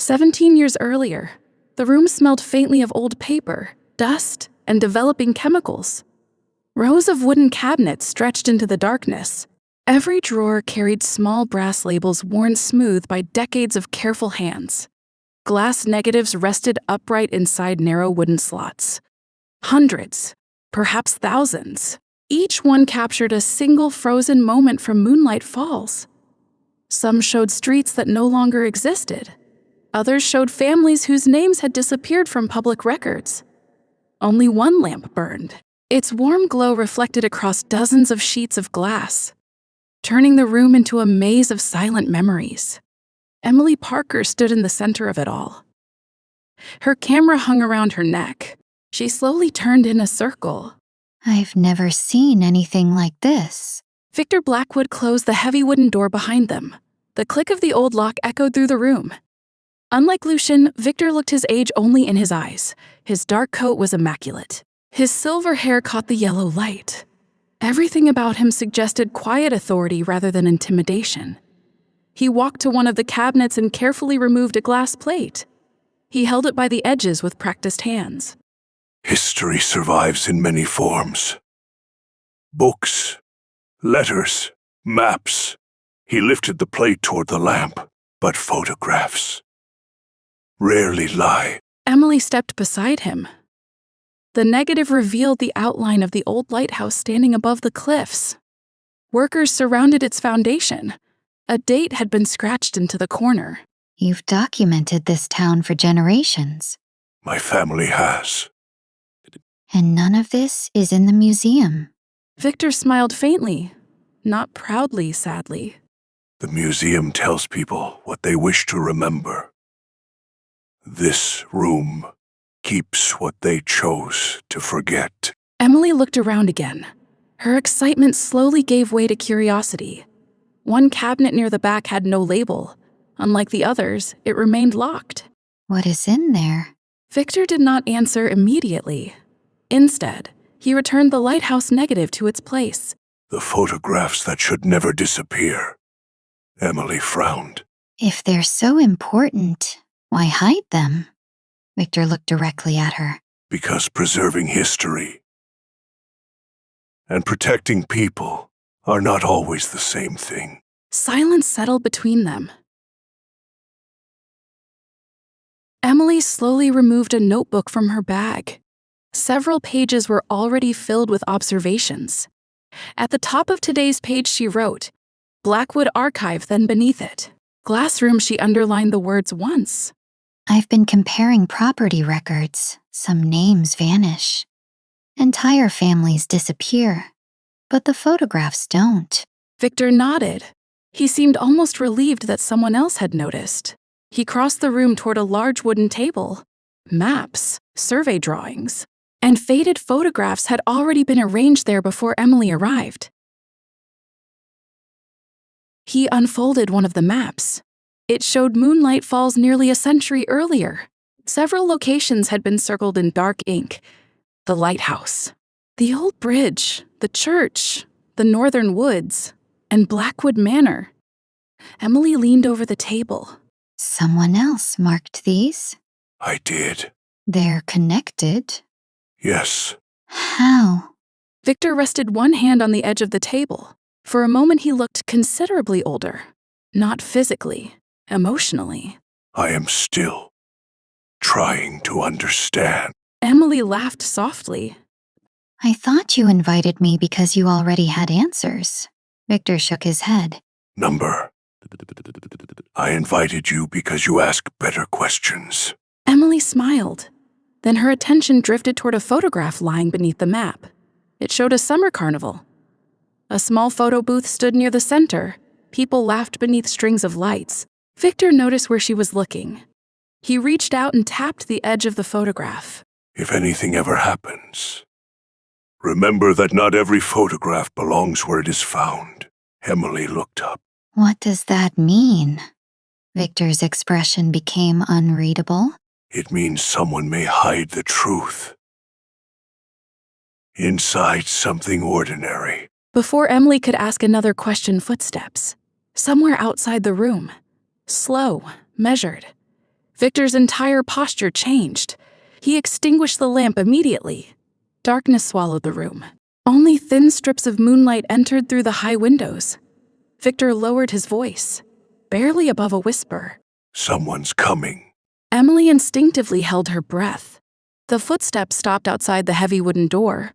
17 years earlier, the room smelled faintly of old paper, dust, and developing chemicals. Rows of wooden cabinets stretched into the darkness. Every drawer carried small brass labels worn smooth by decades of careful hands. Glass negatives rested upright inside narrow wooden slots. Hundreds, perhaps thousands. Each one captured a single frozen moment from Moonlight Falls. Some showed streets that no longer existed. Others showed families whose names had disappeared from public records. Only one lamp burned. Its warm glow reflected across dozens of sheets of glass, turning the room into a maze of silent memories. Emily Parker stood in the center of it all. Her camera hung around her neck. She slowly turned in a circle. I've never seen anything like this. Victor Blackwood closed the heavy wooden door behind them. The click of the old lock echoed through the room. Unlike Lucien, Victor looked his age only in his eyes. His dark coat was immaculate. His silver hair caught the yellow light. Everything about him suggested quiet authority rather than intimidation. He walked to one of the cabinets and carefully removed a glass plate. He held it by the edges with practiced hands. History survives in many forms. Books, letters, maps. He lifted the plate toward the lamp, but photographs rarely lie. Emily stepped beside him. The negative revealed the outline of the old lighthouse standing above the cliffs. Workers surrounded its foundation. A date had been scratched into the corner. You've documented this town for generations. My family has. And none of this is in the museum. Victor smiled faintly, not proudly, sadly. The museum tells people what they wish to remember. This room keeps what they chose to forget. Emily looked around again. Her excitement slowly gave way to curiosity. One cabinet near the back had no label. Unlike the others, it remained locked. What is in there? Victor did not answer immediately. Instead, he returned the lighthouse negative to its place. The photographs that should never disappear. Emily frowned. If they're so important, why hide them? Victor looked directly at her. Because preserving history and protecting people are not always the same thing. Silence settled between them. Emily slowly removed a notebook from her bag. Several pages were already filled with observations. At the top of today's page she wrote, Blackwood Archive, then beneath it, Glassroom, she underlined the words once. I've been comparing property records. Some names vanish. Entire families disappear. But the photographs don't. Victor nodded. He seemed almost relieved that someone else had noticed. He crossed the room toward a large wooden table. Maps, survey drawings, and faded photographs had already been arranged there before Emily arrived. He unfolded one of the maps. It showed Moonlight Falls nearly a century earlier. Several locations had been circled in dark ink. The lighthouse, the old bridge, the church, the northern woods, and Blackwood Manor. Emily leaned over the table. Someone else marked these? I did. They're connected? Yes. How? Victor rested one hand on the edge of the table. For a moment he looked considerably older. Not physically, emotionally. I am still trying to understand. Emily laughed softly. I thought you invited me because you already had answers. Victor shook his head. Number. I invited you because you ask better questions. Emily smiled. Then her attention drifted toward a photograph lying beneath the map. It showed a summer carnival. A small photo booth stood near the center. People laughed beneath strings of lights. Victor noticed where she was looking. He reached out and tapped the edge of the photograph. If anything ever happens, remember that not every photograph belongs where it is found. Emily looked up. What does that mean? Victor's expression became unreadable. It means someone may hide the truth inside something ordinary. Before Emily could ask another question, footsteps. Somewhere outside the room. Slow, measured. Victor's entire posture changed. He extinguished the lamp immediately. Darkness swallowed the room. Only thin strips of moonlight entered through the high windows. Victor lowered his voice, barely above a whisper. Someone's coming. Emily instinctively held her breath. The footsteps stopped outside the heavy wooden door.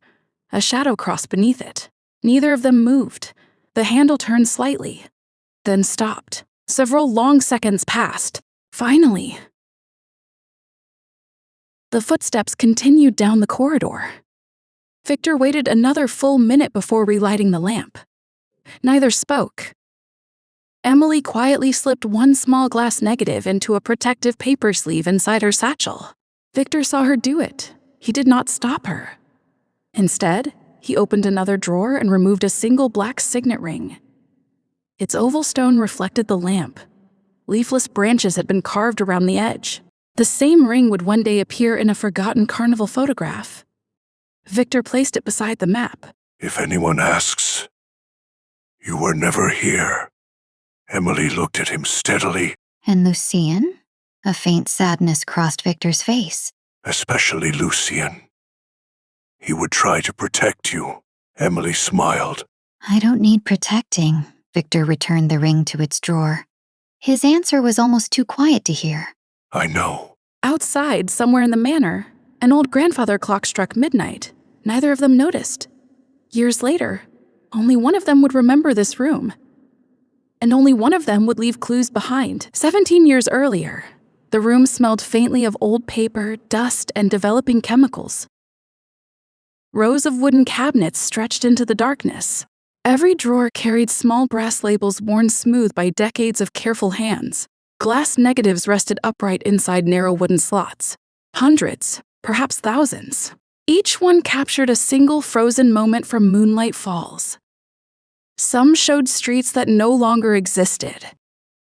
A shadow crossed beneath it. Neither of them moved. The handle turned slightly, then stopped. Several long seconds passed. Finally, the footsteps continued down the corridor. Victor waited another full minute before relighting the lamp. Neither spoke. Emily quietly slipped one small glass negative into a protective paper sleeve inside her satchel. Victor saw her do it. He did not stop her. Instead, he opened another drawer and removed a single black signet ring. Its oval stone reflected the lamp. Leafless branches had been carved around the edge. The same ring would one day appear in a forgotten carnival photograph. Victor placed it beside the map. If anyone asks, you were never here. Emily looked at him steadily. And Lucien? A faint sadness crossed Victor's face. Especially Lucien. He would try to protect you. Emily smiled. I don't need protecting. Victor returned the ring to its drawer. His answer was almost too quiet to hear. I know. Outside, somewhere in the manor, an old grandfather clock struck midnight. Neither of them noticed. Years later, only one of them would remember this room. And only one of them would leave clues behind. 17 years earlier, the room smelled faintly of old paper, dust, and developing chemicals. Rows of wooden cabinets stretched into the darkness. Every drawer carried small brass labels worn smooth by decades of careful hands. Glass negatives rested upright inside narrow wooden slots. Hundreds, perhaps thousands. Each one captured a single frozen moment from Moonlight Falls. Some showed streets that no longer existed.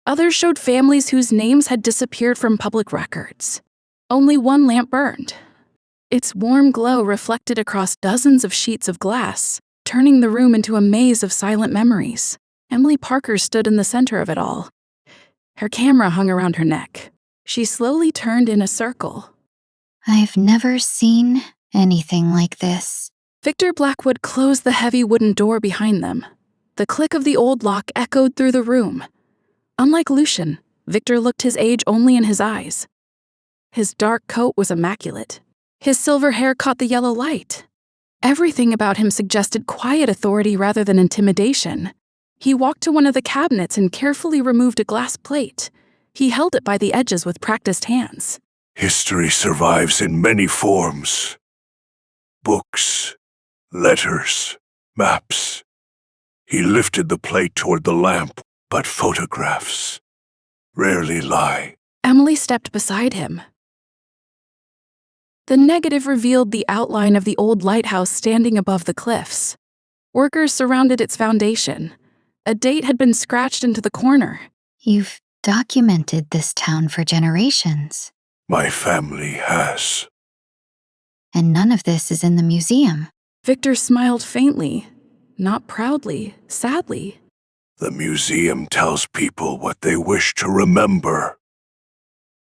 Others showed families whose names had disappeared from public records. Only one lamp burned. Its warm glow reflected across dozens of sheets of glass, turning the room into a maze of silent memories. Emily Parker stood in the center of it all. Her camera hung around her neck. She slowly turned in a circle. I've never seen anything like this. Victor Blackwood closed the heavy wooden door behind them. The click of the old lock echoed through the room. Unlike Lucien, Victor looked his age only in his eyes. His dark coat was immaculate. His silver hair caught the yellow light. Everything about him suggested quiet authority rather than intimidation. He walked to one of the cabinets and carefully removed a glass plate. He held it by the edges with practiced hands. History survives in many forms. Books, letters, maps. He lifted the plate toward the lamp, but photographs rarely lie. Emily stepped beside him. The negative revealed the outline of the old lighthouse standing above the cliffs. Workers surrounded its foundation. A date had been scratched into the corner. You've documented this town for generations. My family has. And none of this is in the museum. Victor smiled faintly, not proudly, sadly. The museum tells people what they wish to remember.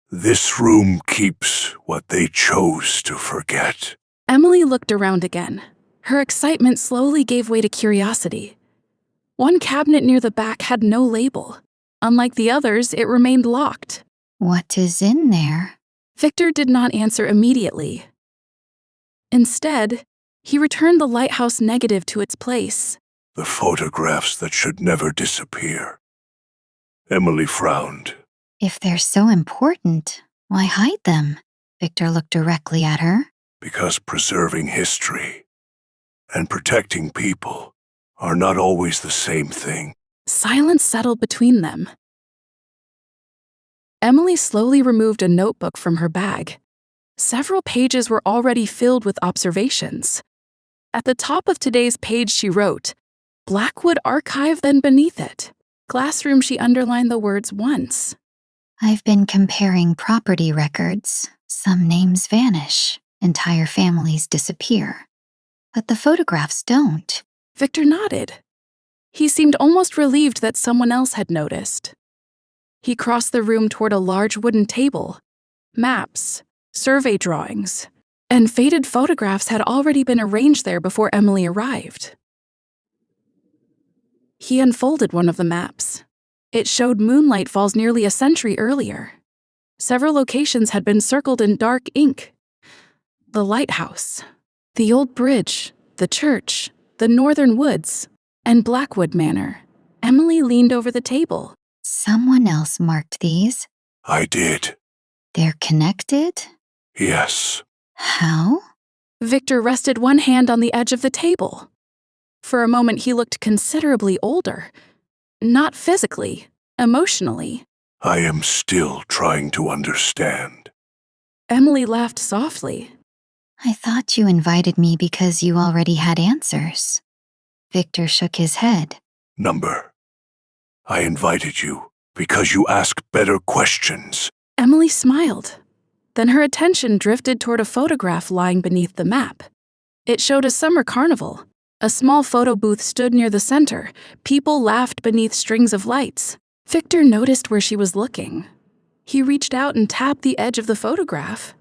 This room keeps what they chose to forget. Emily looked around again. Her excitement slowly gave way to curiosity. One cabinet near the back had no label. Unlike the others, it remained locked. What is in there? Victor did not answer immediately. Instead, he returned the lighthouse negative to its place. The photographs that should never disappear. Emily frowned. If they're so important, why hide them? Victor looked directly at her. Because preserving history and protecting people are not always the same thing. Silence settled between them. Emily slowly removed a notebook from her bag. Several pages were already filled with observations. At the top of today's page she wrote, Blackwood Archive, then beneath it. Classroom she underlined the words once. I've been comparing property records. Some names vanish. Entire families disappear. But the photographs don't. Victor nodded. He seemed almost relieved that someone else had noticed. He crossed the room toward a large wooden table. Maps, survey drawings, and faded photographs had already been arranged there before Emily arrived. He unfolded one of the maps. It showed Moonlight Falls nearly a century earlier. Several locations had been circled in dark ink. The lighthouse, the old bridge, the church, the northern woods, and Blackwood Manor. Emily leaned over the table. Someone else marked these. I did. They're connected? Yes. How? Victor rested one hand on the edge of the table. For a moment, he looked considerably older. Not physically, emotionally. I am still trying to understand. Emily laughed softly. I thought you invited me because you already had answers. Victor shook his head. Number. I invited you because you ask better questions. Emily smiled. Then her attention drifted toward a photograph lying beneath the map. It showed a summer carnival. A small photo booth stood near the center. People laughed beneath strings of lights. Victor noticed where she was looking. He reached out and tapped the edge of the photograph.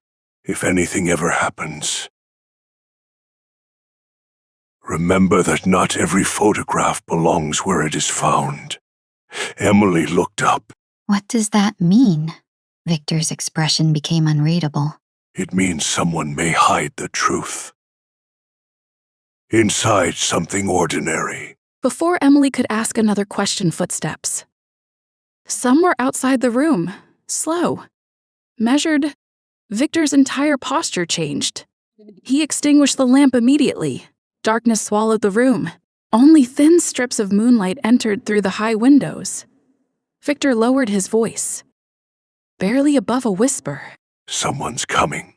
If anything ever happens, remember that not every photograph belongs where it is found. Emily looked up. What does that mean? Victor's expression became unreadable. It means someone may hide the truth inside something ordinary. Before Emily could ask another question, footsteps. Some were outside the room, slow, measured. Victor's entire posture changed. He extinguished the lamp immediately. Darkness swallowed the room. Only thin strips of moonlight entered through the high windows. Victor lowered his voice, barely above a whisper. Someone's coming.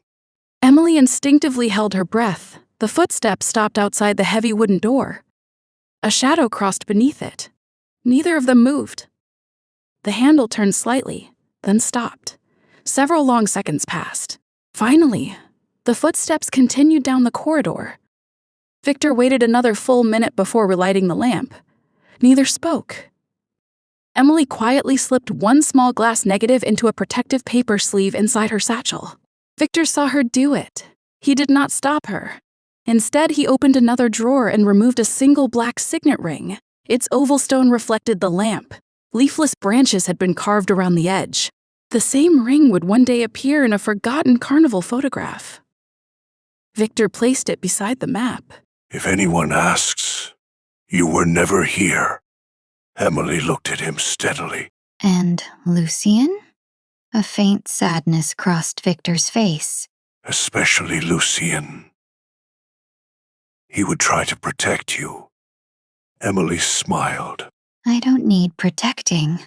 Emily instinctively held her breath. The footsteps stopped outside the heavy wooden door. A shadow crossed beneath it. Neither of them moved. The handle turned slightly, then stopped. Several long seconds passed. Finally, the footsteps continued down the corridor. Victor waited another full minute before relighting the lamp. Neither spoke. Emily quietly slipped one small glass negative into a protective paper sleeve inside her satchel. Victor saw her do it. He did not stop her. Instead, he opened another drawer and removed a single black signet ring. Its oval stone reflected the lamp. Leafless branches had been carved around the edge. The same ring would one day appear in a forgotten carnival photograph. Victor placed it beside the map. If anyone asks, you were never here. Emily looked at him steadily. And Lucien? A faint sadness crossed Victor's face. Especially Lucien. He would try to protect you. Emily smiled. I don't need protecting.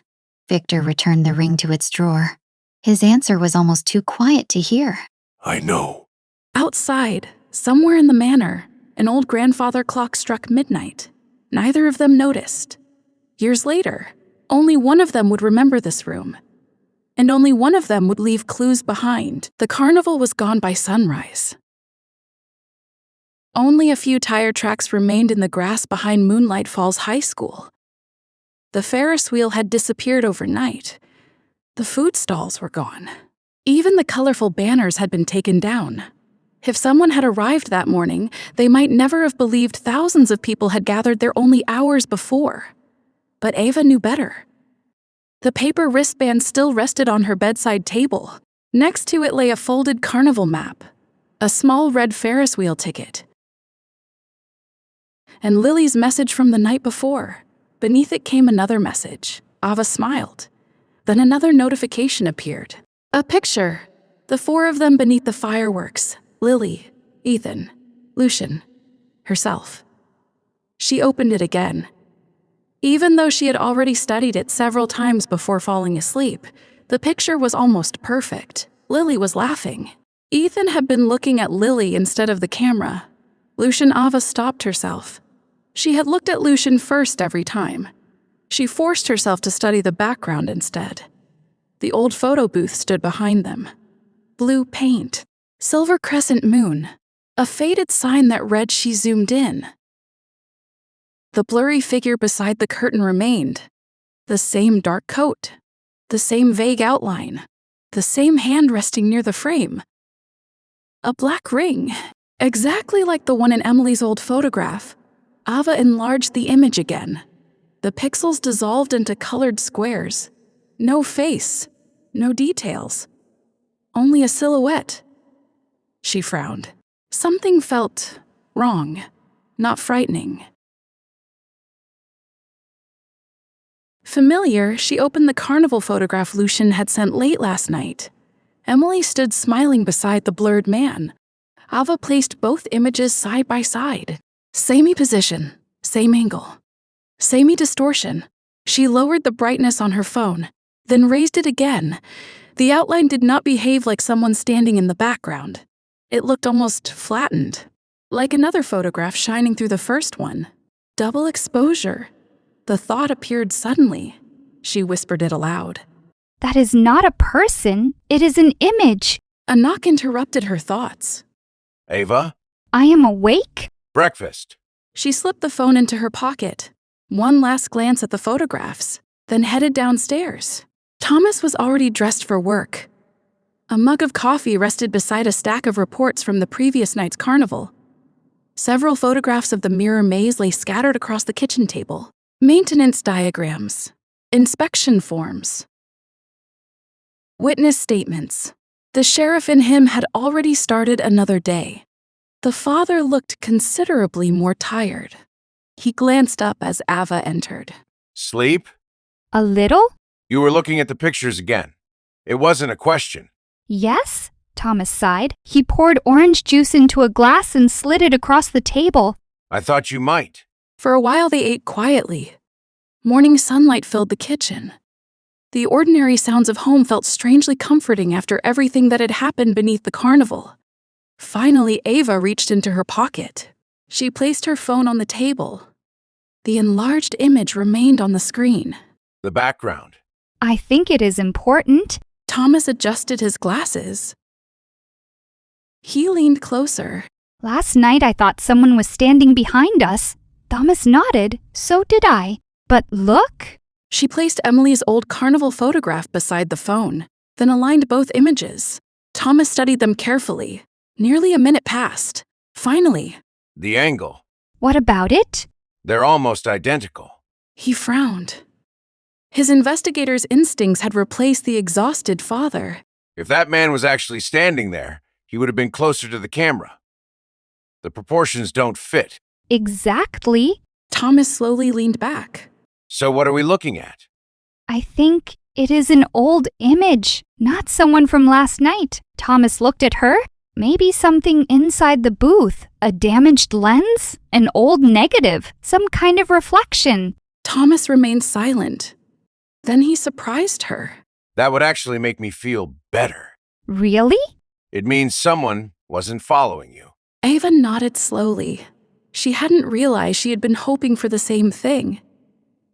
Victor returned the ring to its drawer. His answer was almost too quiet to hear. I know. Outside, somewhere in the manor, an old grandfather clock struck midnight. Neither of them noticed. Years later, only one of them would remember this room. And only one of them would leave clues behind. The carnival was gone by sunrise. Only a few tire tracks remained in the grass behind Moonlight Falls High School. The Ferris wheel had disappeared overnight. The food stalls were gone. Even the colorful banners had been taken down. If someone had arrived that morning, they might never have believed thousands of people had gathered there only hours before. But Ava knew better. The paper wristband still rested on her bedside table. Next to it lay a folded carnival map, a small red Ferris wheel ticket, and Lily's message from the night before. Beneath it came another message. Ava smiled. Then another notification appeared. A picture. The four of them beneath the fireworks. Lily, Ethan, Lucien, herself. She opened it again. Even though she had already studied it several times before falling asleep, the picture was almost perfect. Lily was laughing. Ethan had been looking at Lily instead of the camera. Ava stopped herself. She had looked at Lucien first every time. She forced herself to study the background instead. The old photo booth stood behind them. Blue paint, silver crescent moon, a faded sign that read she zoomed in. The blurry figure beside the curtain remained. The same dark coat, The same vague outline. The same hand resting near the frame. A black ring, exactly like the one in Emily's old photograph. Ava enlarged the image again. The pixels dissolved into colored squares. No face, no details. Only a silhouette. She frowned. Something felt wrong, not frightening. Familiar, she opened the carnival photograph Lucien had sent late last night. Emily stood smiling beside the blurred man. Ava placed both images side by side. Samey position, same angle. Samey distortion. She lowered the brightness on her phone, then raised it again. The outline did not behave like someone standing in the background. It looked almost flattened, like another photograph shining through the first one. Double exposure. The thought appeared suddenly. She whispered it aloud. That is not a person. It is an image. A knock interrupted her thoughts. Ava? I am awake? Breakfast. She slipped the phone into her pocket. One last glance at the photographs, then headed downstairs. Thomas was already dressed for work. A mug of coffee rested beside a stack of reports from the previous night's carnival. Several photographs of the mirror maze lay scattered across the kitchen table. Maintenance diagrams. Inspection forms. Witness statements. The sheriff in him had already started another day. The father looked considerably more tired. He glanced up as Ava entered. Sleep? A little? You were looking at the pictures again. It wasn't a question. Yes, Thomas sighed. He poured orange juice into a glass and slid it across the table. I thought you might. For a while they ate quietly. Morning sunlight filled the kitchen. The ordinary sounds of home felt strangely comforting after everything that had happened beneath the carnival. Finally, Ava reached into her pocket. She placed her phone on the table. The enlarged image remained on the screen. The background. I think it is important. Thomas adjusted his glasses. He leaned closer. Last night I thought someone was standing behind us. Thomas nodded. So did I. But look. She placed Emily's old carnival photograph beside the phone, then aligned both images. Thomas studied them carefully. Nearly a minute passed. Finally, The angle. What about it? They're almost identical. he frowned. His investigator's instincts had replaced the exhausted father. If that man was actually standing there, he would have been closer to the camera. The proportions don't fit. Exactly. Thomas slowly leaned back. So what are we looking at? I think it is an old image, not someone from last night. Thomas looked at her. Maybe something inside the booth. A damaged lens? An old negative? Some kind of reflection? Thomas remained silent. Then he surprised her. That would actually make me feel better. Really? It means someone wasn't following you. Ava nodded slowly. She hadn't realized she had been hoping for the same thing.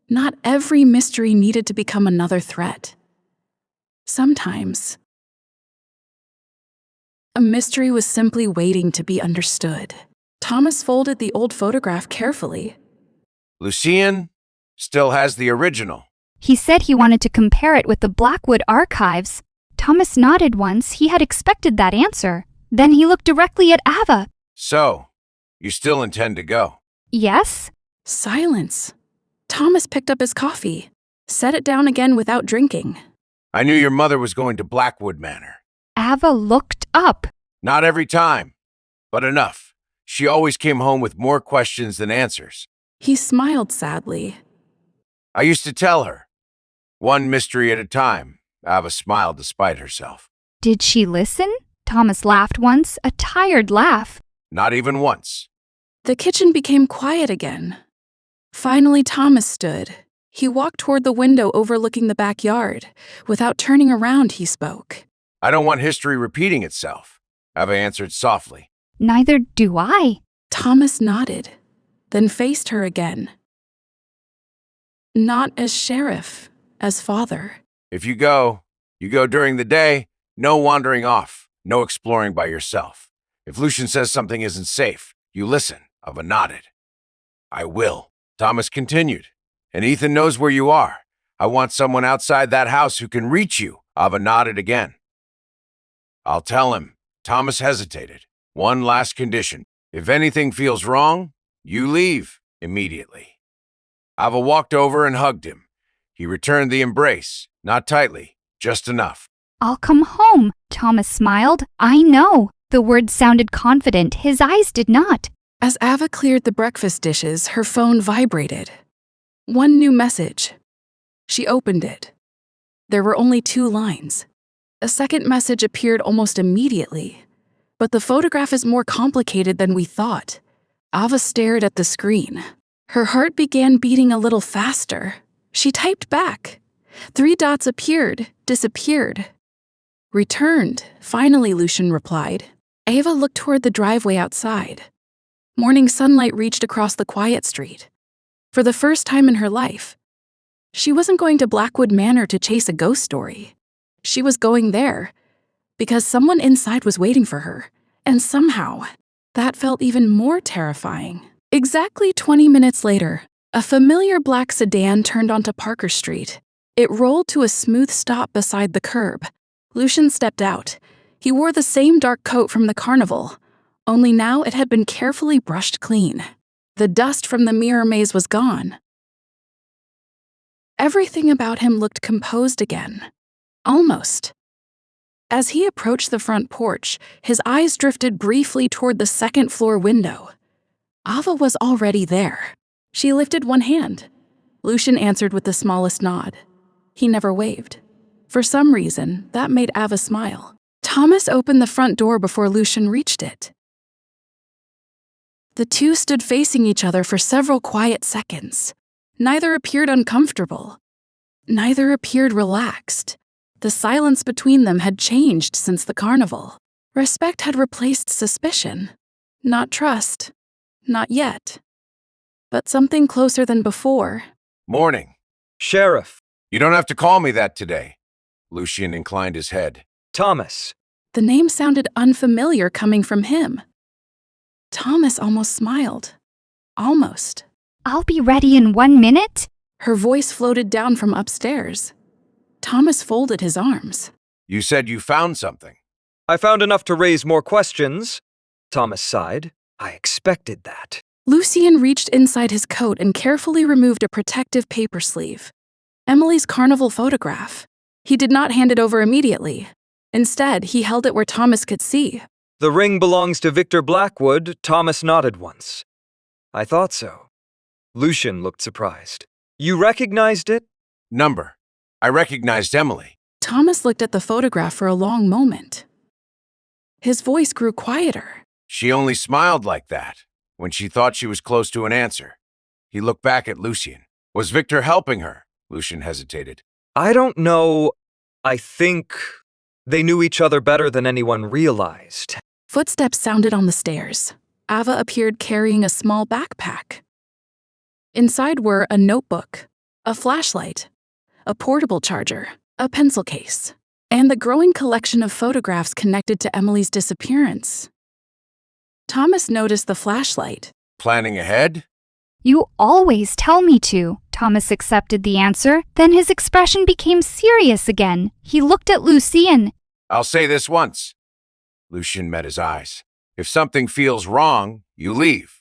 Not every mystery needed to become another threat. Sometimes, a mystery was simply waiting to be understood. Thomas folded the old photograph carefully. Lucien still has the original. He said he wanted to compare it with the Blackwood archives. Thomas nodded once. He had expected that answer. Then he looked directly at Ava. So, you still intend to go? Yes? Silence. Thomas picked up his coffee, set it down again without drinking. I knew your mother was going to Blackwood Manor. Ava looked up. Not every time, but enough. She always came home with more questions than answers. He smiled sadly. I used to tell her, one mystery at a time. Ava smiled despite herself. Did she listen? Thomas laughed once, a tired laugh. Not even once. The kitchen became quiet again. Finally, Thomas stood. He walked toward the window overlooking the backyard. Without turning around, he spoke. I don't want history repeating itself, Ava answered softly. Neither do I. Thomas nodded, then faced her again. Not as sheriff, as father. If you go during the day, no wandering off, no exploring by yourself. If Lucien says something isn't safe, you listen, Ava nodded. I will. Thomas continued. And Ethan knows where you are. I want someone outside that house who can reach you. Ava nodded again. I'll tell him. Thomas hesitated. One last condition. If anything feels wrong, you leave immediately. Ava walked over and hugged him. He returned the embrace, not tightly, just enough. I'll come home, Thomas smiled. I know. The words sounded confident. His eyes did not. As Ava cleared the breakfast dishes, her phone vibrated. One new message. She opened it. There were only 2 lines. A second message appeared almost immediately. But the photograph is more complicated than we thought. Ava stared at the screen. Her heart began beating a little faster. She typed back. 3 dots appeared, disappeared. Returned, finally, Lucien replied. Ava looked toward the driveway outside. Morning sunlight reached across the quiet street. For the first time in her life, she wasn't going to Blackwood Manor to chase a ghost story. She was going there because someone inside was waiting for her, and somehow, that felt even more terrifying. Exactly 20 minutes later, a familiar black sedan turned onto Parker Street. It rolled to a smooth stop beside the curb. Lucien stepped out. He wore the same dark coat from the carnival, only now it had been carefully brushed clean. The dust from the mirror maze was gone. Everything about him looked composed again. Almost. As he approached the front porch, his eyes drifted briefly toward the second-floor window. Ava was already there. She lifted one hand. Lucien answered with the smallest nod. He never waved. For some reason, that made Ava smile. Thomas opened the front door before Lucien reached it. The two stood facing each other for several quiet seconds. Neither appeared uncomfortable. Neither appeared relaxed. The silence between them had changed since the carnival. Respect had replaced suspicion. Not trust. Not yet. But something closer than before. Morning. Sheriff. You don't have to call me that today. Lucien inclined his head. Thomas. The name sounded unfamiliar coming from him. Thomas almost smiled. Almost. I'll be ready in 1 minute. Her voice floated down from upstairs. Thomas folded his arms. You said you found something. I found enough to raise more questions. Thomas sighed. I expected that. Lucien reached inside his coat and carefully removed a protective paper sleeve. Emily's carnival photograph. He did not hand it over immediately. Instead, he held it where Thomas could see. The ring belongs to Victor Blackwood. Thomas nodded once. I thought so. Lucien looked surprised. You recognized it? Number. I recognized Emily. Thomas looked at the photograph for a long moment. His voice grew quieter. She only smiled like that when she thought she was close to an answer. He looked back at Lucien. Was Victor helping her? Lucien hesitated. I don't know. I think they knew each other better than anyone realized. Footsteps sounded on the stairs. Ava appeared carrying a small backpack. Inside were a notebook, a flashlight, a portable charger, a pencil case, and the growing collection of photographs connected to Emily's disappearance. Thomas noticed the flashlight. Planning ahead? You always tell me to. Thomas accepted the answer. Then his expression became serious again. He looked at Lucien. I'll say this once. Lucien met his eyes. If something feels wrong, you leave.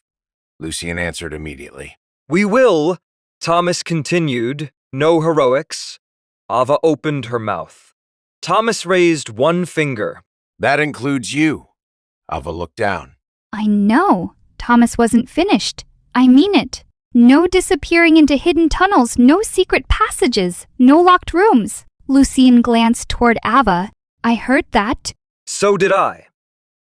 Lucien answered immediately. We will, Thomas continued. No heroics. Ava opened her mouth. Thomas raised one finger. That includes you. Ava looked down. I know. Thomas wasn't finished. I mean it. No disappearing into hidden tunnels, no secret passages, no locked rooms. Lucien glanced toward Ava. I heard that. So did I.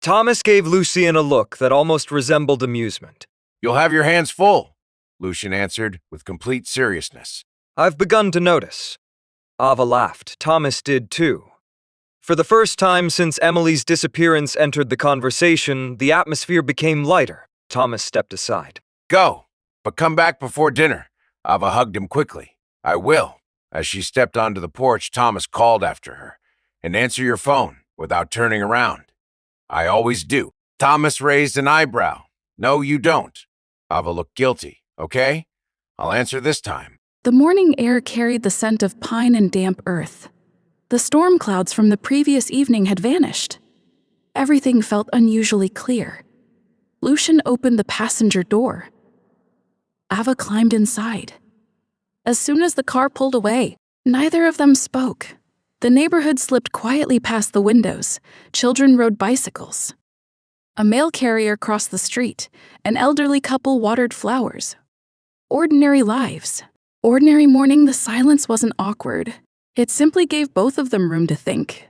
Thomas gave Lucien a look that almost resembled amusement. You'll have your hands full, Lucien answered with complete seriousness. I've begun to notice. Ava laughed. Thomas did too. For the first time since Emily's disappearance entered the conversation, the atmosphere became lighter. Thomas stepped aside. Go, but come back before dinner. Ava hugged him quickly. I will. As she stepped onto the porch, Thomas called after her. And answer your phone without turning around. I always do. Thomas raised an eyebrow. No, you don't. Ava looked guilty, okay? I'll answer this time. The morning air carried the scent of pine and damp earth. The storm clouds from the previous evening had vanished. Everything felt unusually clear. Lucien opened the passenger door. Ava climbed inside. As soon as the car pulled away, neither of them spoke. The neighborhood slipped quietly past the windows. Children rode bicycles. A mail carrier crossed the street. An elderly couple watered flowers. Ordinary lives. Ordinary morning, the silence wasn't awkward. It simply gave both of them room to think.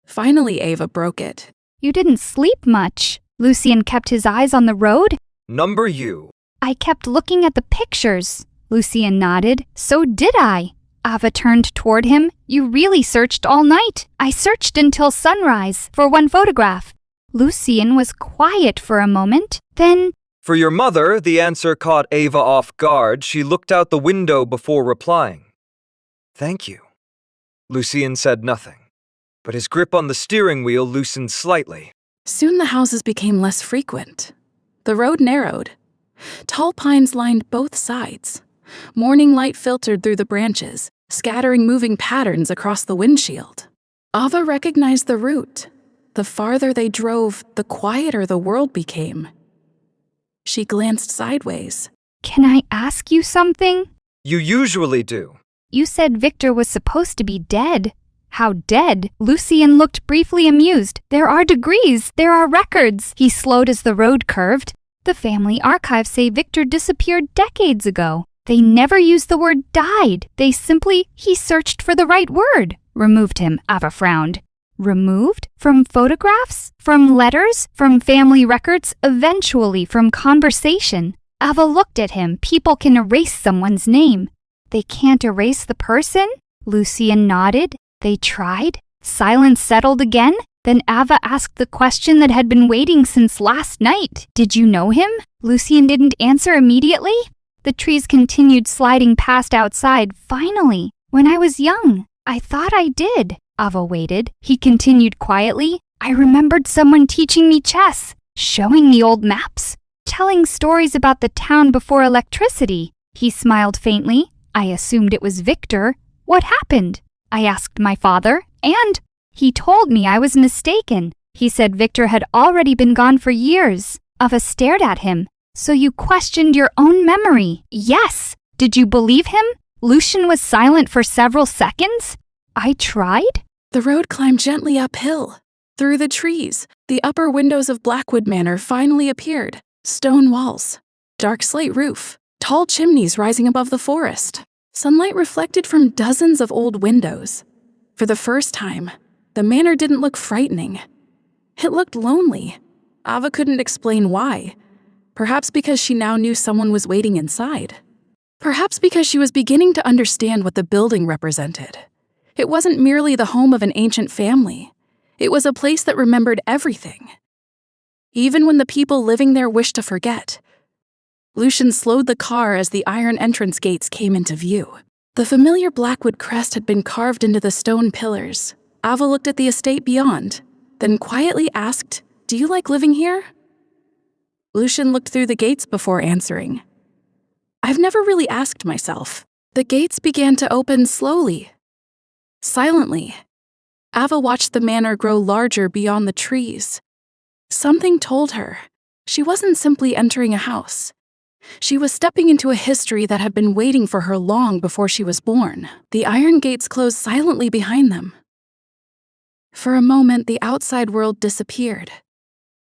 Finally, Ava broke it. You didn't sleep much. Lucien kept his eyes on the road. Number U. I kept looking at the pictures. Lucien nodded. So did I. Ava turned toward him. You really searched all night. I searched until sunrise for one photograph. Lucien was quiet for a moment. Then, For your mother, the answer caught Ava off guard. She looked out the window before replying. Thank you. Lucien said nothing, but his grip on the steering wheel loosened slightly. Soon the houses became less frequent. The road narrowed. Tall pines lined both sides. Morning light filtered through the branches, scattering moving patterns across the windshield. Ava recognized the route. The farther they drove, the quieter the world became. She glanced sideways. can I ask you something? You usually do. You said Victor was supposed to be dead. How dead? Lucien looked briefly amused. There are degrees. There are records. He slowed as the road curved. The family archives say Victor disappeared decades ago. They never used the word died. They simply, he searched for the right word. Removed him, Ava frowned. Removed? From photographs? From letters? From family records? Eventually from conversation. Ava looked at him. People can erase someone's name. They can't erase the person? Lucien nodded. They tried. Silence settled again. Then Ava asked the question that had been waiting since last night. Did you know him? Lucien didn't answer immediately. The trees continued sliding past outside. Finally, when I was young, I thought I did. Ava waited. He continued quietly. I remembered someone teaching me chess, showing me old maps, telling stories about the town before electricity. He smiled faintly. I assumed it was Victor. What happened? I asked my father, and he told me I was mistaken. He said Victor had already been gone for years. Ava stared at him. So you questioned your own memory? Yes. Did you believe him? Lucien was silent for several seconds. I tried? The road climbed gently uphill. Through the trees, the upper windows of Blackwood Manor finally appeared. Stone walls, dark slate roof, tall chimneys rising above the forest. Sunlight reflected from dozens of old windows. For the first time, the manor didn't look frightening. It looked lonely. Ava couldn't explain why. Perhaps because she now knew someone was waiting inside. Perhaps because she was beginning to understand what the building represented. It wasn't merely the home of an ancient family. It was a place that remembered everything. Even when the people living there wished to forget. Lucien slowed the car as the iron entrance gates came into view. The familiar Blackwood crest had been carved into the stone pillars. Ava looked at the estate beyond, then quietly asked, "Do you like living here?" Lucien looked through the gates before answering. "I've never really asked myself." The gates began to open slowly. Silently, Ava watched the manor grow larger beyond the trees. Something told her she wasn't simply entering a house. She was stepping into a history that had been waiting for her long before she was born. The iron gates closed silently behind them. For a moment, the outside world disappeared.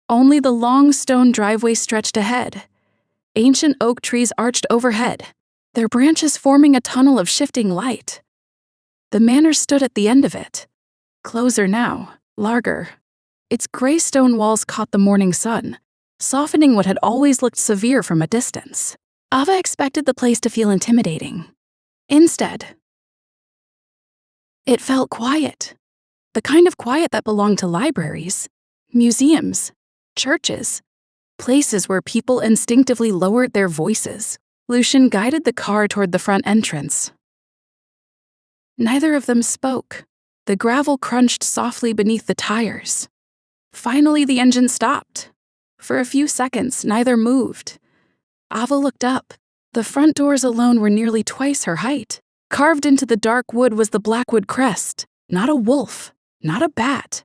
Only the long stone driveway stretched ahead. Ancient oak trees arched overhead, their branches forming a tunnel of shifting light. The manor stood at the end of it, closer now, larger. Its gray stone walls caught the morning sun, softening what had always looked severe from a distance. Ava expected the place to feel intimidating. Instead, it felt quiet. The kind of quiet that belonged to libraries, museums, churches, places where people instinctively lowered their voices. Lucien guided the car toward the front entrance. Neither of them spoke. The gravel crunched softly beneath the tires. Finally, the engine stopped. For a few seconds, neither moved. Ava looked up. The front doors alone were nearly twice her height. Carved into the dark wood was the blackwood crest, not a wolf, not a bat.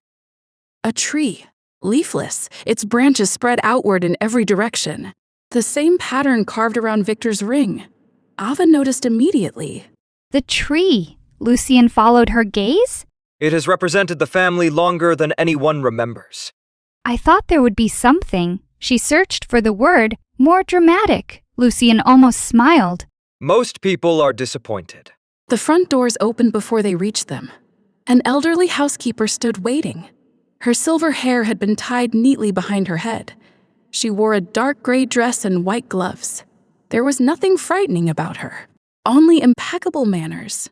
A tree, leafless, its branches spread outward in every direction. The same pattern carved around Victor's ring. Ava noticed immediately. The tree. Lucien followed her gaze? It has represented the family longer than anyone remembers. I thought there would be something. She searched for the word, more dramatic. Lucien almost smiled. Most people are disappointed. The front doors opened before they reached them. An elderly housekeeper stood waiting. Her silver hair had been tied neatly behind her head. She wore a dark gray dress and white gloves. There was nothing frightening about her, only impeccable manners.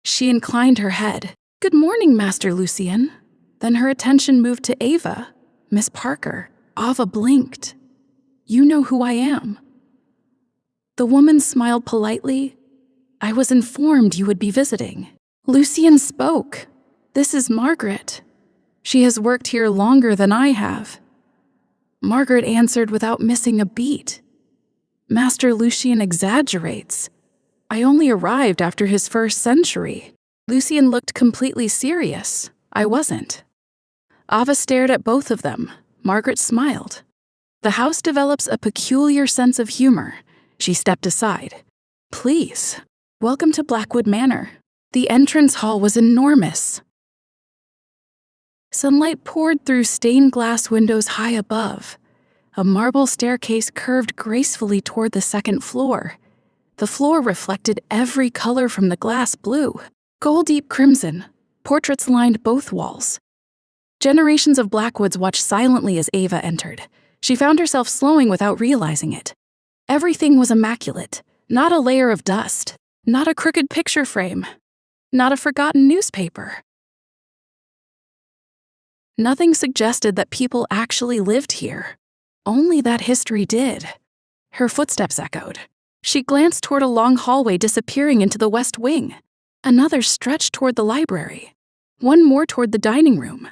She inclined her head. "Good morning, Master Lucien." Then her attention moved to Ava, Miss Parker. Ava blinked. "You know who I am." The woman smiled politely. "I was informed you would be visiting." Lucien spoke. "This is Margaret. She has worked here longer than I have." Margaret answered without missing a beat. "Master Lucien exaggerates. I only arrived after his first century." Lucien looked completely serious. I wasn't. Ava stared at both of them. Margaret smiled. The house develops a peculiar sense of humor. She stepped aside. "Please, welcome to Blackwood Manor." The entrance hall was enormous. Sunlight poured through stained glass windows high above. A marble staircase curved gracefully toward the second floor. The floor reflected every color from the glass blue. Gold-deep crimson. Portraits lined both walls. Generations of Blackwoods watched silently as Ava entered. She found herself slowing without realizing it. Everything was immaculate. Not a layer of dust. Not a crooked picture frame. Not a forgotten newspaper. Nothing suggested that people actually lived here. Only that history did. Her footsteps echoed. She glanced toward a long hallway disappearing into the west wing. Another stretched toward the library. One more toward the dining room.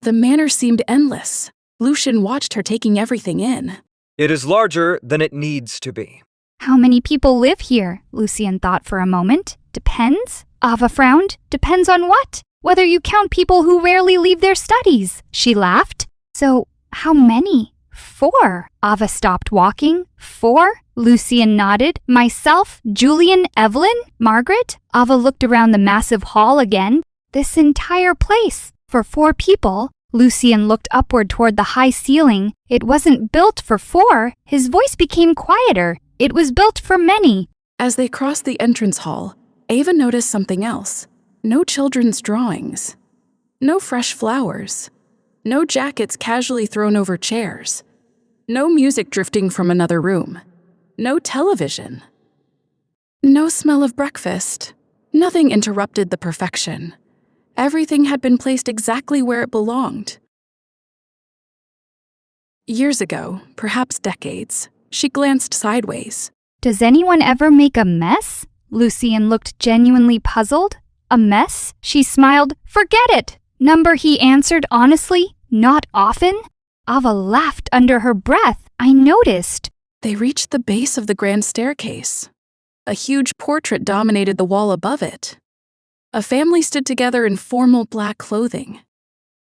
The manor seemed endless. Lucien watched her taking everything in. It is larger than it needs to be. How many people live here? Lucien thought for a moment. Depends. Ava frowned. Depends on what? Whether you count people who rarely leave their studies. She laughed. So, how many? 4. Ava stopped walking. 4? Lucien nodded. Myself, Julian, Evelyn, Margaret. Ava looked around the massive hall again. This entire place. For 4 people. Lucien looked upward toward the high ceiling. It wasn't built for 4. His voice became quieter. It was built for many. As they crossed the entrance hall, Ava noticed something else. No children's drawings. No fresh flowers. No jackets casually thrown over chairs. No music drifting from another room. No television. No smell of breakfast. Nothing interrupted the perfection. Everything had been placed exactly where it belonged. Years ago, perhaps decades, she glanced sideways. Does anyone ever make a mess? Lucien looked genuinely puzzled. A mess? She smiled. Forget it. Number, he answered honestly. Not often. Ava laughed under her breath. I noticed. They reached the base of the grand staircase. A huge portrait dominated the wall above it. A family stood together in formal black clothing.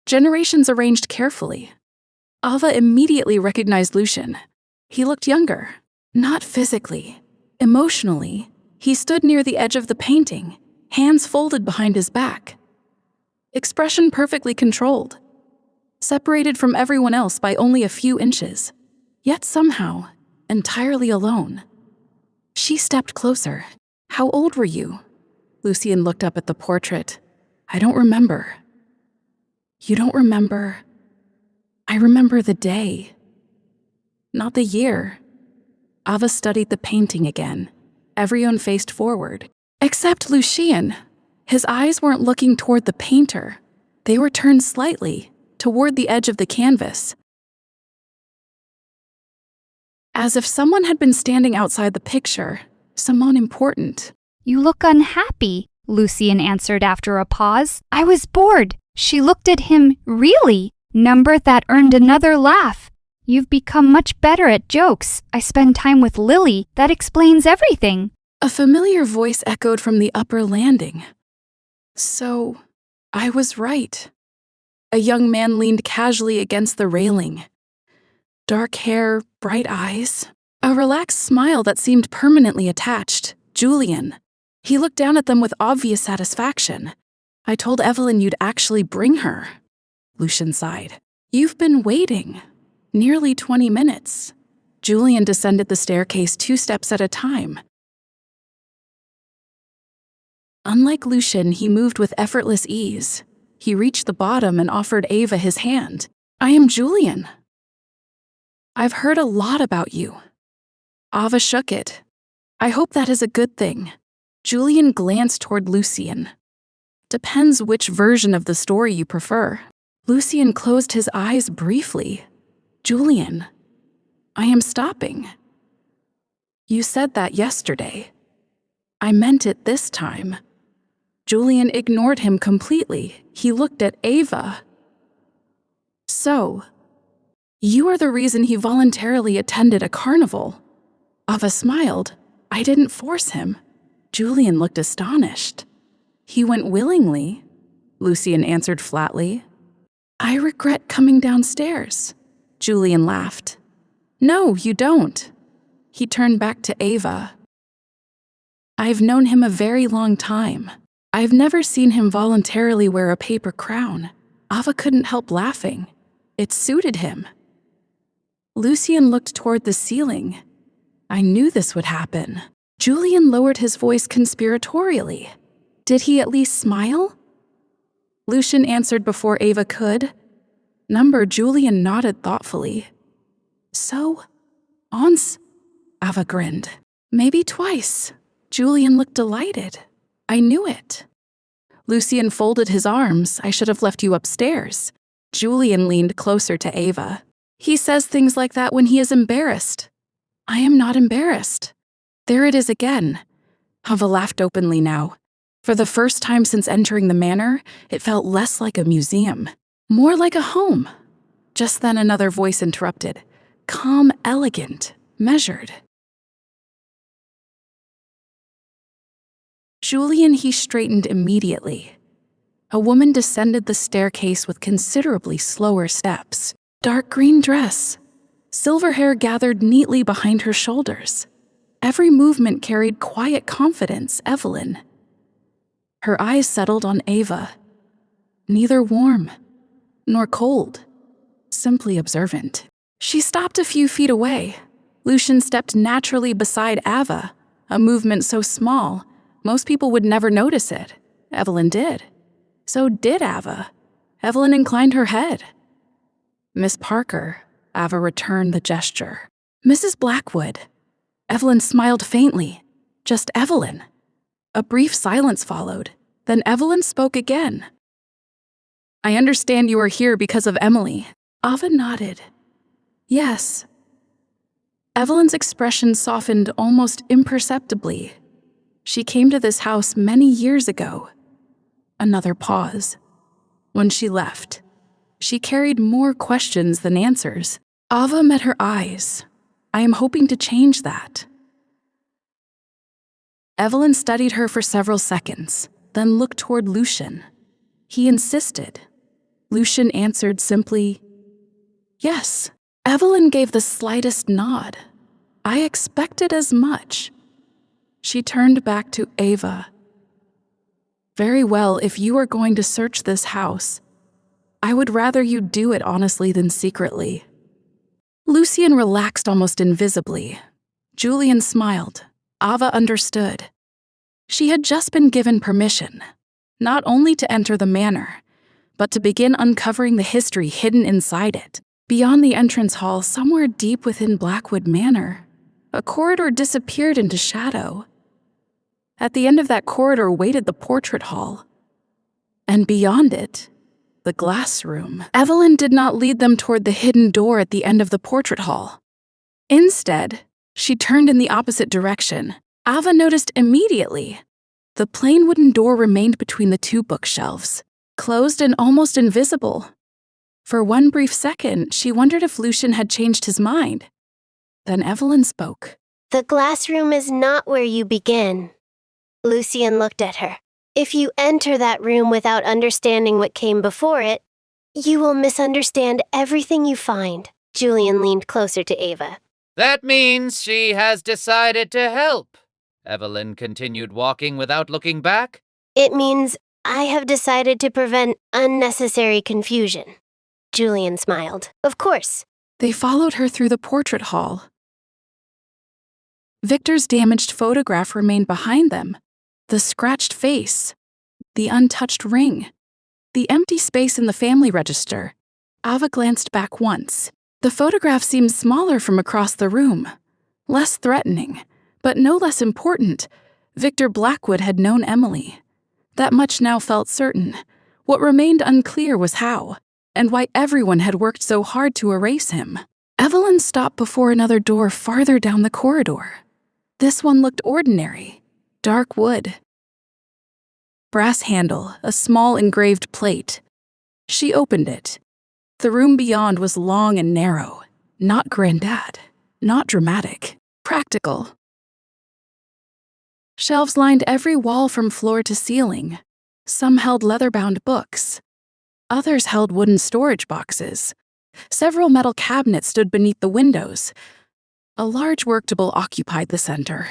Generations arranged carefully. Ava immediately recognized Lucien. He looked younger. Not physically. Emotionally. He stood near the edge of the painting, hands folded behind his back. Expression perfectly controlled. Separated from everyone else by only a few inches. Yet somehow, entirely alone. She stepped closer. How old were you? Lucien looked up at the portrait. I don't remember. You don't remember? I remember the day. Not the year. Ava studied the painting again. Everyone faced forward. Except Lucien. His eyes weren't looking toward the painter. They were turned slightly, toward the edge of the canvas. As if someone had been standing outside the picture, someone important. You look unhappy, Lucien answered after a pause. I was bored. She looked at him. Really? Number that earned another laugh. You've become much better at jokes. I spend time with Lily. That explains everything. A familiar voice echoed from the upper landing. So, I was right. A young man leaned casually against the railing. Dark hair, bright eyes, a relaxed smile that seemed permanently attached. Julian. He looked down at them with obvious satisfaction. I told Evelyn you'd actually bring her. Lucien sighed. You've been waiting. Nearly 20 minutes. Julian descended the staircase 2 steps at a time. Unlike Lucien, he moved with effortless ease. He reached the bottom and offered Ava his hand. I am Julian. I've heard a lot about you. Ava shook it. I hope that is a good thing. Julian glanced toward Lucien. Depends which version of the story you prefer. Lucien closed his eyes briefly. Julian, I am stopping. You said that yesterday. I meant it this time. Julian ignored him completely. He looked at Ava. So, you are the reason he voluntarily attended a carnival. Ava smiled. I didn't force him. Julian looked astonished. He went willingly, Lucien answered flatly. I regret coming downstairs. Julian laughed. No, you don't. He turned back to Ava. I've known him a very long time. I've never seen him voluntarily wear a paper crown. Ava couldn't help laughing. It suited him. Lucien looked toward the ceiling. I knew this would happen. Julian lowered his voice conspiratorially. Did he at least smile? Lucien answered before Ava could. Julian nodded thoughtfully. So, once? Ava grinned. Maybe twice. Julian looked delighted. I knew it. Lucien folded his arms. I should have left you upstairs. Julian leaned closer to Ava. He says things like that when he is embarrassed. I am not embarrassed. There it is again. Ava laughed openly now. For the first time since entering the manor, it felt less like a museum, more like a home. Just then another voice interrupted. Calm, elegant, measured. Julian, he straightened immediately. A woman descended the staircase with considerably slower steps. Dark green dress. Silver hair gathered neatly behind her shoulders. Every movement carried quiet confidence, Evelyn. Her eyes settled on Ava. Neither warm nor cold, simply observant. She stopped a few feet away. Lucien stepped naturally beside Ava, a movement so small, most people would never notice it. Evelyn did. So did Ava. Evelyn inclined her head. Miss Parker, Ava returned the gesture. Mrs. Blackwood. Evelyn smiled faintly. Just Evelyn. A brief silence followed. Then Evelyn spoke again. I understand you are here because of Emily. Ava nodded. Yes. Evelyn's expression softened almost imperceptibly. She came to this house many years ago. Another pause. When she left, she carried more questions than answers. Ava met her eyes. I am hoping to change that. Evelyn studied her for several seconds, then looked toward Lucien. He insisted. Lucien answered simply, yes. Evelyn gave the slightest nod. I expected as much. She turned back to Ava. Very well, if you are going to search this house, I would rather you do it honestly than secretly. Lucien relaxed almost invisibly. Julian smiled. Ava understood. She had just been given permission, not only to enter the manor, but to begin uncovering the history hidden inside it. Beyond the entrance hall, somewhere deep within Blackwood Manor, a corridor disappeared into shadow. At the end of that corridor waited the portrait hall. And beyond it, the glass room. Evelyn did not lead them toward the hidden door at the end of the portrait hall. Instead, she turned in the opposite direction. Ava noticed immediately. The plain wooden door remained between the 2 bookshelves, closed and almost invisible. For one brief second, she wondered if Lucien had changed his mind. Then Evelyn spoke. The glass room is not where you begin. Lucien looked at her. If you enter that room without understanding what came before it, you will misunderstand everything you find. Julian leaned closer to Ava. That means she has decided to help. Evelyn continued walking without looking back. It means I have decided to prevent unnecessary confusion. Julian smiled. Of course. They followed her through the portrait hall. Victor's damaged photograph remained behind them. The scratched face, the untouched ring, the empty space in the family register. Ava glanced back once. The photograph seemed smaller from across the room, less threatening, but no less important. Victor Blackwood had known Emily. That much now felt certain. What remained unclear was how, and why everyone had worked so hard to erase him. Evelyn stopped before another door farther down the corridor. This one looked ordinary. Dark wood. Brass handle, a small engraved plate. She opened it. The room beyond was long and narrow. Not grandad. Not dramatic. Practical. Shelves lined every wall from floor to ceiling. Some held leather-bound books. Others held wooden storage boxes. Several metal cabinets stood beneath the windows. A large worktable occupied the center.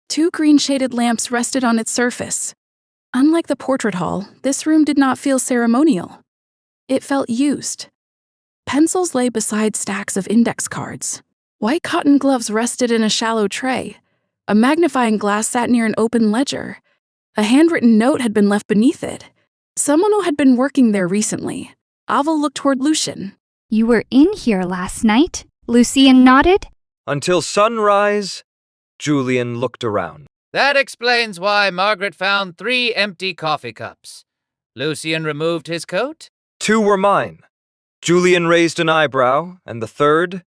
2 green-shaded lamps rested on its surface. Unlike the portrait hall, this room did not feel ceremonial. It felt used. Pencils lay beside stacks of index cards. White cotton gloves rested in a shallow tray. A magnifying glass sat near an open ledger. A handwritten note had been left beneath it. Someone who had been working there recently. Ava looked toward Lucien. You were in here last night? Lucien nodded. Until sunrise, Julian looked around. That explains why Margaret found 3 empty coffee cups. Lucien removed his coat? 2 were mine. Julian raised an eyebrow, and the third,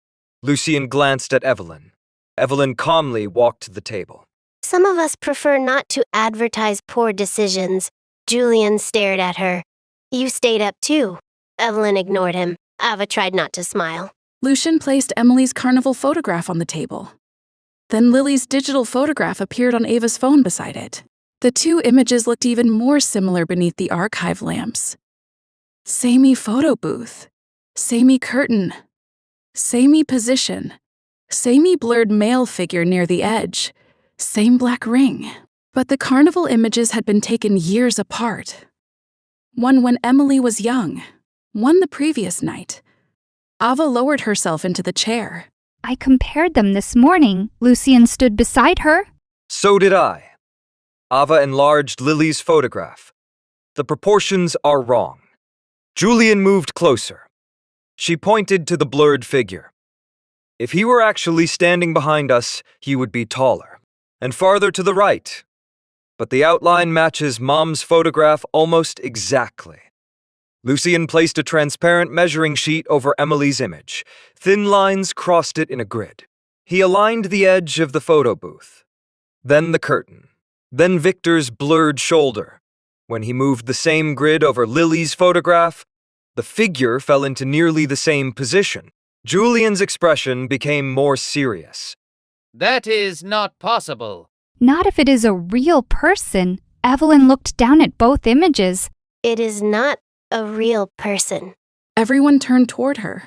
Lucien glanced at Evelyn. Evelyn calmly walked to the table. Some of us prefer not to advertise poor decisions. Julian stared at her. You stayed up too. Evelyn ignored him. Ava tried not to smile. Lucien placed Emily's carnival photograph on the table. Then Lily's digital photograph appeared on Ava's phone beside it. The 2 images looked even more similar beneath the archive lamps. Samey photo booth. Samey curtain. Samey position. Samey blurred male figure near the edge. Same black ring. But the carnival images had been taken years apart. One when Emily was young. One the previous night. Ava lowered herself into the chair. I compared them this morning. Lucien stood beside her. So did I. Ava enlarged Lily's photograph. The proportions are wrong. Julian moved closer. She pointed to the blurred figure. If he were actually standing behind us, he would be taller, and farther to the right. But the outline matches Mom's photograph almost exactly. Lucien placed a transparent measuring sheet over Emily's image. Thin lines crossed it in a grid. He aligned the edge of the photo booth. Then the curtain. Then Victor's blurred shoulder. When he moved the same grid over Lily's photograph, the figure fell into nearly the same position. Julian's expression became more serious. That is not possible. Not if it is a real person. Evelyn looked down at both images. It is not a real person. Everyone turned toward her.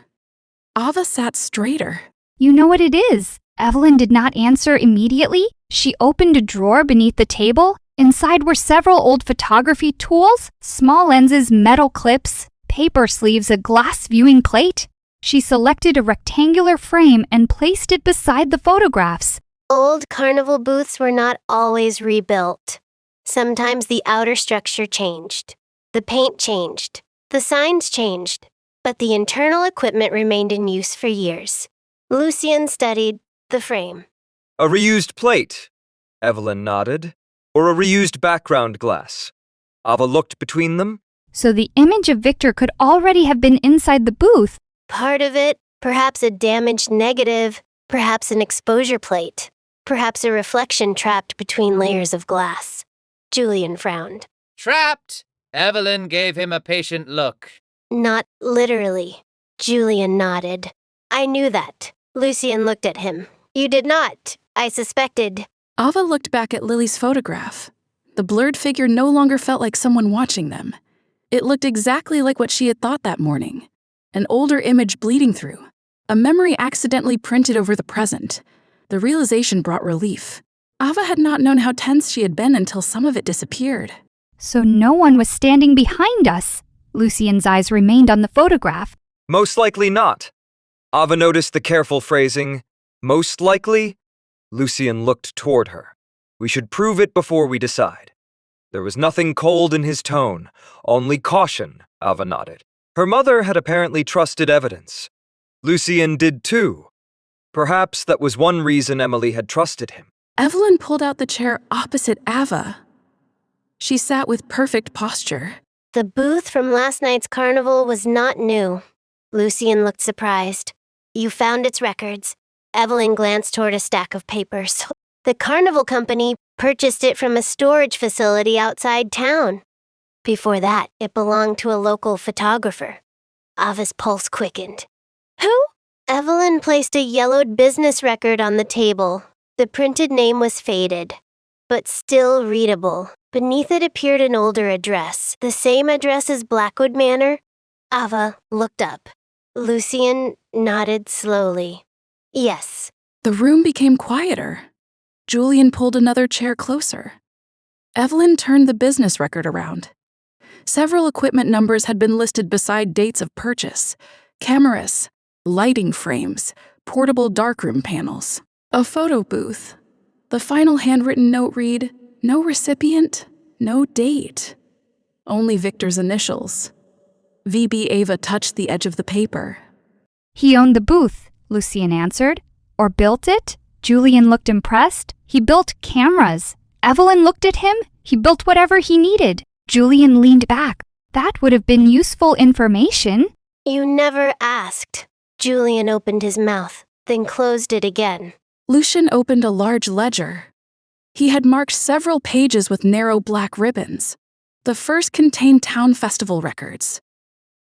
Ava sat straighter. You know what it is. Evelyn did not answer immediately. She opened a drawer beneath the table. Inside were several old photography tools, small lenses, metal clips, paper sleeves, a glass viewing plate. She selected a rectangular frame and placed it beside the photographs. Old carnival booths were not always rebuilt. Sometimes the outer structure changed. The paint changed. The signs changed. But the internal equipment remained in use for years. Lucien studied the frame. A reused plate, Evelyn nodded, or a reused background glass. Ava looked between them. So the image of Victor could already have been inside the booth. Part of it, perhaps a damaged negative, perhaps an exposure plate, perhaps a reflection trapped between layers of glass. Julian frowned. Trapped! Evelyn gave him a patient look. Not literally. Julian nodded. I knew that. Lucien looked at him. You did not. I suspected. Ava looked back at Lily's photograph. The blurred figure no longer felt like someone watching them. It looked exactly like what she had thought that morning. An older image bleeding through. A memory accidentally printed over the present. The realization brought relief. Ava had not known how tense she had been until some of it disappeared. So no one was standing behind us. Lucien's eyes remained on the photograph. Most likely not. Ava noticed the careful phrasing. Most likely? Lucien looked toward her. We should prove it before we decide. There was nothing cold in his tone, only caution, Ava nodded. Her mother had apparently trusted evidence. Lucien did too. Perhaps that was one reason Emily had trusted him. Evelyn pulled out the chair opposite Ava. She sat with perfect posture. The booth from last night's carnival was not new. Lucien looked surprised. You found its records. Evelyn glanced toward a stack of papers. The carnival company purchased it from a storage facility outside town. Before that, it belonged to a local photographer. Ava's pulse quickened. Who? Evelyn placed a yellowed business record on the table. The printed name was faded, but still readable. Beneath it appeared an older address, the same address as Blackwood Manor. Ava looked up. Lucien nodded slowly. Yes. The room became quieter. Julian pulled another chair closer. Evelyn turned the business record around. Several equipment numbers had been listed beside dates of purchase. Cameras, lighting frames, portable darkroom panels, a photo booth. The final handwritten note read, no recipient, no date. Only Victor's initials. VB Ava touched the edge of the paper. He owned the booth, Lucien answered. Or built it? Julian looked impressed. He built cameras. Evelyn looked at him. He built whatever he needed. Julian leaned back. That would have been useful information. You never asked. Julian opened his mouth, then closed it again. Lucien opened a large ledger. He had marked several pages with narrow black ribbons. The first contained town festival records.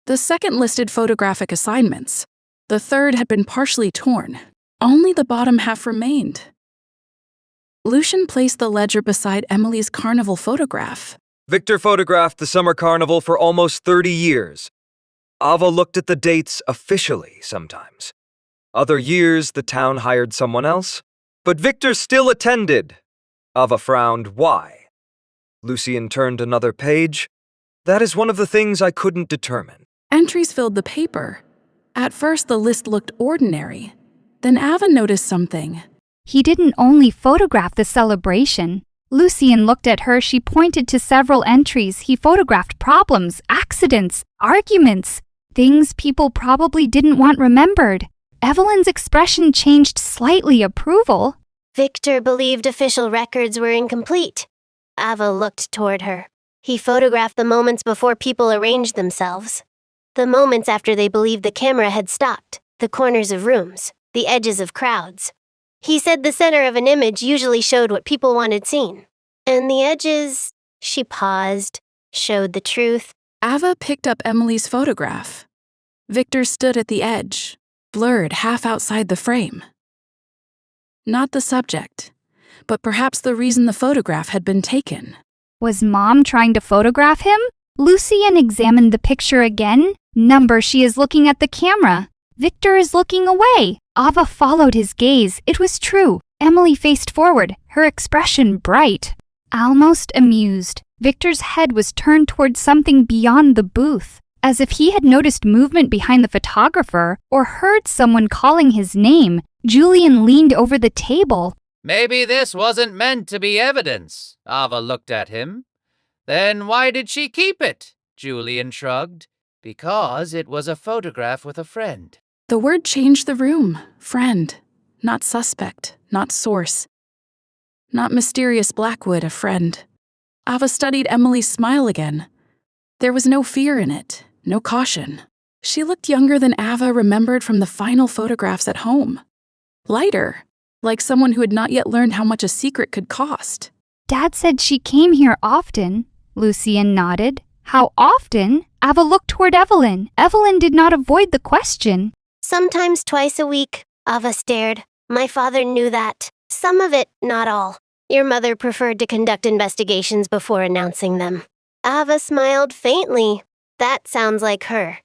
The second listed photographic assignments. The third had been partially torn. Only the bottom half remained. Lucien placed the ledger beside Emily's carnival photograph. Victor photographed the summer carnival for almost 30 years. Ava looked at the dates officially sometimes. Other years, the town hired someone else. But Victor still attended. Ava frowned. Why? Lucien turned another page. That is one of the things I couldn't determine. Entries filled the paper. At first, the list looked ordinary. Then Ava noticed something. He didn't only photograph the celebration. Lucien looked at her. She pointed to several entries. He photographed problems, accidents, arguments, things people probably didn't want remembered. Evelyn's expression changed slightly. Approval. Victor believed official records were incomplete. Ava looked toward her. He photographed the moments before people arranged themselves. The moments after they believed the camera had stopped. The corners of rooms. The edges of crowds. He said the center of an image usually showed what people wanted seen. And the edges, she paused, showed the truth. Ava picked up Emily's photograph. Victor stood at the edge, blurred half outside the frame. Not the subject, but perhaps the reason the photograph had been taken. Was Mom trying to photograph him? Lucien examined the picture again. Number, she is looking at the camera. Victor is looking away. Ava followed his gaze. It was true. Emily faced forward, her expression bright, almost amused. Victor's head was turned toward something beyond the booth, as if he had noticed movement behind the photographer or heard someone calling his name. Julian leaned over the table. Maybe this wasn't meant to be evidence. Ava looked at him. Then why did she keep it? Julian shrugged. Because it was a photograph with a friend. The word changed the room. Friend. Not suspect. Not source. Not mysterious Blackwood, a friend. Ava studied Emily's smile again. There was no fear in it. No caution. She looked younger than Ava remembered from the final photographs at home. Lighter. Like someone who had not yet learned how much a secret could cost. Dad said she came here often. Lucien nodded. How often? Ava looked toward Evelyn. Evelyn did not avoid the question. Sometimes twice a week, Ava stared. My father knew that. Some of it, not all. Your mother preferred to conduct investigations before announcing them. Ava smiled faintly. That sounds like her.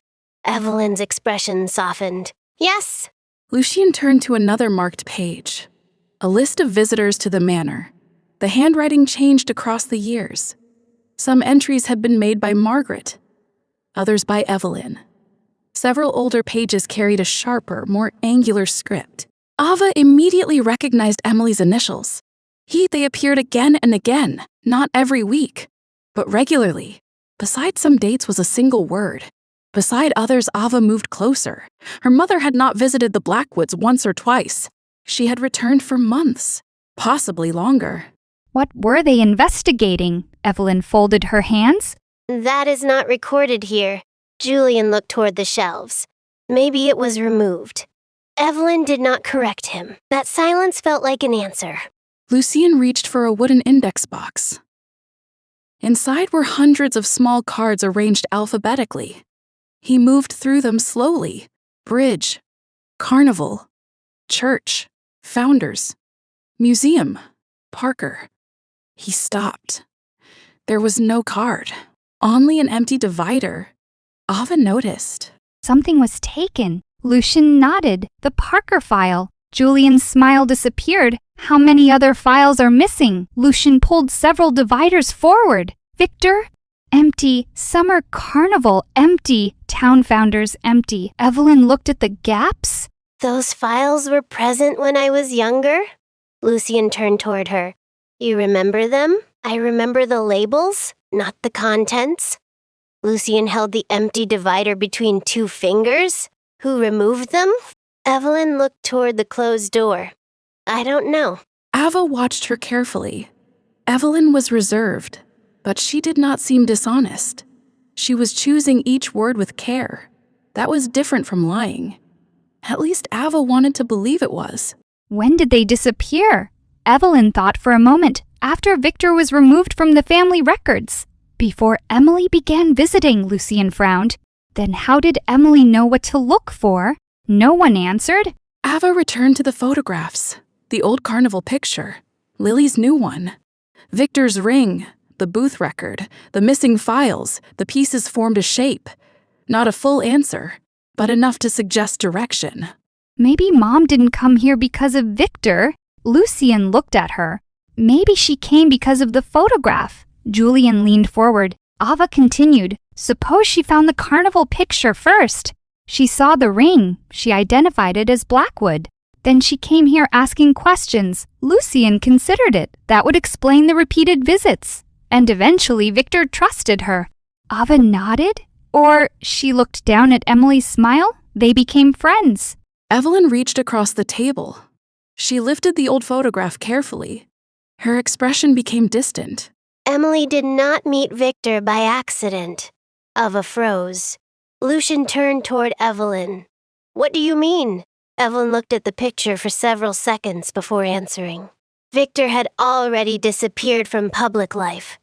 Evelyn's expression softened. Yes. Lucien turned to another marked page. A list of visitors to the manor. The handwriting changed across the years. Some entries had been made by Margaret, others by Evelyn. Several older pages carried a sharper, more angular script. Ava immediately recognized Emily's initials. They appeared again and again, not every week, but regularly. Beside some dates was a single word. Beside others, Ava moved closer. Her mother had not visited the Blackwoods once or twice. She had returned for months, possibly longer. What were they investigating? Evelyn folded her hands. That is not recorded here. Julian looked toward the shelves. Maybe it was removed. Evelyn did not correct him. That silence felt like an answer. Lucien reached for a wooden index box. Inside were hundreds of small cards arranged alphabetically. He moved through them slowly. Bridge, carnival, church, founders, museum, Parker. He stopped. There was no card, only an empty divider. Ava noticed. Something was taken. Lucien nodded. The Parker file. Julian's smile disappeared. How many other files are missing? Lucien pulled several dividers forward. Victor? Empty. Summer Carnival? Empty. Town Founders? Empty. Evelyn looked at the gaps. Those files were present when I was younger? Lucien turned toward her. You remember them? I remember the labels, not the contents. Lucien held the empty divider between two fingers. Who removed them? Evelyn looked toward the closed door. I don't know. Ava watched her carefully. Evelyn was reserved, but she did not seem dishonest. She was choosing each word with care. That was different from lying. At least Ava wanted to believe it was. When did they disappear? Evelyn thought for a moment, after Victor was removed from the family records. Before Emily began visiting, Lucien frowned. Then how did Emily know what to look for? No one answered. Ava returned to the photographs. The old carnival picture, Lily's new one, Victor's ring, the booth record, the missing files, the pieces formed a shape. Not a full answer, but enough to suggest direction. Maybe Mom didn't come here because of Victor. Lucien looked at her. Maybe she came because of the photograph. Julian leaned forward. Ava continued. Suppose she found the carnival picture first. She saw the ring. She identified it as Blackwood. Then she came here asking questions. Lucien considered it. That would explain the repeated visits. And eventually Victor trusted her. Ava nodded? Or she looked down at Emily's smile? They became friends. Evelyn reached across the table. She lifted the old photograph carefully. Her expression became distant. Emily did not meet Victor by accident. Ava froze. Lucien turned toward Evelyn. What do you mean? Evelyn looked at the picture for several seconds before answering. Victor had already disappeared from public life.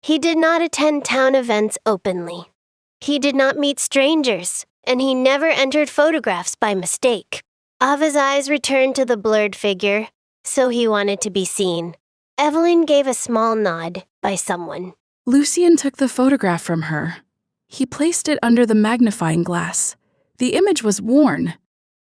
He did not attend town events openly. He did not meet strangers, and he never entered photographs by mistake. Ava's eyes returned to the blurred figure, so he wanted to be seen. Evelyn gave a small nod by someone. Lucien took the photograph from her. He placed it under the magnifying glass. The image was worn.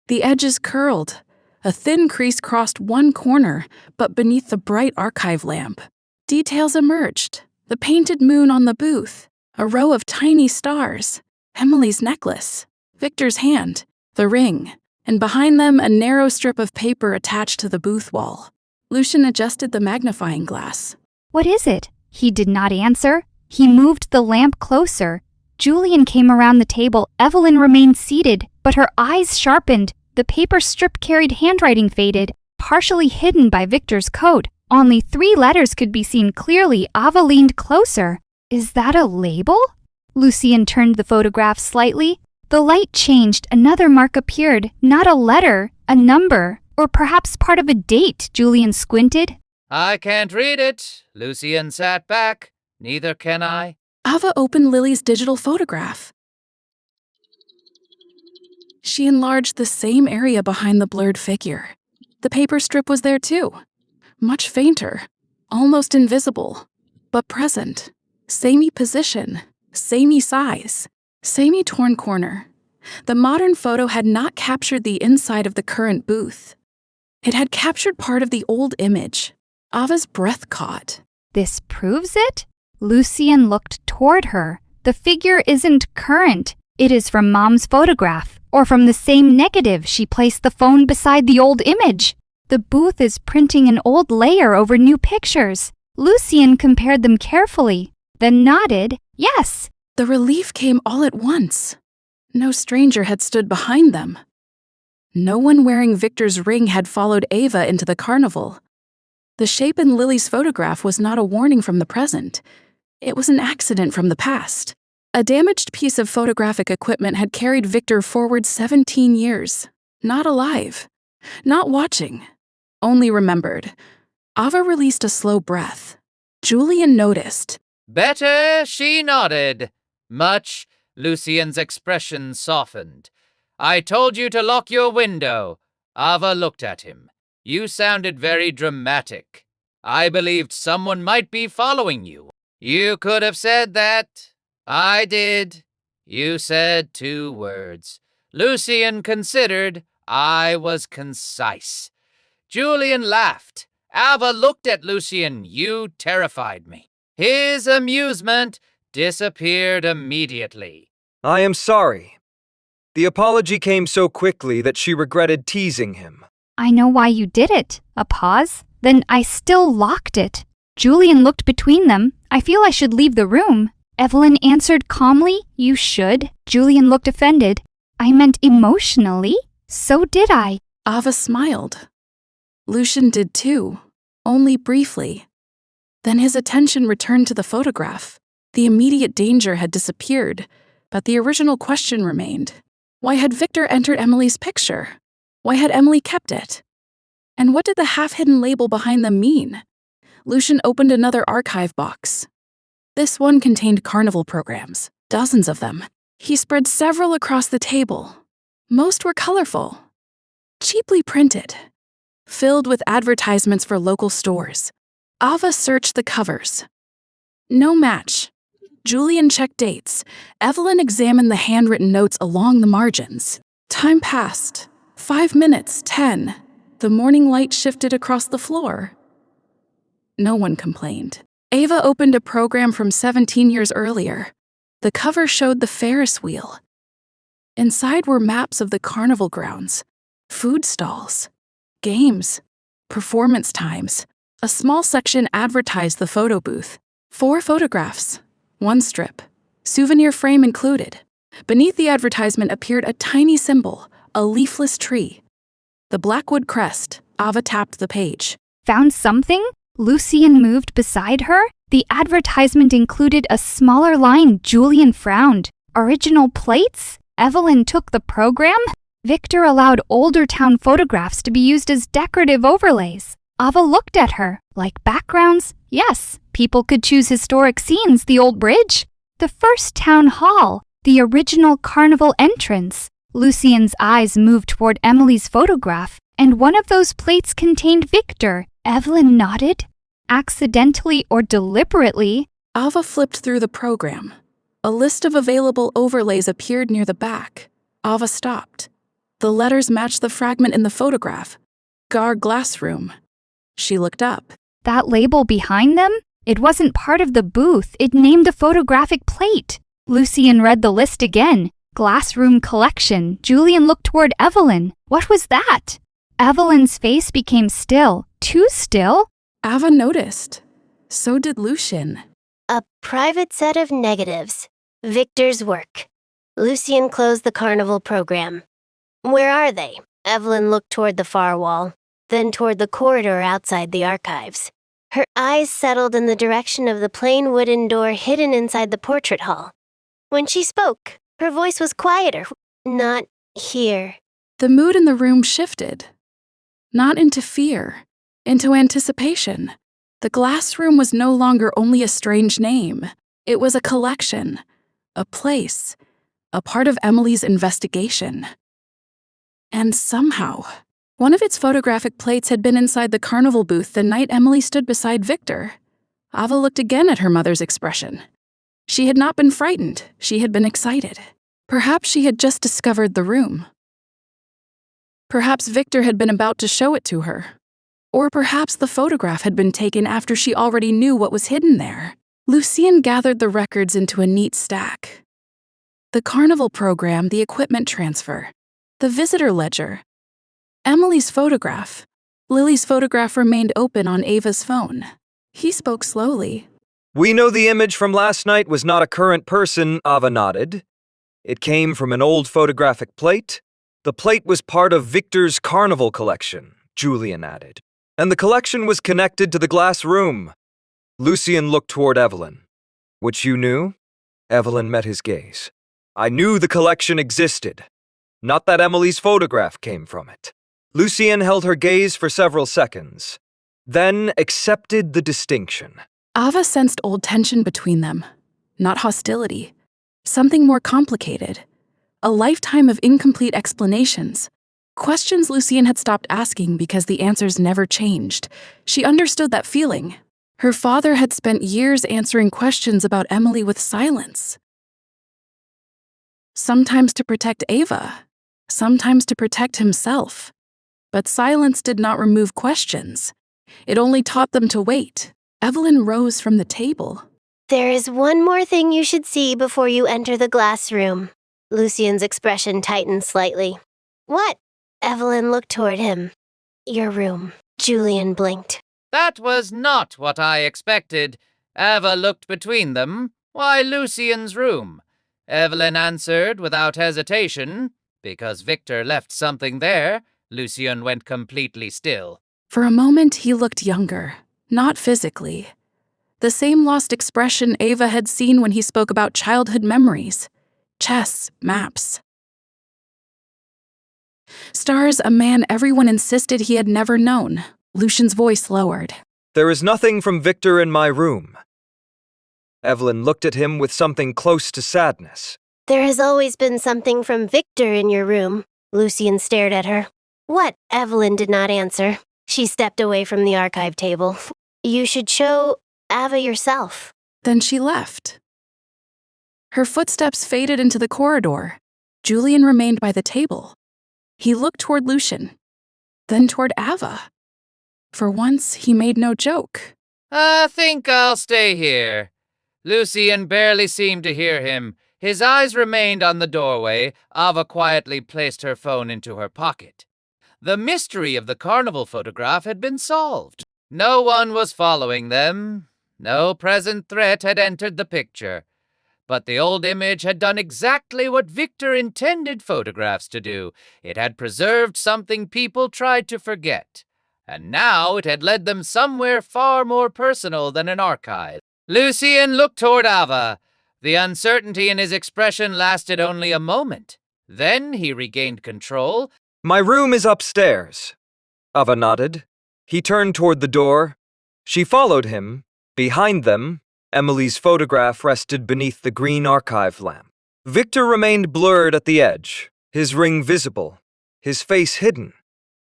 The edges curled. A thin crease crossed one corner, but beneath the bright archive lamp. Details emerged. The painted moon on the booth. A row of tiny stars. Emily's necklace. Victor's hand. The ring. And behind them, a narrow strip of paper attached to the booth wall. Lucien adjusted the magnifying glass. What is it? He did not answer. He moved the lamp closer. Julian came around the table. Evelyn remained seated, but her eyes sharpened. The paper strip carried handwriting faded, partially hidden by Victor's coat. Only 3 letters could be seen clearly. Ava leaned closer. Is that a label? Lucien turned the photograph slightly. The light changed. Another mark appeared. Not a letter, a number, or perhaps part of a date. Julian squinted. I can't read it. Lucien sat back. Neither can I. Ava opened Lily's digital photograph. She enlarged the same area behind the blurred figure. The paper strip was there too, much fainter, almost invisible, but present. Samey position, samey size, samey torn corner. The modern photo had not captured the inside of the current booth. It had captured part of the old image. Ava's breath caught. This proves it? Lucien looked toward her. The figure isn't current. It is from Mom's photograph, or from the same negative she placed the phone beside the old image. The booth is printing an old layer over new pictures. Lucien compared them carefully, then nodded, yes. The relief came all at once. No stranger had stood behind them. No one wearing Victor's ring had followed Ava into the carnival. The shape in Lily's photograph was not a warning from the present. It was an accident from the past. A damaged piece of photographic equipment had carried Victor forward 17 years. Not alive. Not watching. Only remembered. Ava released a slow breath. Julian noticed. Better, she nodded. Much, Lucien's expression softened. I told you to lock your window. Ava looked at him. You sounded very dramatic. I believed someone might be following you. You could have said that. I did. You said 2 words. Lucien considered. I was concise. Julian laughed. Ava looked at Lucien. You terrified me. His amusement disappeared immediately. I am sorry. The apology came so quickly that she regretted teasing him. I know why you did it. A pause. Then I still locked it. Julian looked between them. I feel I should leave the room. Evelyn answered calmly, you should. Julian looked offended. I meant emotionally. So did I. Ava smiled. Lucien did too, only briefly. Then his attention returned to the photograph. The immediate danger had disappeared, but the original question remained. Why had Victor entered Emily's picture? Why had Emily kept it? And what did the half-hidden label behind them mean? Lucien opened another archive box. This one contained carnival programs, dozens of them. He spread several across the table. Most were colorful, cheaply printed, filled with advertisements for local stores. Ava searched the covers. No match. Julian checked dates. Evelyn examined the handwritten notes along the margins. Time passed. 5 minutes, 10. The morning light shifted across the floor. No one complained. Ava opened a program from 17 years earlier. The cover showed the Ferris wheel. Inside were maps of the carnival grounds, food stalls, games, performance times. A small section advertised the photo booth. 4 photographs, 1 strip, souvenir frame included. Beneath the advertisement appeared a tiny symbol, a leafless tree. The Blackwood crest. Ava tapped the page. Found something? Lucien moved beside her. The advertisement included a smaller line. Julian frowned. Original plates? Evelyn took the program? Victor allowed older town photographs to be used as decorative overlays. Ava looked at her. Like backgrounds? Yes. People could choose historic scenes, the old bridge, the first town hall, the original carnival entrance. Lucien's eyes moved toward Emily's photograph, and one of those plates contained Victor. Evelyn nodded. Accidentally or deliberately. Ava flipped through the program. A list of available overlays appeared near the back. Ava stopped. The letters matched the fragment in the photograph. Gar Glass Room. She looked up. That label behind them? It wasn't part of the booth. It named a photographic plate. Lucien read the list again. Glassroom collection. Julian looked toward Evelyn. What was that? Evelyn's face became still. Too still? Ava noticed. So did Lucien. A private set of negatives. Victor's work. Lucien closed the carnival program. Where are they? Evelyn looked toward the far wall, then toward the corridor outside the archives. Her eyes settled in the direction of the plain wooden door hidden inside the portrait hall. When she spoke, her voice was quieter. Not here. The mood in the room shifted. Not into fear, into anticipation. The glass room was no longer only a strange name. It was a collection, a place, a part of Emily's investigation. And somehow, one of its photographic plates had been inside the carnival booth the night Emily stood beside Victor. Ava looked again at her mother's expression. She had not been frightened, she had been excited. Perhaps she had just discovered the room. Perhaps Victor had been about to show it to her. Or perhaps the photograph had been taken after she already knew what was hidden there. Lucien gathered the records into a neat stack. The carnival program, the equipment transfer, the visitor ledger, Emily's photograph. Lily's photograph remained open on Ava's phone. He spoke slowly. We know the image from last night was not a current person, Ava nodded. It came from an old photographic plate. The plate was part of Victor's carnival collection, Julian added. And the collection was connected to the glass room. Lucien looked toward Evelyn. Which you knew? Evelyn met his gaze. I knew the collection existed. Not that Emily's photograph came from it. Lucien held her gaze for several seconds, then accepted the distinction. Ava sensed old tension between them. Not hostility. Something more complicated. A lifetime of incomplete explanations. Questions Lucien had stopped asking because the answers never changed. She understood that feeling. Her father had spent years answering questions about Emily with silence. Sometimes to protect Ava, sometimes to protect himself. But silence did not remove questions. It only taught them to wait. Evelyn rose from the table. There is one more thing you should see before you enter the glass room. Lucien's expression tightened slightly. What? Evelyn looked toward him. Your room. Julian blinked. That was not what I expected. Ava looked between them. Why, Lucien's room. Evelyn answered without hesitation. Because Victor left something there, Lucien went completely still. For a moment, he looked younger, not physically. The same lost expression Ava had seen when he spoke about childhood memories. Chess, maps. Stars, a man everyone insisted he had never known. Lucien's voice lowered. There is nothing from Victor in my room. Evelyn looked at him with something close to sadness. There has always been something from Victor in your room. Lucien stared at her. What? Evelyn did not answer. She stepped away from the archive table. You should show Ava yourself. Then she left. Her footsteps faded into the corridor. Julian remained by the table. He looked toward Lucien, then toward Ava. For once, he made no joke. I think I'll stay here. Lucien barely seemed to hear him. His eyes remained on the doorway. Ava quietly placed her phone into her pocket. The mystery of the carnival photograph had been solved. No one was following them. No present threat had entered the picture. But the old image had done exactly what Victor intended photographs to do. It had preserved something people tried to forget. And now it had led them somewhere far more personal than an archive. Lucien looked toward Ava. The uncertainty in his expression lasted only a moment. Then he regained control. My room is upstairs. Ava nodded. He turned toward the door. She followed him. Behind them, Emily's photograph rested beneath the green archive lamp. Victor remained blurred at the edge, his ring visible, his face hidden.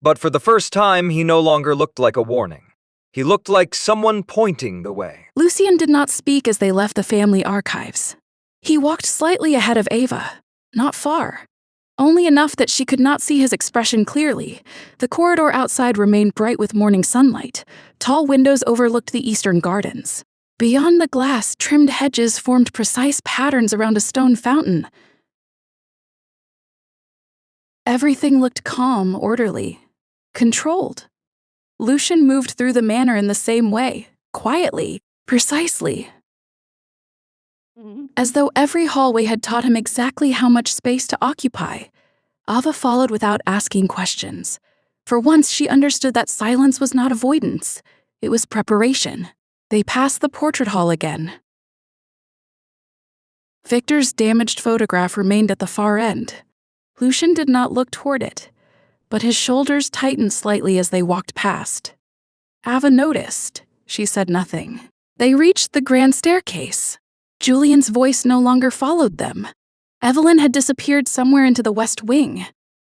But for the first time, he no longer looked like a warning. He looked like someone pointing the way. Lucien did not speak as they left the family archives. He walked slightly ahead of Ava, not far. Only enough that she could not see his expression clearly. The corridor outside remained bright with morning sunlight. Tall windows overlooked the eastern gardens. Beyond the glass, trimmed hedges formed precise patterns around a stone fountain. Everything looked calm, orderly, controlled. Lucien moved through the manor in the same way, quietly, precisely. As though every hallway had taught him exactly how much space to occupy. Ava followed without asking questions. For once, she understood that silence was not avoidance. It was preparation. They passed the portrait hall again. Victor's damaged photograph remained at the far end. Lucien did not look toward it, but his shoulders tightened slightly as they walked past. Ava noticed. She said nothing. They reached the grand staircase. Julian's voice no longer followed them. Evelyn had disappeared somewhere into the west wing.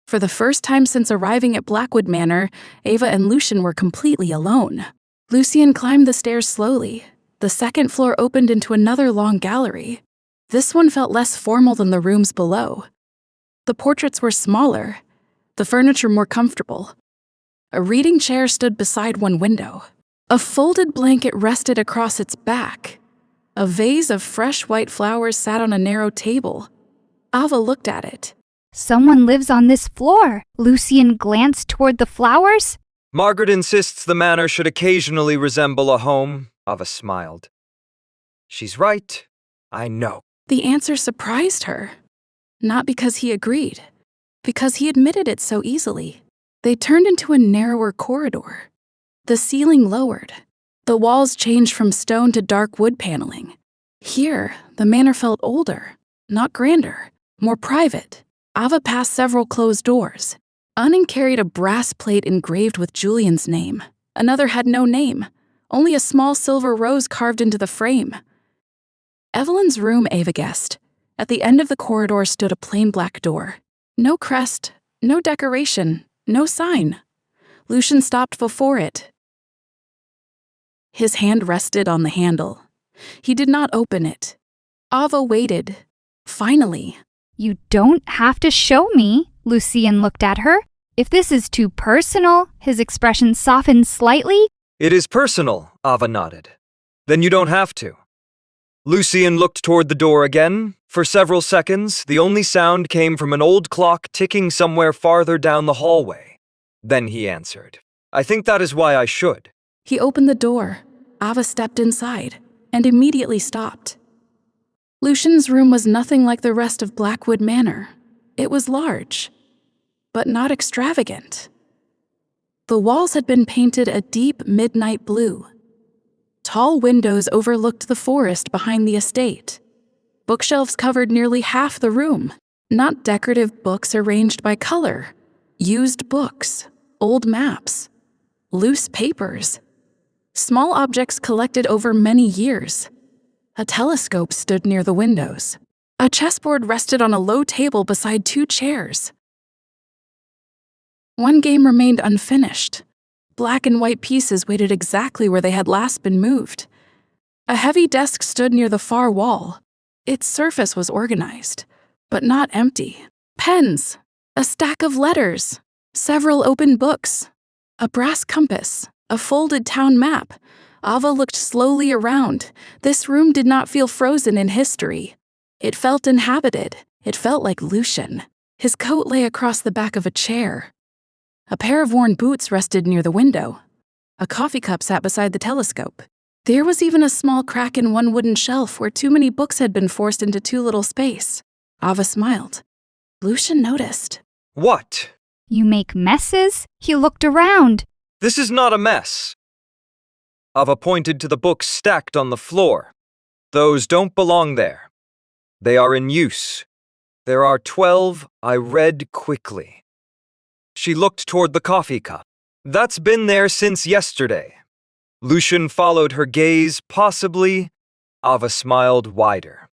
For the first time since arriving at Blackwood Manor, Ava and Lucien were completely alone. Lucien climbed the stairs slowly. The second floor opened into another long gallery. This one felt less formal than the rooms below. The portraits were smaller, the furniture more comfortable. A reading chair stood beside one window. A folded blanket rested across its back. A vase of fresh white flowers sat on a narrow table. Ava looked at it. Someone lives on this floor. Lucien glanced toward the flowers. Margaret insists the manor should occasionally resemble a home, Ava smiled. She's right. I know. The answer surprised her. Not because he agreed, because he admitted it so easily. They turned into a narrower corridor. The ceiling lowered. The walls changed from stone to dark wood paneling. Here, the manor felt older, not grander, more private. Ava passed several closed doors. Unning carried a brass plate engraved with Julian's name. Another had no name, only a small silver rose carved into the frame. Evelyn's room, Ava guessed. At the end of the corridor stood a plain black door. No crest, no decoration, no sign. Lucien stopped before it. His hand rested on the handle. He did not open it. Ava waited. Finally. You don't have to show me, Lucien looked at her. If this is too personal, his expression softened slightly. It is personal, Ava nodded. Then you don't have to. Lucien looked toward the door again. For several seconds, the only sound came from an old clock ticking somewhere farther down the hallway. Then he answered, I think that is why I should. He opened the door. Ava stepped inside and immediately stopped. Lucien's room was nothing like the rest of Blackwood Manor. It was large, but not extravagant. The walls had been painted a deep midnight blue. Tall windows overlooked the forest behind the estate. Bookshelves covered nearly half the room, not decorative books arranged by color. Used books, old maps, loose papers. Small objects collected over many years. A telescope stood near the windows. A chessboard rested on a low table beside two chairs. One game remained unfinished. Black and white pieces waited exactly where they had last been moved. A heavy desk stood near the far wall. Its surface was organized, but not empty. Pens, a stack of letters, several open books, a brass compass, a folded town map. Ava looked slowly around. This room did not feel frozen in history. It felt inhabited. It felt like Lucien. His coat lay across the back of a chair. A pair of worn boots rested near the window. A coffee cup sat beside the telescope. There was even a small crack in one wooden shelf where too many books had been forced into too little space. Ava smiled. Lucien noticed. What? You make messes? He looked around. This is not a mess. Ava pointed to the books stacked on the floor. Those don't belong there. They are in use. There are 12. I read quickly. She looked toward the coffee cup. That's been there since yesterday. Lucien followed her gaze, possibly. Ava smiled wider.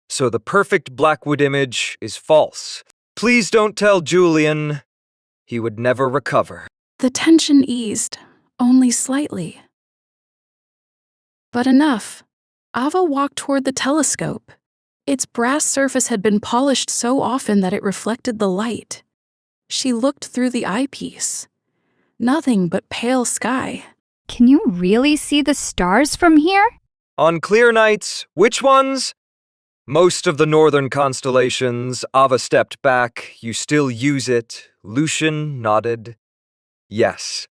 So the perfect Blackwood image is false. Please don't tell Julian. He would never recover. The tension eased, only slightly. But enough. Ava walked toward the telescope. Its brass surface had been polished so often that it reflected the light. She looked through the eyepiece. Nothing but pale sky. Can you really see the stars from here? On clear nights, which ones? Most of the northern constellations. Ava stepped back. You still use it. Lucien nodded. Yes.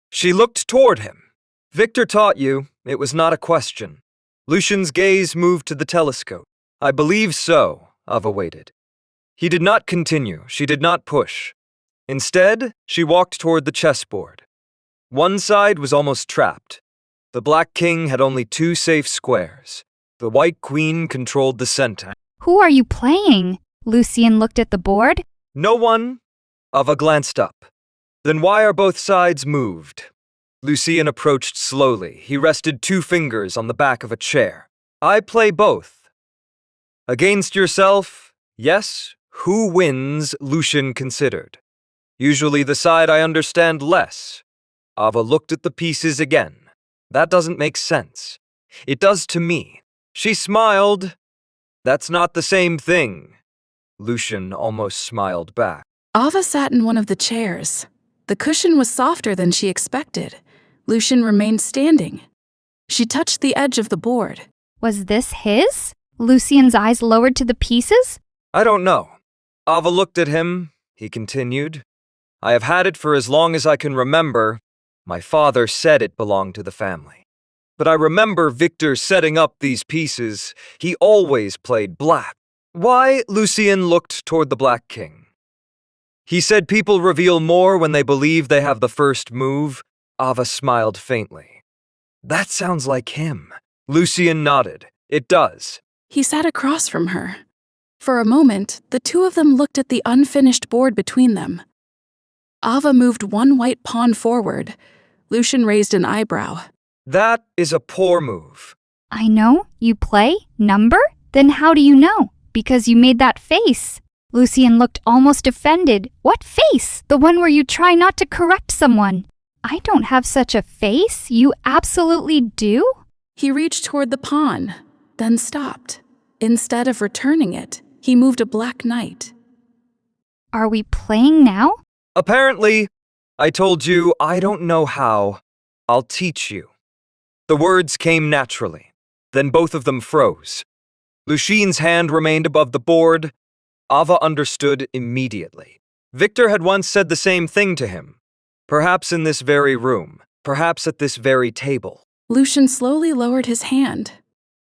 She looked toward him. Victor taught you. It was not a question. Lucien's gaze moved to the telescope. I believe so, Ava waited. He did not continue. She did not push. Instead, she walked toward the chessboard. One side was almost trapped. The Black King had only 2 safe squares. The White Queen controlled the center. Who are you playing? Lucien looked at the board. No one. Ava glanced up. Then why are both sides moved? Lucien approached slowly. He rested 2 fingers on the back of a chair. I play both. Against yourself? Yes. Who wins? Lucien considered. Usually the side I understand less. Ava looked at the pieces again. That doesn't make sense. It does to me. She smiled. That's not the same thing. Lucien almost smiled back. Ava sat in one of the chairs. The cushion was softer than she expected. Lucien remained standing. She touched the edge of the board. Was this his? Lucien's eyes lowered to the pieces? I don't know. Ava looked at him. He continued. I have had it for as long as I can remember. My father said it belonged to the family. But I remember Victor setting up these pieces. He always played black. Why? Lucien looked toward the Black King. He said people reveal more when they believe they have the first move. Ava smiled faintly. That sounds like him. Lucien nodded. It does. He sat across from her. For a moment, the two of them looked at the unfinished board between them. Ava moved one white pawn forward. Lucien raised an eyebrow. That is a poor move. I know. You play? Number? Then how do you know? Because you made that face. Lucien looked almost offended. What face? The one where you try not to correct someone. I don't have such a face. You absolutely do? He reached toward the pawn, then stopped. Instead of returning it, he moved a black knight. Are we playing now? Apparently, I told you I don't know how. I'll teach you. The words came naturally. Then both of them froze. Lucien's hand remained above the board. Ava understood immediately. Victor had once said the same thing to him. Perhaps in this very room. Perhaps at this very table. Lucien slowly lowered his hand.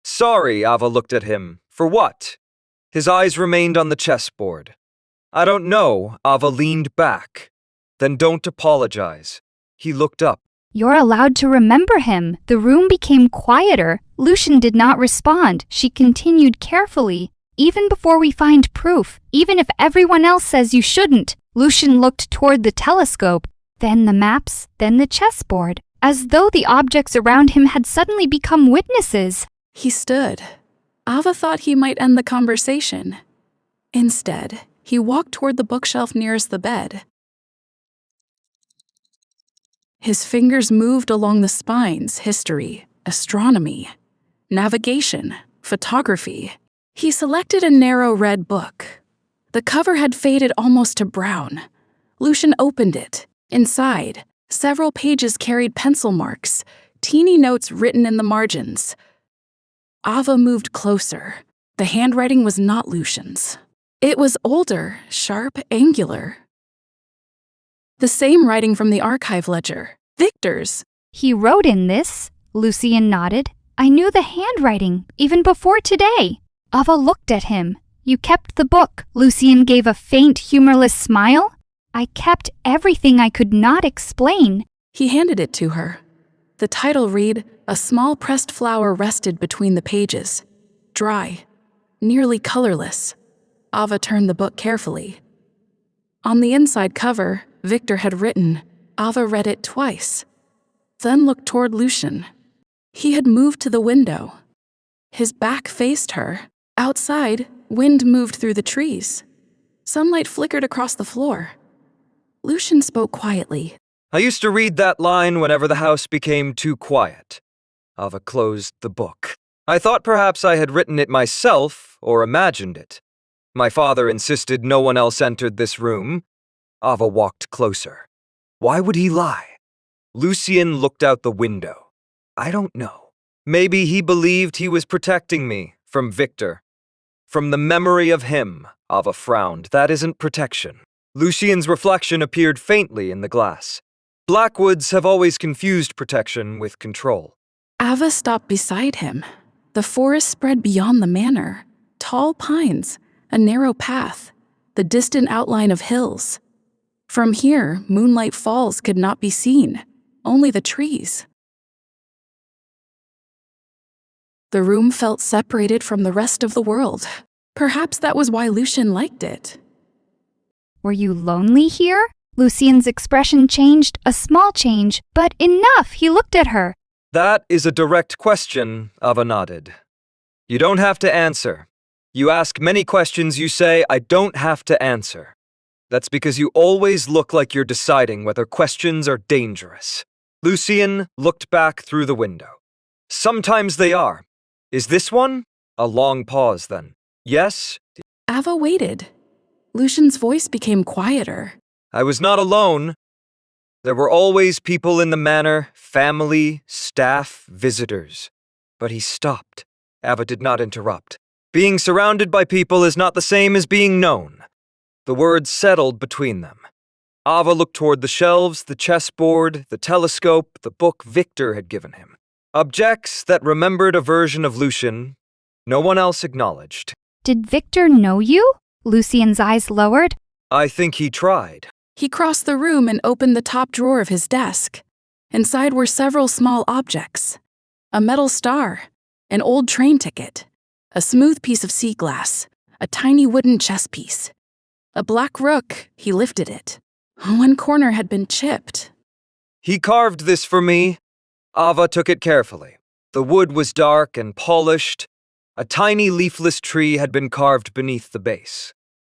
Sorry, Ava looked at him. For what? His eyes remained on the chessboard. I don't know, Ava leaned back. Then don't apologize. He looked up. You're allowed to remember him. The room became quieter. Lucien did not respond. She continued carefully. Even before we find proof, even if everyone else says you shouldn't, Lucien looked toward the telescope, then the maps, then the chessboard, as though the objects around him had suddenly become witnesses. He stood. Ava thought he might end the conversation. Instead, he walked toward the bookshelf nearest the bed. His fingers moved along the spines: history, astronomy, navigation, photography. He selected a narrow red book. The cover had faded almost to brown. Lucien opened it. Inside, several pages carried pencil marks, teeny notes written in the margins. Ava moved closer. The handwriting was not Lucien's. It was older, sharp, angular. The same writing from the archive ledger, Victor's. He wrote in this. Lucien nodded. I knew the handwriting, even before today. Ava looked at him. You kept the book. Lucien gave a faint, humorless smile. I kept everything I could not explain. He handed it to her. The title read, A small pressed flower rested between the pages. Dry, nearly colorless. Ava turned the book carefully. On the inside cover, Victor had written. Ava read it twice, then looked toward Lucien. He had moved to the window. His back faced her. Outside, wind moved through the trees. Sunlight flickered across the floor. Lucien spoke quietly. I used to read that line whenever the house became too quiet. Ava closed the book. I thought perhaps I had written it myself or imagined it. My father insisted no one else entered this room. Ava walked closer. Why would he lie? Lucien looked out the window. I don't know. Maybe he believed he was protecting me from Victor. From the memory of him, Ava frowned. That isn't protection. Lucien's reflection appeared faintly in the glass. Blackwoods have always confused protection with control. Ava stopped beside him. The forest spread beyond the manor. Tall pines, a narrow path, the distant outline of hills. From here, Moonlight Falls could not be seen, only the trees. The room felt separated from the rest of the world. Perhaps that was why Lucien liked it. Were you lonely here? Lucien's expression changed, a small change, but enough. He looked at her. That is a direct question, Ava nodded. You don't have to answer. You ask many questions you say I don't have to answer. That's because you always look like you're deciding whether questions are dangerous. Lucien looked back through the window. Sometimes they are. Is this one? A long pause then. Yes? Ava waited. Lucien's voice became quieter. I was not alone. There were always people in the manor, family, staff, visitors. But he stopped. Ava did not interrupt. Being surrounded by people is not the same as being known. The words settled between them. Ava looked toward the shelves, the chessboard, the telescope, the book Victor had given him. Objects that remembered a version of Lucien no one else acknowledged. Did Victor know you? Lucien's eyes lowered. I think he tried. He crossed the room and opened the top drawer of his desk. Inside were several small objects. A metal star, an old train ticket, a smooth piece of sea glass, a tiny wooden chess piece. A black rook, he lifted it. One corner had been chipped. He carved this for me. Ava took it carefully. The wood was dark and polished. A tiny leafless tree had been carved beneath the base.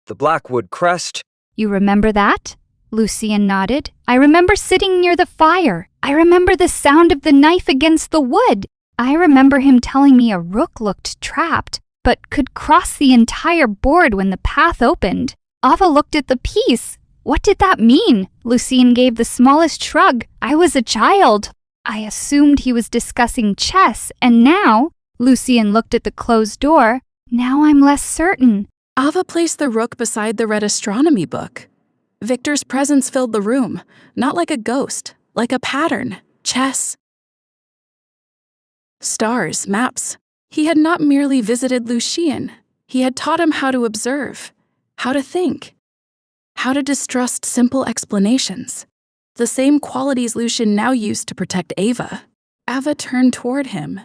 The blackwood crest. You remember that? Lucien nodded. I remember sitting near the fire. I remember the sound of the knife against the wood. I remember him telling me a rook looked trapped, but could cross the entire board when the path opened. Ava looked at the piece. What did that mean? Lucien gave the smallest shrug. I was a child. I assumed he was discussing chess, and now, Lucien looked at the closed door. Now I'm less certain. Ava placed the rook beside the red astronomy book. Victor's presence filled the room, not like a ghost, like a pattern, chess. Stars, maps. He had not merely visited Lucien. He had taught him how to observe, how to think, how to distrust simple explanations. The same qualities Lucien now used to protect Ava. Ava turned toward him.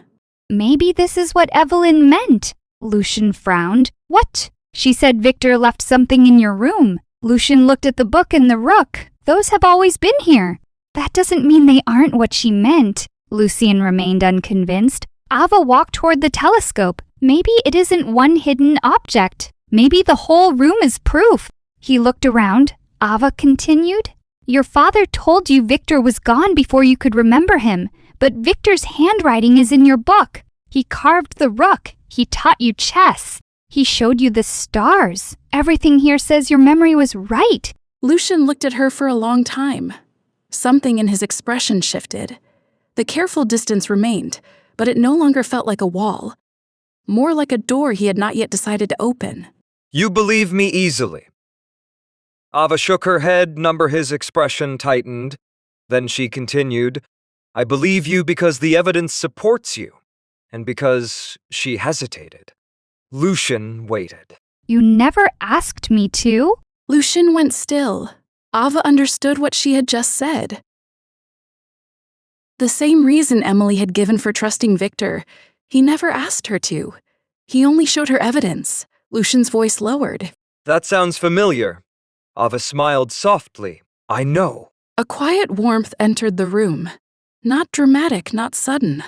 Maybe this is what Evelyn meant. Lucien frowned. What? She said Victor left something in your room. Lucien looked at the book and the rook. Those have always been here. That doesn't mean they aren't what she meant. Lucien remained unconvinced. Ava walked toward the telescope. Maybe it isn't one hidden object. Maybe the whole room is proof. He looked around. Ava continued. Your father told you Victor was gone before you could remember him, but Victor's handwriting is in your book. He carved the rook. He taught you chess. He showed you the stars. Everything here says your memory was right. Lucien looked at her for a long time. Something in his expression shifted. The careful distance remained, but it no longer felt like a wall. More like a door he had not yet decided to open. You believe me easily. Ava shook her head, his expression tightened. Then she continued, I believe you because the evidence supports you, and because she hesitated. Lucien waited. You never asked me to. Lucien went still. Ava understood what she had just said. The same reason Emily had given for trusting Victor. He never asked her to. He only showed her evidence. Lucien's voice lowered. That sounds familiar. Ava smiled softly. I know. A quiet warmth entered the room. Not dramatic, not sudden.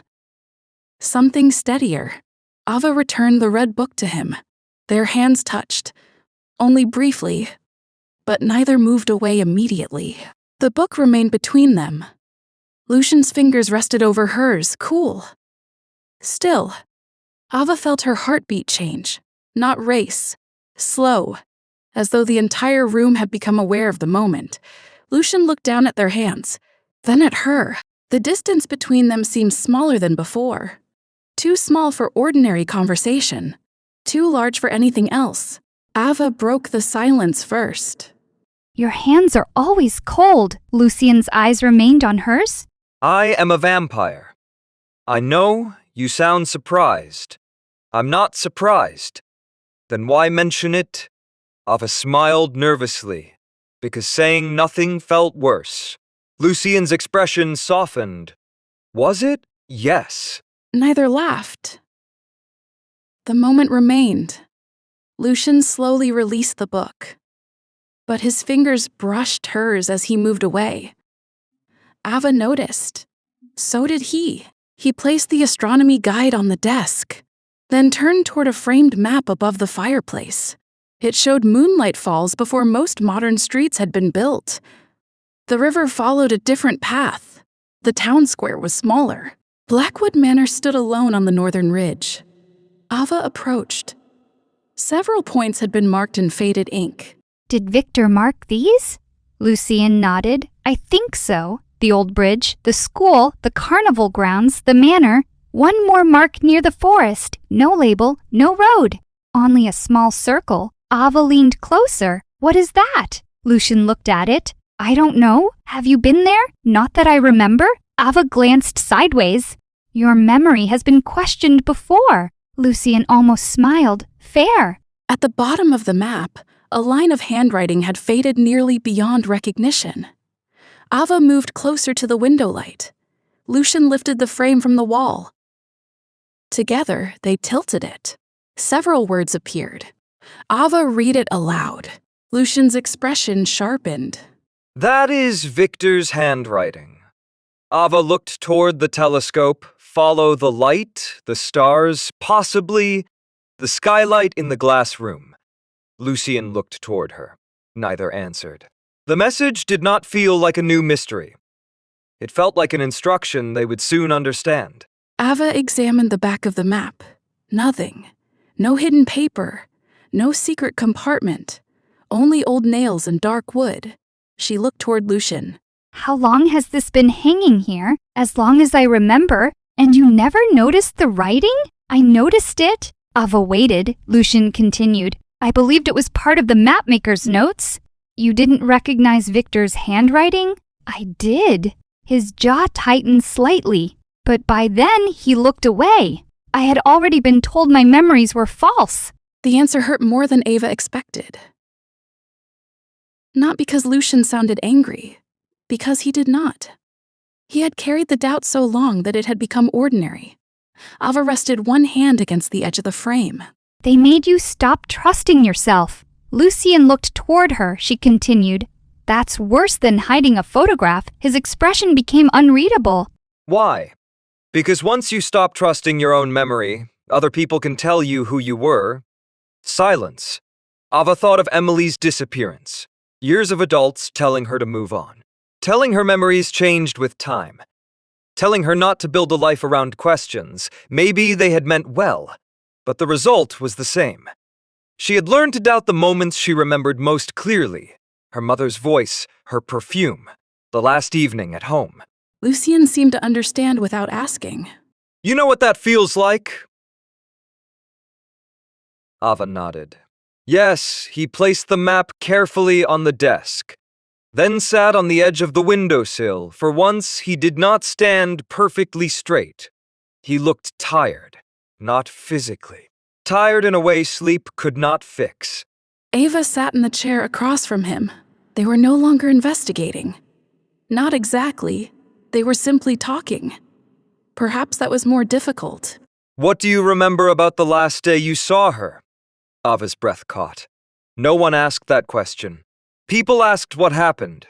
Something steadier. Ava returned the red book to him. Their hands touched. Only briefly, but neither moved away immediately. The book remained between them. Lucien's fingers rested over hers, cool. Still, Ava felt her heartbeat change, not race, slow, as though the entire room had become aware of the moment. Lucien looked down at their hands, then at her. The distance between them seemed smaller than before. Too small for ordinary conversation, too large for anything else. Ava broke the silence first. Your hands are always cold. Lucien's eyes remained on hers. I am a vampire. I know you sound surprised. I'm not surprised. Then why mention it? Ava smiled nervously, because saying nothing felt worse. Lucien's expression softened. Was it? Yes. Neither laughed. The moment remained. Lucien slowly released the book, but his fingers brushed hers as he moved away. Ava noticed. So did he. He placed the astronomy guide on the desk, then turned toward a framed map above the fireplace. It showed Moonlight Falls before most modern streets had been built. The river followed a different path. The town square was smaller. Blackwood Manor stood alone on the northern ridge. Ava approached. Several points had been marked in faded ink. Did Victor mark these? Lucien nodded. I think so. The old bridge, the school, the carnival grounds, the manor. One more mark near the forest. No label, no road. Only a small circle. Ava leaned closer. What is that? Lucien looked at it. I don't know. Have you been there? Not that I remember. Ava glanced sideways. Your memory has been questioned before. Lucien almost smiled. Fair. At the bottom of the map, a line of handwriting had faded nearly beyond recognition. Ava moved closer to the window light. Lucien lifted the frame from the wall. Together, they tilted it. Several words appeared. Ava read it aloud. Lucien's expression sharpened. That is Victor's handwriting. Ava looked toward the telescope. Follow the light, the stars, possibly the skylight in the glass room. Lucien looked toward her. Neither answered. The message did not feel like a new mystery. It felt like an instruction they would soon understand. Ava examined the back of the map. Nothing. No hidden paper. No secret compartment. Only old nails and dark wood. She looked toward Lucien. How long has this been hanging here? As long as I remember. And you never noticed the writing? I noticed it. Ava waited. Lucien continued. I believed it was part of the mapmaker's notes. You didn't recognize Victor's handwriting? I did. His jaw tightened slightly. But by then, he looked away. I had already been told my memories were false. The answer hurt more than Ava expected. Not because Lucien sounded angry. Because he did not. He had carried the doubt so long that it had become ordinary. Ava rested one hand against the edge of the frame. They made you stop trusting yourself. Lucien looked toward her, she continued. That's worse than hiding a photograph. His expression became unreadable. Why? Because once you stop trusting your own memory, other people can tell you who you were. Silence. Ava thought of Emily's disappearance. Years of adults telling her to move on. Telling her memories changed with time. Telling her not to build a life around questions. Maybe they had meant well, but the result was the same. She had learned to doubt the moments she remembered most clearly. Her mother's voice, her perfume, the last evening at home. Lucien seemed to understand without asking. You know what that feels like? Ava nodded. Yes, he placed the map carefully on the desk. Then sat on the edge of the windowsill. For once, he did not stand perfectly straight. He looked tired, not physically. Tired in a way sleep could not fix. Ava sat in the chair across from him. They were no longer investigating. Not exactly. They were simply talking. Perhaps that was more difficult. What do you remember about the last day you saw her? Ava's breath caught. No one asked that question. People asked what happened.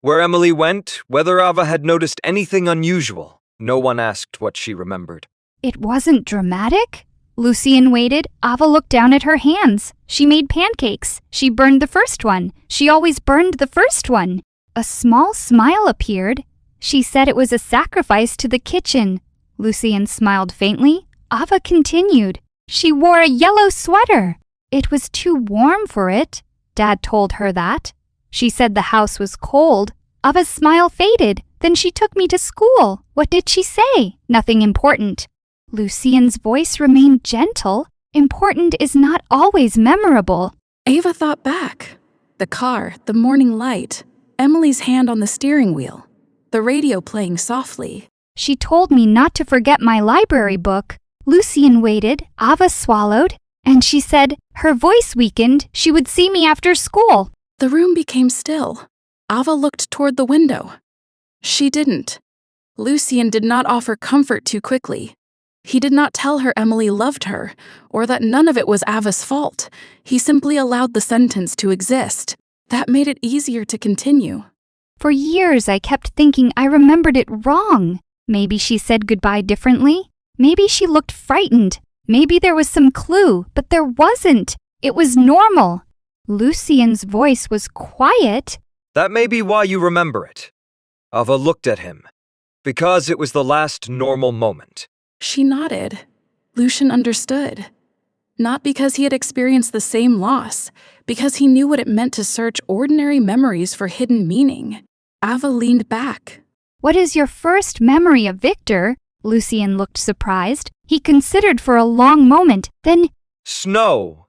Where Emily went, whether Ava had noticed anything unusual. No one asked what she remembered. It wasn't dramatic? Lucien waited. Ava looked down at her hands. She made pancakes. She burned the first one. She always burned the first one. A small smile appeared. She said it was a sacrifice to the kitchen. Lucien smiled faintly. Ava continued. She wore a yellow sweater. It was too warm for it. Dad told her that. She said the house was cold. Ava's smile faded. Then she took me to school. What did she say? Nothing important. Lucien's voice remained gentle. Important is not always memorable. Ava thought back. The car, the morning light, Emily's hand on the steering wheel, the radio playing softly. She told me not to forget my library book. Lucien waited. Ava swallowed. And she said, her voice weakened, she would see me after school. The room became still. Ava looked toward the window. She didn't. Lucien did not offer comfort too quickly. He did not tell her Emily loved her, or that none of it was Ava's fault. He simply allowed the sentence to exist. That made it easier to continue. For years I kept thinking I remembered it wrong. Maybe she said goodbye differently. Maybe she looked frightened. Maybe there was some clue, but there wasn't. It was normal. Lucien's voice was quiet. That may be why you remember it. Ava looked at him, because it was the last normal moment. She nodded. Lucien understood. Not because he had experienced the same loss, because he knew what it meant to search ordinary memories for hidden meaning. Ava leaned back. What is your first memory of Victor? Lucien looked surprised. He considered for a long moment, then, Snow.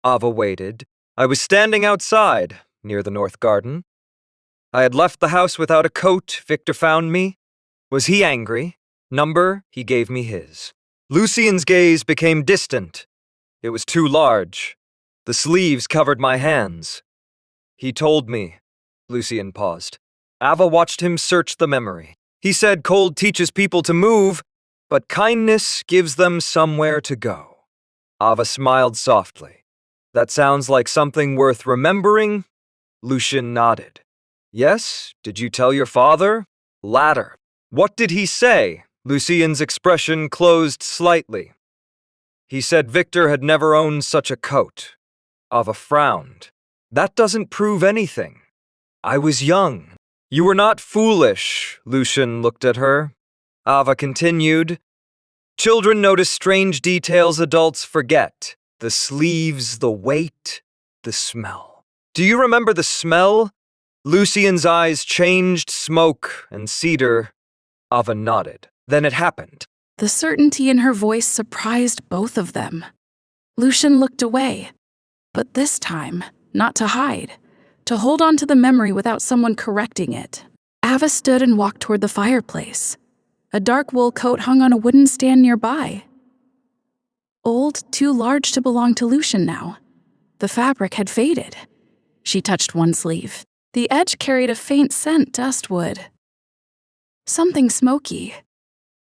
Ava waited. I was standing outside, near the north garden. I had left the house without a coat. Victor found me. Was he angry? Number, he gave me his. Lucien's gaze became distant. It was too large. The sleeves covered my hands. He told me. Lucien paused. Ava watched him search the memory. He said cold teaches people to move, but kindness gives them somewhere to go. Ava smiled softly. That sounds like something worth remembering? Lucien nodded. Yes, did you tell your father? Latter. What did he say? Lucien's expression closed slightly. He said Victor had never owned such a coat. Ava frowned. That doesn't prove anything. I was young. You were not foolish, Lucien looked at her. Ava continued. Children notice strange details adults forget. The sleeves, the weight, the smell. Do you remember the smell? Lucien's eyes changed smoke and cedar. Ava nodded. Then it happened. The certainty in her voice surprised both of them. Lucien looked away, but this time, not to hide, to hold on to the memory without someone correcting it. Ava stood and walked toward the fireplace. A dark wool coat hung on a wooden stand nearby. Old, too large to belong to Lucien now. The fabric had faded. She touched one sleeve. The edge carried a faint scent dustwood. Something smoky.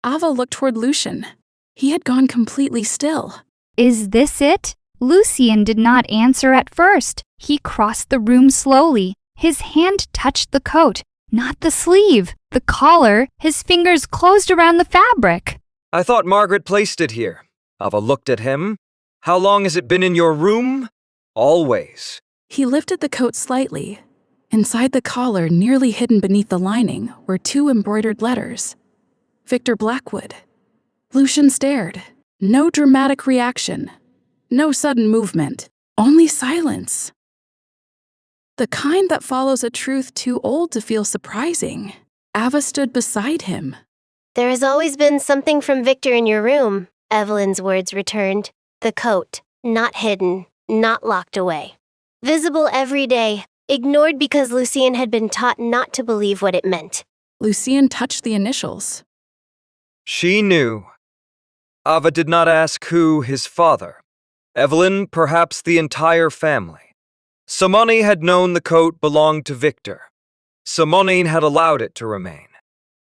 Ava looked toward Lucien. He had gone completely still. Is this it? Lucien did not answer at first. He crossed the room slowly. His hand touched the coat, not the sleeve. The collar, his fingers closed around the fabric. I thought Margaret placed it here. Ava looked at him. How long has it been in your room? Always. He lifted the coat slightly. Inside the collar, nearly hidden beneath the lining, were 2 embroidered letters. Victor Blackwood. Lucien stared. No dramatic reaction. No sudden movement. Only silence. The kind that follows a truth too old to feel surprising. Ava stood beside him. There has always been something from Victor in your room, Evelyn's words returned. The coat, not hidden, not locked away. Visible every day, ignored because Lucien had been taught not to believe what it meant. Lucien touched the initials. She knew. Ava did not ask who his father. Evelyn, perhaps the entire family. Simone had known the coat belonged to Victor. Simone had allowed it to remain.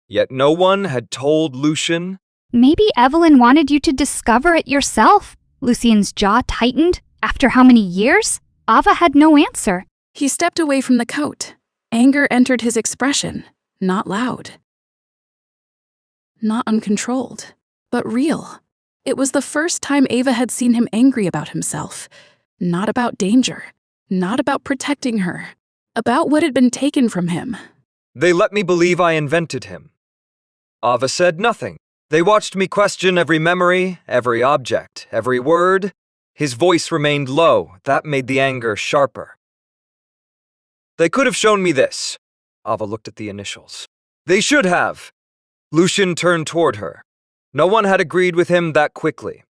Yet no one had told Lucien. Maybe Evelyn wanted you to discover it yourself. Lucien's jaw tightened. After how many years? Ava had no answer. He stepped away from the coat. Anger entered his expression, not loud. Not uncontrolled, but real. It was the first time Ava had seen him angry about himself. Not about danger. Not about protecting her. About what had been taken from him. They let me believe I invented him. Ava said nothing. They watched me question every memory, every object, every word. His voice remained low. That made the anger sharper. They could have shown me this. Ava looked at the initials. They should have. Lucien turned toward her. No one had agreed with him that quickly.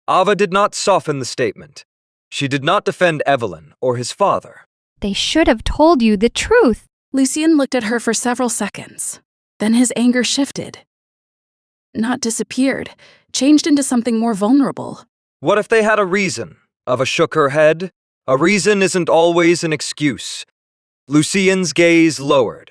Ava did not soften the statement. She did not defend Evelyn or his father. They should have told you the truth. Lucien looked at her for several seconds. Then his anger shifted. Not disappeared, changed into something more vulnerable. What if they had a reason? Ava shook her head. A reason isn't always an excuse. Lucien's gaze lowered.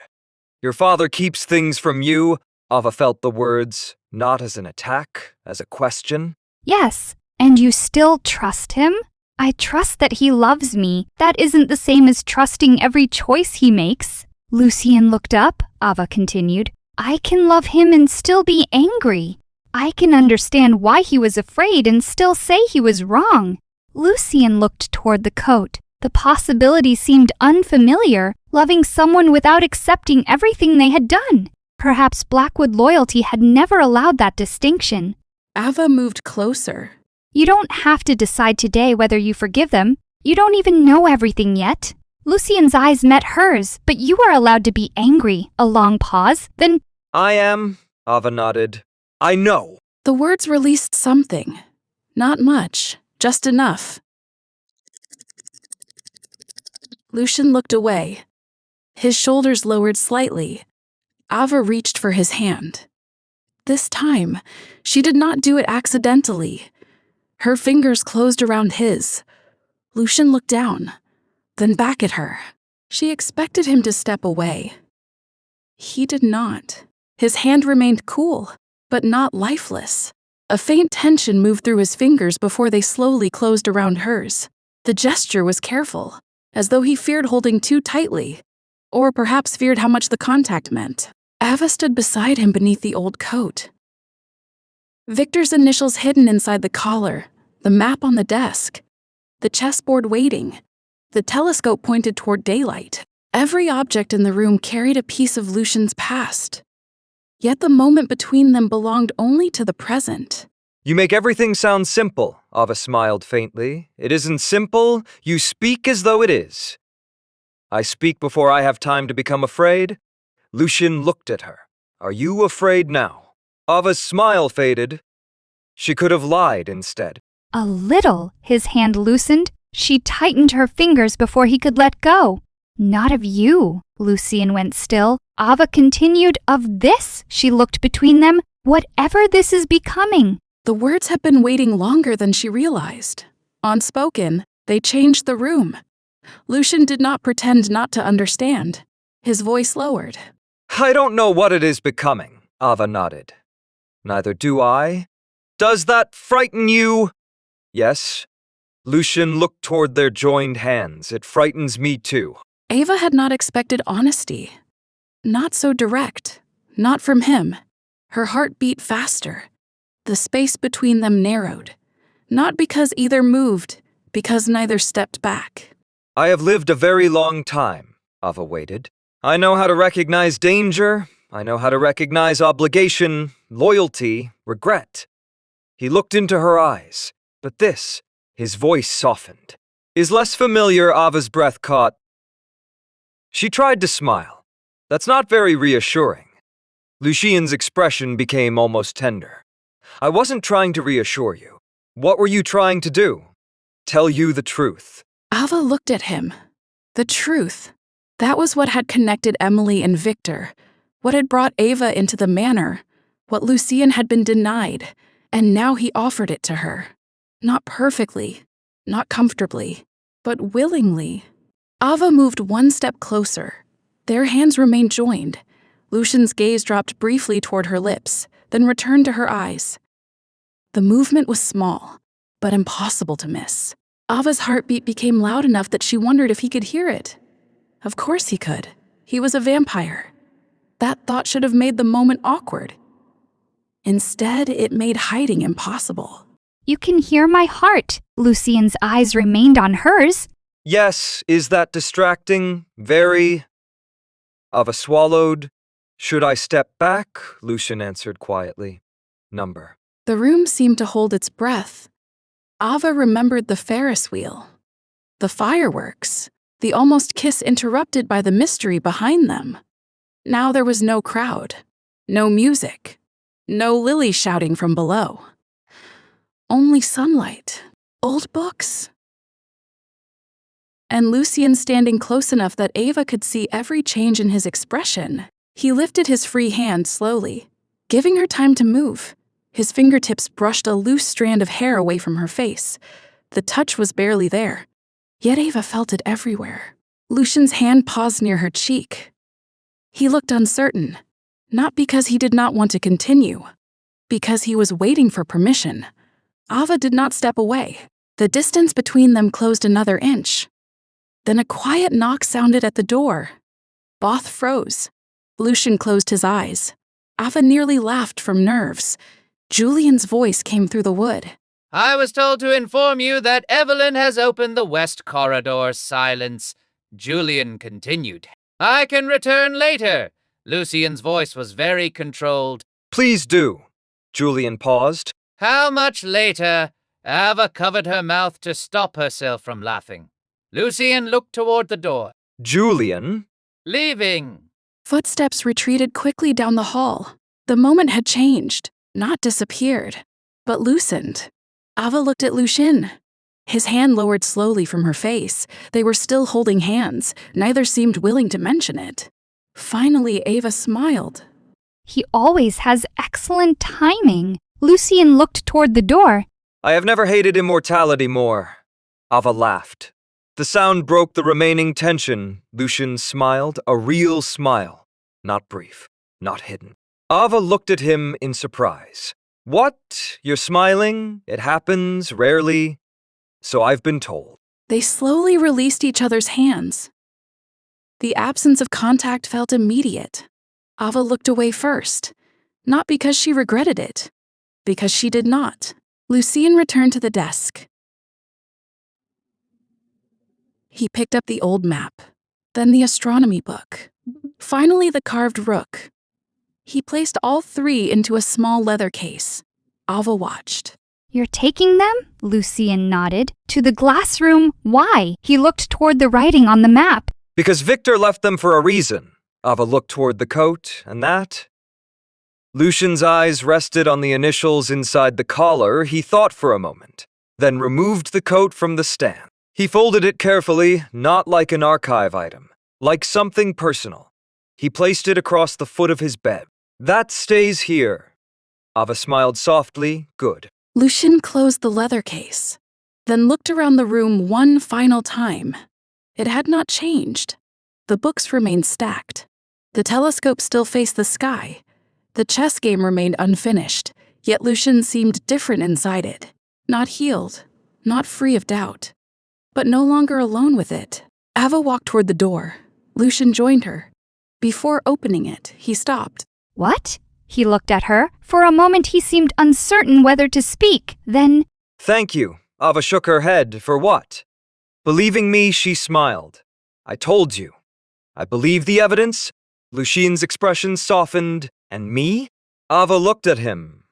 Your father keeps things from you. Ava felt the words, not as an attack, as a question. Yes, and you still trust him? I trust that he loves me. That isn't the same as trusting every choice he makes. Lucien looked up, Ava continued. I can love him and still be angry. I can understand why he was afraid and still say he was wrong. Lucien looked toward the coat. The possibility seemed unfamiliar, loving someone without accepting everything they had done. Perhaps Blackwood loyalty had never allowed that distinction. Ava moved closer. You don't have to decide today whether you forgive them. You don't even know everything yet. Lucien's eyes met hers, but you are allowed to be angry. A long pause, then... I am, Ava nodded. I know. The words released something. Not much, just enough. Lucien looked away. His shoulders lowered slightly. Ava reached for his hand. This time, she did not do it accidentally. Her fingers closed around his. Lucien looked down, then back at her. She expected him to step away. He did not. His hand remained cool, but not lifeless. A faint tension moved through his fingers before they slowly closed around hers. The gesture was careful, as though he feared holding too tightly, or perhaps feared how much the contact meant. Ava stood beside him beneath the old coat. Victor's initials hidden inside the collar, the map on the desk, the chessboard waiting, the telescope pointed toward daylight. Every object in the room carried a piece of Lucien's past. Yet the moment between them belonged only to the present. You make everything sound simple, Ava smiled faintly. It isn't simple. You speak as though it is. I speak before I have time to become afraid. Lucien looked at her. Are you afraid now? Ava's smile faded. She could have lied instead. A little, his hand loosened. She tightened her fingers before he could let go. Not of you. Lucien went still. Ava continued, of this. She looked between them. Whatever this is becoming. The words had been waiting longer than she realized. Unspoken, they changed the room. Lucien did not pretend not to understand. His voice lowered. I don't know what it is becoming, Ava nodded. Neither do I. Does that frighten you? Yes. Lucien looked toward their joined hands. It frightens me too. Ava had not expected honesty. Not so direct. Not from him. Her heart beat faster. The space between them narrowed. Not because either moved, because neither stepped back. I have lived a very long time, Ava waited. I know how to recognize danger. I know how to recognize obligation, loyalty, regret. He looked into her eyes, but this, his voice softened, is less familiar. Ava's breath caught. She tried to smile. That's not very reassuring. Lucien's expression became almost tender. I wasn't trying to reassure you. What were you trying to do? Tell you the truth. Ava looked at him. The truth. That was what had connected Emily and Victor, what had brought Ava into the manor, what Lucien had been denied, and now he offered it to her. Not perfectly, not comfortably, but willingly. Ava moved one step closer. Their hands remained joined. Lucien's gaze dropped briefly toward her lips, then returned to her eyes. The movement was small, but impossible to miss. Ava's heartbeat became loud enough that she wondered if he could hear it. Of course he could. He was a vampire. That thought should have made the moment awkward. Instead, it made hiding impossible. You can hear my heart. Lucien's eyes remained on hers. Yes, is that distracting? Very. Ava swallowed. Should I step back? Lucien answered quietly. Number. The room seemed to hold its breath. Ava remembered the Ferris wheel, the fireworks, the almost kiss interrupted by the mystery behind them. Now there was no crowd, no music, no Lily shouting from below. Only sunlight, old books, and Lucien standing close enough that Ava could see every change in his expression. He lifted his free hand slowly, giving her time to move. His fingertips brushed a loose strand of hair away from her face. The touch was barely there, yet Ava felt it everywhere. Lucien's hand paused near her cheek. He looked uncertain, not because he did not want to continue, because he was waiting for permission. Ava did not step away. The distance between them closed another inch. Then a quiet knock sounded at the door. Both froze. Lucien closed his eyes. Ava nearly laughed from nerves. Julian's voice came through the wood. I was told to inform you that Evelyn has opened the west corridor. Silence. Julian continued. I can return later. Lucien's voice was very controlled. Please do. Julian paused. How much later? Ava covered her mouth to stop herself from laughing. Lucien looked toward the door. Julian? Leaving. Footsteps retreated quickly down the hall. The moment had changed, not disappeared, but loosened. Ava looked at Lucien. His hand lowered slowly from her face. They were still holding hands. Neither seemed willing to mention it. Finally, Ava smiled. He always has excellent timing. Lucien looked toward the door. I have never hated immortality more. Ava laughed. The sound broke the remaining tension. Lucien smiled, a real smile. Not brief, not hidden. Ava looked at him in surprise. What? You're smiling? It happens, rarely. So I've been told. They slowly released each other's hands. The absence of contact felt immediate. Ava looked away first, not because she regretted it, because she did not. Lucien returned to the desk. He picked up the old map, then the astronomy book, finally the carved rook. He placed all three into a small leather case. Ava watched. You're taking them? Lucien nodded. To the glass room? Why? He looked toward the writing on the map. Because Victor left them for a reason. Ava looked toward the coat, and that. Lucien's eyes rested on the initials inside the collar. He thought for a moment, then removed the coat from the stand. He folded it carefully, not like an archive item, like something personal. He placed it across the foot of his bed. That stays here. Ava smiled softly. Good. Lucien closed the leather case, then looked around the room one final time. It had not changed. The books remained stacked. The telescope still faced the sky. The chess game remained unfinished, yet Lucien seemed different inside it. Not healed, not free of doubt, but no longer alone with it. Ava walked toward the door. Lucien joined her. Before opening it, he stopped. What? He looked at her. For a moment he seemed uncertain whether to speak. Then, Thank you. Ava shook her head. For what? Believing me, she smiled. I told you. I believe the evidence. Lucien's expression softened. And me? Ava looked at him.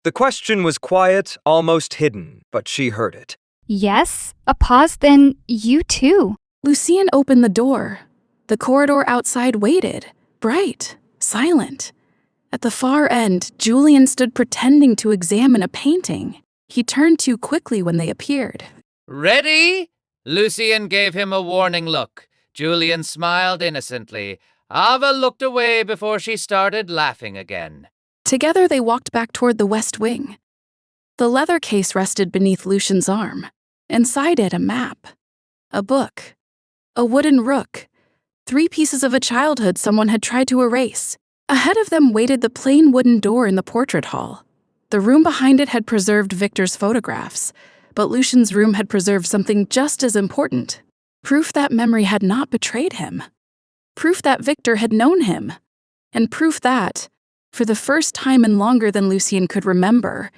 The question was quiet, almost hidden, but she heard it. yes, a pause, then you too. Lucien opened the door. The corridor outside waited, bright, silent. At the far end, Julian stood pretending to examine a painting. He turned too quickly when they appeared. Ready? Lucien gave him a warning look. Julian smiled innocently. Ava looked away before she started laughing again. Together they walked back toward the west wing. The leather case rested beneath Lucien's arm. Inside it, a map, a book, a wooden rook, 3 pieces of a childhood someone had tried to erase. Ahead of them waited the plain wooden door in the portrait hall. The room behind it had preserved Victor's photographs, but Lucien's room had preserved something just as important. Proof that memory had not betrayed him. Proof that Victor had known him. And proof that, for the first time in longer than Lucien could remember,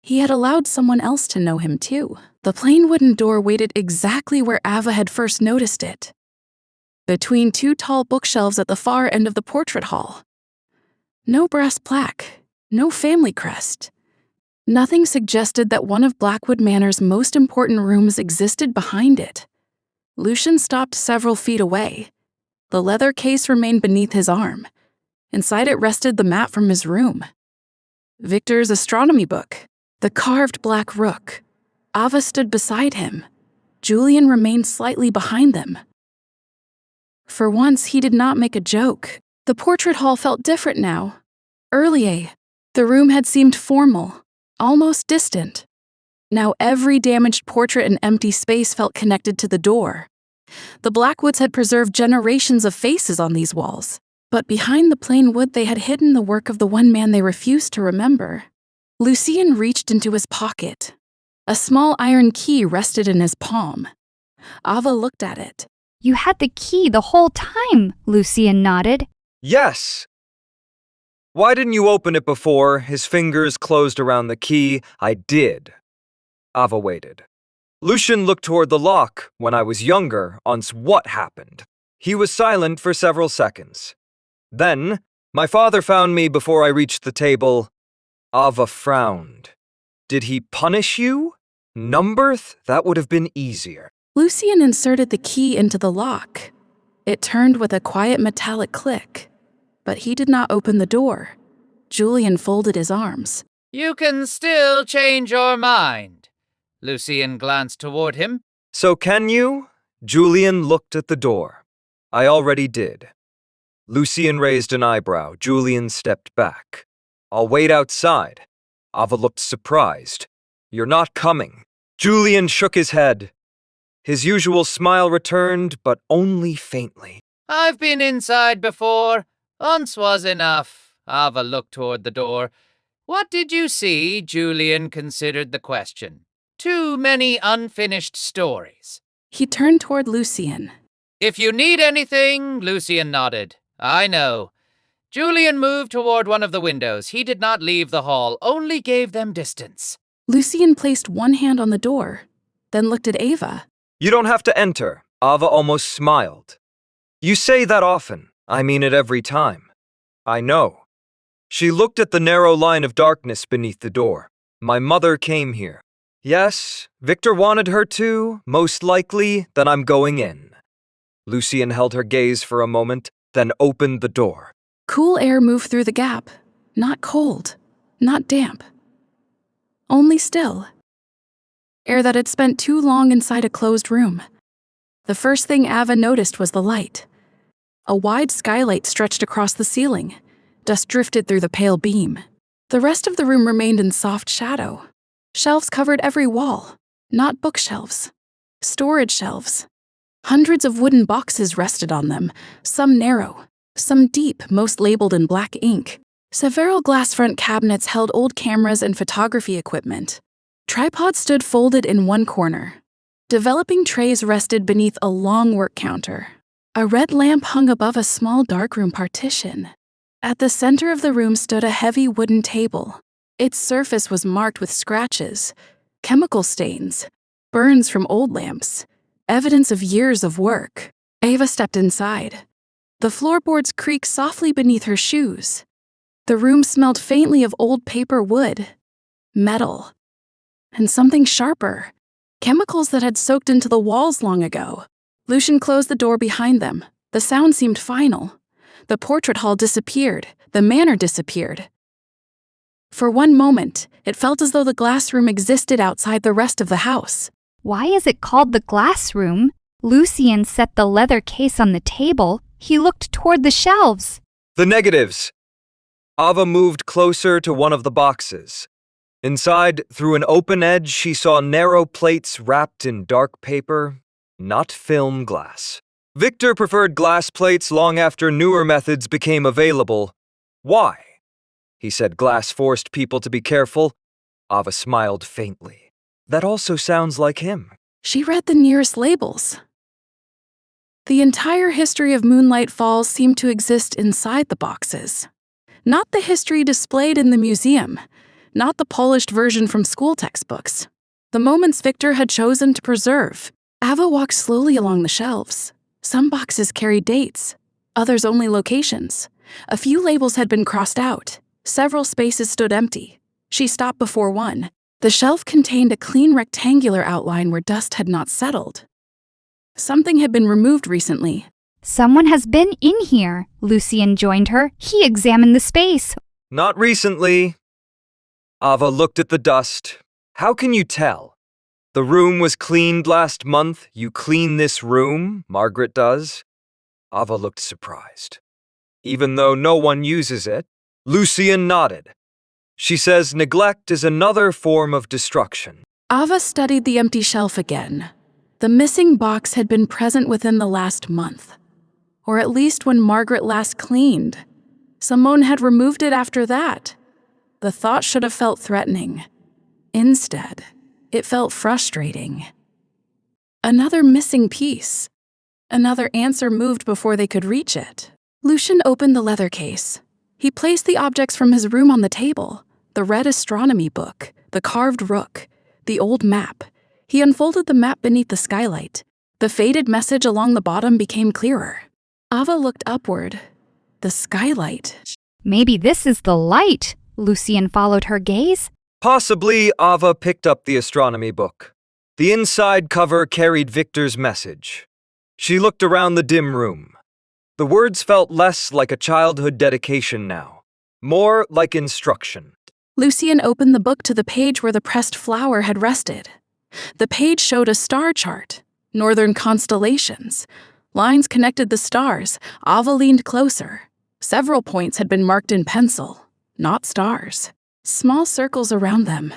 he had allowed someone else to know him too. The plain wooden door waited exactly where Ava had first noticed it. Between 2 tall bookshelves at the far end of the portrait hall. No brass plaque, no family crest. Nothing suggested that one of Blackwood Manor's most important rooms existed behind it. Lucien stopped several feet away. The leather case remained beneath his arm. Inside it rested the map from his room. Victor's astronomy book, the carved black rook. Ava stood beside him. Julian remained slightly behind them. For once, he did not make a joke. The portrait hall felt different now. Earlier, the room had seemed formal, almost distant. Now every damaged portrait and empty space felt connected to the door. The Blackwoods had preserved generations of faces on these walls, but behind the plain wood they had hidden the work of the one man they refused to remember. Lucien reached into his pocket. A small iron key rested in his palm. Ava looked at it. You had the key the whole time, Lucien nodded. Yes! Why didn't you open it before? His fingers closed around the key. I did. Ava waited. Lucien looked toward the lock when I was younger on what happened. He was silent for several seconds. Then, my father found me before I reached the table. Ava frowned. Did he punish you? Numberth? That would have been easier. Lucien inserted the key into the lock. It turned with a quiet metallic click, but he did not open the door. Julian folded his arms. You can still change your mind. Lucien glanced toward him. So can you? Julian looked at the door. I already did. Lucien raised an eyebrow. Julian stepped back. I'll wait outside. Ava looked surprised. You're not coming. Julian shook his head. His usual smile returned, but only faintly. I've been inside before. Once was enough. Ava looked toward the door. What did you see? Julian considered the question. Too many unfinished stories. He turned toward Lucien. If you need anything, Lucien nodded. I know. Julian moved toward one of the windows. He did not leave the hall, only gave them distance. Lucien placed one hand on the door, then looked at Ava. You don't have to enter. Ava almost smiled. You say that often. I mean it every time. I know. She looked at the narrow line of darkness beneath the door. My mother came here. Yes, Victor wanted her to, most likely, then I'm going in. Lucien held her gaze for a moment, then opened the door. Cool air moved through the gap. Not cold, not damp. Only still. Air that had spent too long inside a closed room. The first thing Ava noticed was the light. A wide skylight stretched across the ceiling. Dust drifted through the pale beam. The rest of the room remained in soft shadow. Shelves covered every wall. Not bookshelves. Storage shelves. Hundreds of wooden boxes rested on them, some narrow, some deep, most labeled in black ink. Several glass front cabinets held old cameras and photography equipment. Tripods stood folded in one corner. Developing trays rested beneath a long work counter. A red lamp hung above a small darkroom partition. At the center of the room stood a heavy wooden table. Its surface was marked with scratches, chemical stains, burns from old lamps, evidence of years of work. Ava stepped inside. The floorboards creaked softly beneath her shoes. The room smelled faintly of old paper wood, metal, and something sharper, chemicals that had soaked into the walls long ago. Lucien closed the door behind them. The sound seemed final. The portrait hall disappeared. The manor disappeared. For one moment, it felt as though the glass room existed outside the rest of the house. Why is it called the glass room? Lucien set the leather case on the table. He looked toward the shelves. The negatives. Ava moved closer to one of the boxes. Inside, through an open edge, she saw narrow plates wrapped in dark paper, not film glass. Victor preferred glass plates long after newer methods became available. Why? He said glass forced people to be careful. Ava smiled faintly. That also sounds like him. She read the nearest labels. The entire history of Moonlight Falls seemed to exist inside the boxes. Not the history displayed in the museum, not the polished version from school textbooks. The moments Victor had chosen to preserve. Ava walked slowly along the shelves. Some boxes carried dates, others only locations. A few labels had been crossed out. Several spaces stood empty. She stopped before one. The shelf contained a clean rectangular outline where dust had not settled. Something had been removed recently. Someone has been in here. Lucien joined her. He examined the space. Not recently. Ava looked at the dust. How can you tell? The room was cleaned last month. You clean this room, Margaret does. Ava looked surprised. Even though no one uses it, Lucien nodded. She says neglect is another form of destruction. Ava studied the empty shelf again. The missing box had been present within the last month, or at least when Margaret last cleaned. Someone had removed it after that. The thought should have felt threatening. Instead, it felt frustrating. Another missing piece. Another answer moved before they could reach it. Lucien opened the leather case. He placed the objects from his room on the table. The red astronomy book, the carved rook, the old map. He unfolded the map beneath the skylight. The faded message along the bottom became clearer. Ava looked upward. The skylight. Maybe this is the light. Lucien followed her gaze. Possibly, Ava picked up the astronomy book. The inside cover carried Victor's message. She looked around the dim room. The words felt less like a childhood dedication now, more like instruction. Lucien opened the book to the page where the pressed flower had rested. The page showed a star chart, northern constellations. Lines connected the stars. Ava leaned closer. Several points had been marked in pencil, not stars. Small circles around them.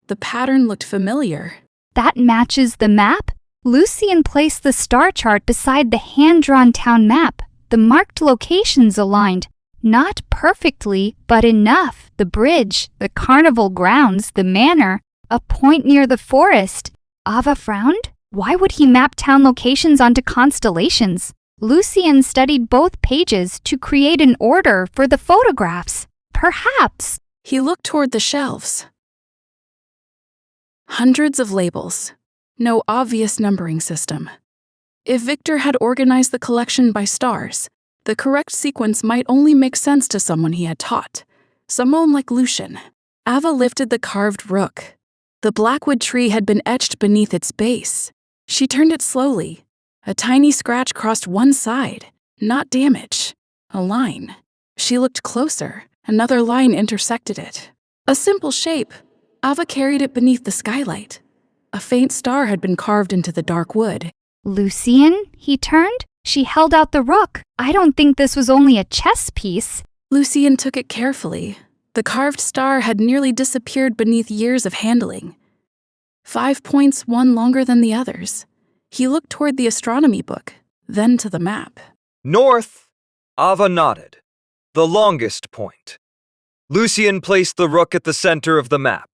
The pattern looked familiar. That matches the map? Lucien placed the star chart beside the hand-drawn town map. The marked locations aligned. Not perfectly, but enough. The bridge, the carnival grounds, the manor, a point near the forest. Ava frowned. Why would he map town locations onto constellations? Lucien studied both pages to create an order for the photographs. Perhaps. He looked toward the shelves. Hundreds of labels. No obvious numbering system. If Victor had organized the collection by stars, the correct sequence might only make sense to someone he had taught. Someone like Lucien. Ava lifted the carved rook. The blackwood tree had been etched beneath its base. She turned it slowly. A tiny scratch crossed one side. Not damage. A line. She looked closer. Another line intersected it. A simple shape. Ava carried it beneath the skylight. A faint star had been carved into the dark wood. Lucien? He turned. She held out the rook. I don't think this was only a chess piece. Lucien took it carefully. The carved star had nearly disappeared beneath years of handling. 5 points, one longer than the others. He looked toward the astronomy book, then to the map. North. Ava nodded. The longest point. Lucien placed the rook at the center of the map.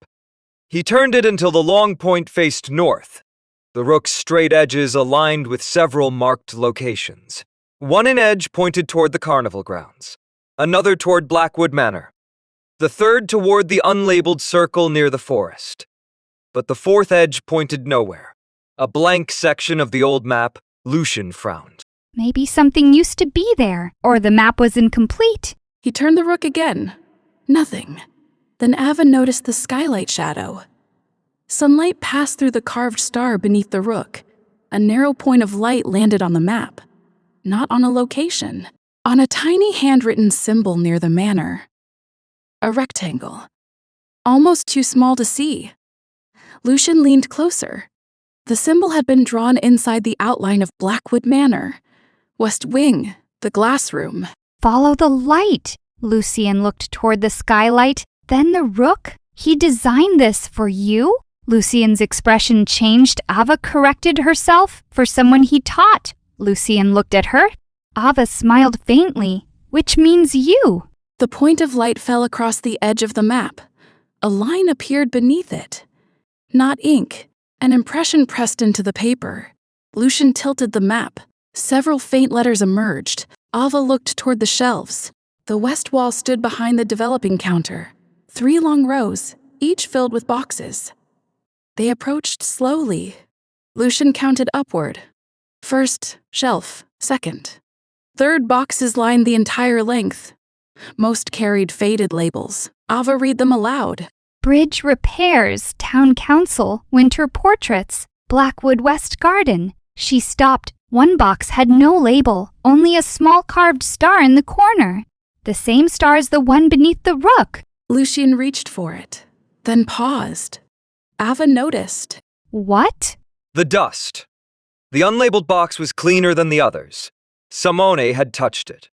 He turned it until the long point faced north. The rook's straight edges aligned with several marked locations. One in edge pointed toward the carnival grounds, another toward Blackwood Manor, the third toward the unlabeled circle near the forest. But the fourth edge pointed nowhere. A blank section of the old map. Lucien frowned. Maybe something used to be there, or the map was incomplete. He turned the rook again. Nothing. Then Ava noticed the skylight shadow. Sunlight passed through the carved star beneath the rook. A narrow point of light landed on the map. Not on a location. On a tiny handwritten symbol near the manor. A rectangle. Almost too small to see. Lucien leaned closer. The symbol had been drawn inside the outline of Blackwood Manor. West Wing, the glass room. Follow the light. Lucien looked toward the skylight, then the rook. He designed this for you? Lucien's expression changed. Ava corrected herself. For someone he taught. Lucien looked at her. Ava smiled faintly. Which means you. The point of light fell across the edge of the map. A line appeared beneath it. Not ink. An impression pressed into the paper. Lucien tilted the map. Several faint letters emerged. Ava looked toward the shelves. The west wall stood behind the developing counter. 3 long rows, each filled with boxes. They approached slowly. Lucien counted upward. First shelf, second. Third boxes lined the entire length. Most carried faded labels. Ava read them aloud. Bridge repairs, town council, winter portraits, Blackwood West Garden. She stopped. One box had no label, only a small carved star in the corner. The same star as the one beneath the rook. Lucien reached for it, then paused. Ava noticed. What? The dust. The unlabeled box was cleaner than the others. Simone had touched it.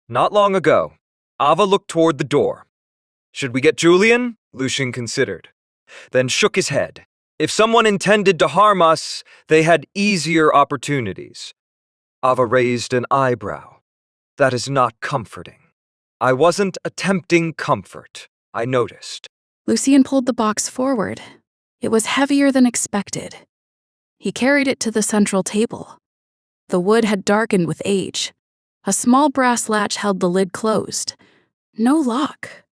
Not long ago. Ava looked toward the door. Should we get Julien? Lucien considered. Then shook his head. If someone intended to harm us, they had easier opportunities. Ava raised an eyebrow. That is not comforting. I wasn't attempting comfort, I noticed. Lucien pulled the box forward. It was heavier than expected. He carried it to the central table. The wood had darkened with age. A small brass latch held the lid closed. No lock.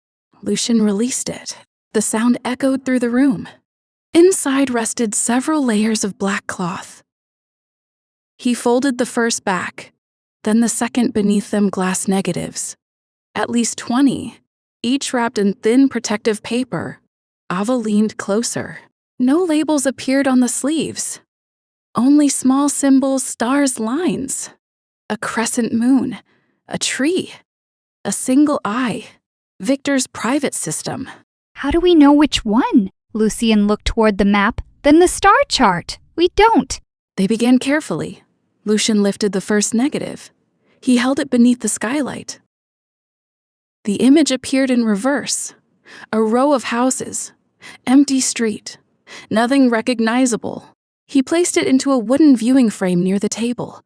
Lucien released it. The sound echoed through the room. Inside rested several layers of black cloth. He folded the first back, then the second beneath them glass negatives. At least 20, each wrapped in thin protective paper. Ava leaned closer. No labels appeared on the sleeves. Only small symbols, stars, lines. A crescent moon, a tree, a single eye. Victor's private system. How do we know which one? Lucien looked toward the map, then the star chart. We don't. They began carefully. Lucien lifted the first negative. He held it beneath the skylight. The image appeared in reverse. A row of houses. Empty street. Nothing recognizable. He placed it into a wooden viewing frame near the table.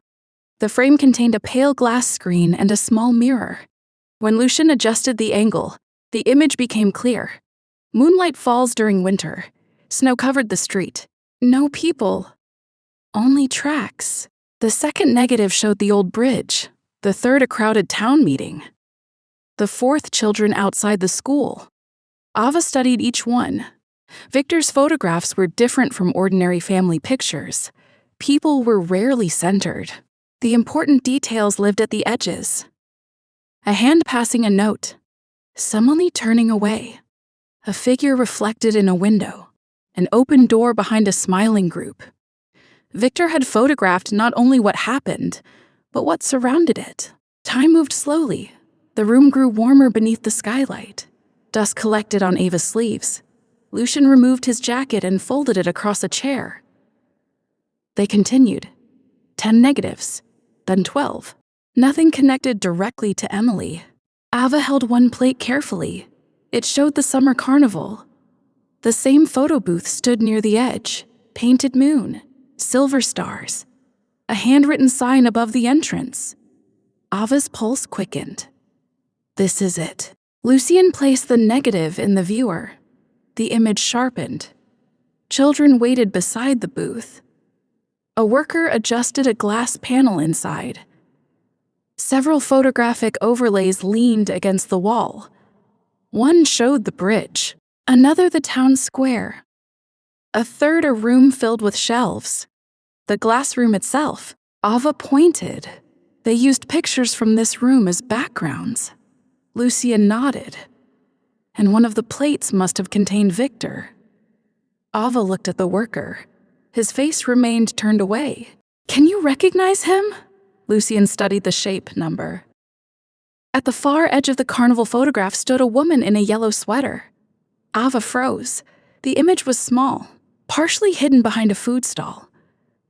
The frame contained a pale glass screen and a small mirror. When Lucien adjusted the angle, the image became clear. Moonlight Falls during winter. Snow covered the street. No people. Only tracks. The second negative showed the old bridge. The third a crowded town meeting. The fourth children outside the school. Ava studied each one. Victor's photographs were different from ordinary family pictures. People were rarely centered. The important details lived at the edges. A hand passing a note. Someone turning away. A figure reflected in a window. An open door behind a smiling group. Victor had photographed not only what happened, but what surrounded it. Time moved slowly. The room grew warmer beneath the skylight. Dust collected on Ava's sleeves. Lucien removed his jacket and folded it across a chair. They continued. 10 negatives, then 12. Nothing connected directly to Emily. Ava held one plate carefully. It showed the summer carnival. The same photo booth stood near the edge. Painted moon, silver stars. A handwritten sign above the entrance. Ava's pulse quickened. This is it. Lucien placed the negative in the viewer. The image sharpened. Children waited beside the booth. A worker adjusted a glass panel inside. Several photographic overlays leaned against the wall. One showed the bridge, another the town square. A third a room filled with shelves. The glass room itself. Ava pointed. They used pictures from this room as backgrounds. Lucien nodded. And one of the plates must have contained Victor. Ava looked at the worker. His face remained turned away. Can you recognize him? Lucien studied the shape number. At the far edge of the carnival photograph stood a woman in a yellow sweater. Ava froze. The image was small, partially hidden behind a food stall.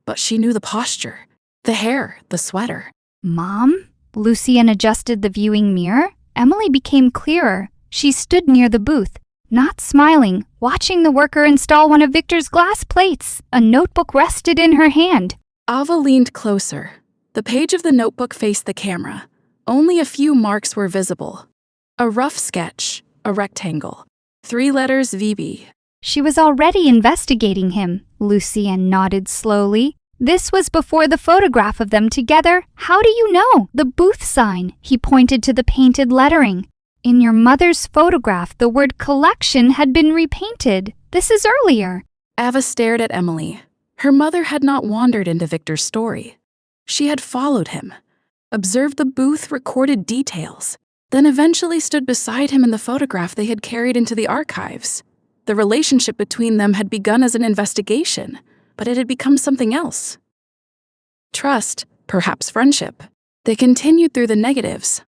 But she knew the posture, the hair, the sweater. Mom? Lucien adjusted the viewing mirror. Emily became clearer. She stood near the booth, not smiling, watching the worker install one of Victor's glass plates. A notebook rested in her hand. Ava leaned closer. The page of the notebook faced the camera. Only a few marks were visible. A rough sketch, a rectangle. 3 letters VB. She was already investigating him. Lucien nodded slowly. This was before the photograph of them together. How do you know? The booth sign. He pointed to the painted lettering. In your mother's photograph, the word collection had been repainted. This is earlier. Ava stared at Emily. Her mother had not wandered into Victor's story. She had followed him, observed the booth recorded details, then eventually stood beside him in the photograph they had carried into the archives. The relationship between them had begun as an investigation, but it had become something else. Trust, perhaps friendship. They continued through the negatives.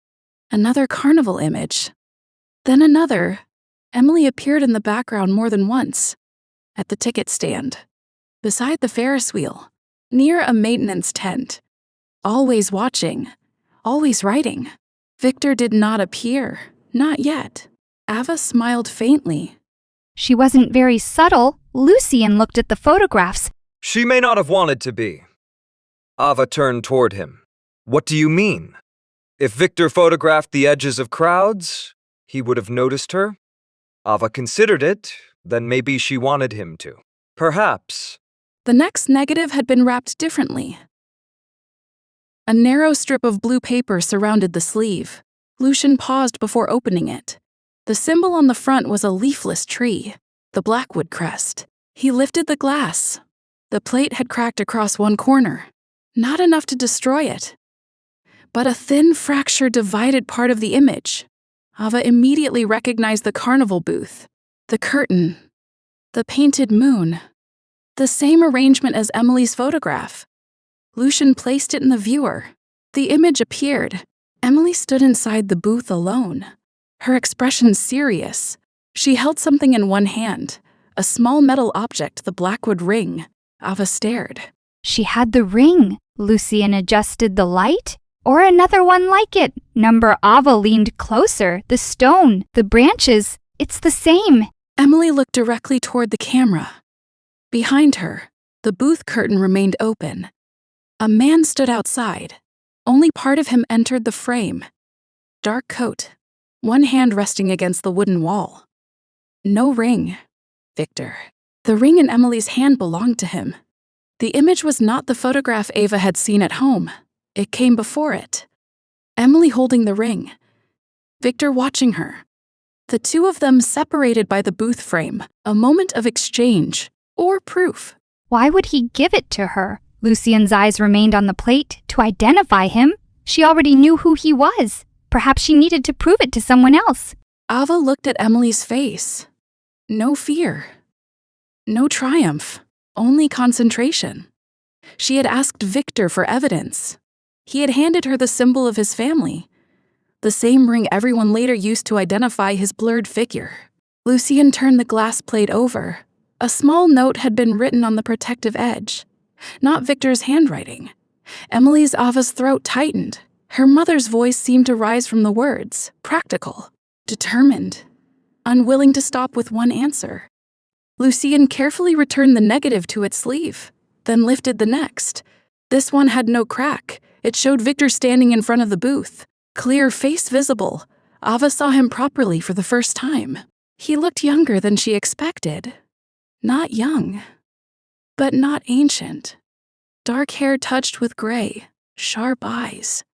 Another carnival image. Then another. Emily appeared in the background more than once. At the ticket stand. Beside the Ferris wheel. Near a maintenance tent. Always watching. Always writing. Victor did not appear. Not yet. Ava smiled faintly. She wasn't very subtle. Lucien looked at the photographs. She may not have wanted to be. Ava turned toward him. What do you mean? If Victor photographed the edges of crowds, he would have noticed her? Ava considered it, then maybe she wanted him to. Perhaps. The next negative had been wrapped differently. A narrow strip of blue paper surrounded the sleeve. Lucien paused before opening it. The symbol on the front was a leafless tree, the blackwood crest. He lifted the glass. The plate had cracked across one corner, not enough to destroy it, but a thin fracture divided part of the image. Ava immediately recognized the carnival booth, the curtain, the painted moon, the same arrangement as Emily's photograph. Lucien placed it in the viewer. The image appeared. Emily stood inside the booth alone, her expression serious. She held something in one hand, a small metal object, the blackwood ring. Ava stared. She had the ring. Lucien adjusted the light. Or another one like it. Number Ava leaned closer. The stone, the branches, it's the same. Emily looked directly toward the camera. Behind her, the booth curtain remained open. A man stood outside. Only part of him entered the frame. Dark coat, one hand resting against the wooden wall. No ring. Victor. The ring in Emily's hand belonged to him. The image was not the photograph Ava had seen at home. It came before it. Emily holding the ring. Victor watching her. The two of them separated by the booth frame, a moment of exchange, or proof. Why would he give it to her? Lucien's eyes remained on the plate. To identify him? She already knew who he was. Perhaps she needed to prove it to someone else. Ava looked at Emily's face. No fear. No triumph. Only concentration. She had asked Victor for evidence. He had handed her the symbol of his family, the same ring everyone later used to identify his blurred figure. Lucien turned the glass plate over. A small note had been written on the protective edge. Not Victor's handwriting. Ava's throat tightened. Her mother's voice seemed to rise from the words, practical, determined, unwilling to stop with one answer. Lucien carefully returned the negative to its sleeve, then lifted the next. This one had no crack. It showed Victor standing in front of the booth, clear face visible. Ava saw him properly for the first time. He looked younger than she expected. Not young, but not ancient. Dark hair touched with gray, sharp eyes.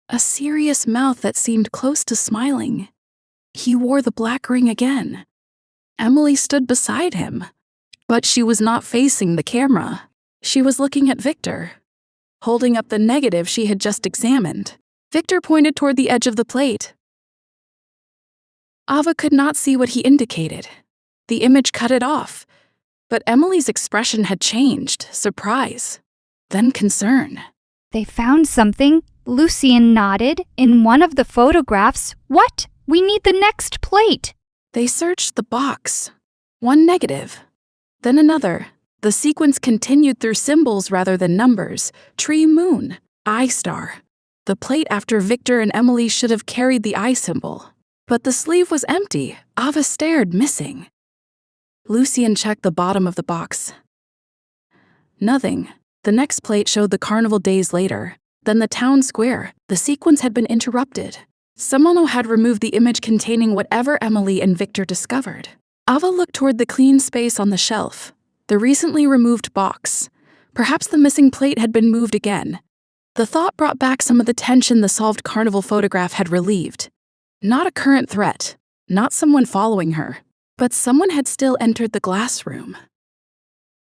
A serious mouth that seemed close to smiling. He wore the black ring again. Emily stood beside him, but she was not facing the camera. She was looking at Victor, holding up the negative she had just examined. Victor pointed toward the edge of the plate. Ava could not see what he indicated. The image cut it off, but Emily's expression had changed, surprise, then concern. They found something. Lucien nodded. In one of the photographs. What? We need the next plate. They searched the box. One negative, then another. The sequence continued through symbols rather than numbers. Tree, moon, eye star. The plate after Victor and Emily should have carried the eye symbol. But the sleeve was empty. Ava stared, missing. Lucien checked the bottom of the box. Nothing. The next plate showed the carnival days later. Then the town square. The sequence had been interrupted. Someone had removed the image containing whatever Emily and Victor discovered. Ava looked toward the clean space on the shelf, the recently removed box. Perhaps the missing plate had been moved again. The thought brought back some of the tension the solved carnival photograph had relieved. Not a current threat, not someone following her, but someone had still entered the glass room.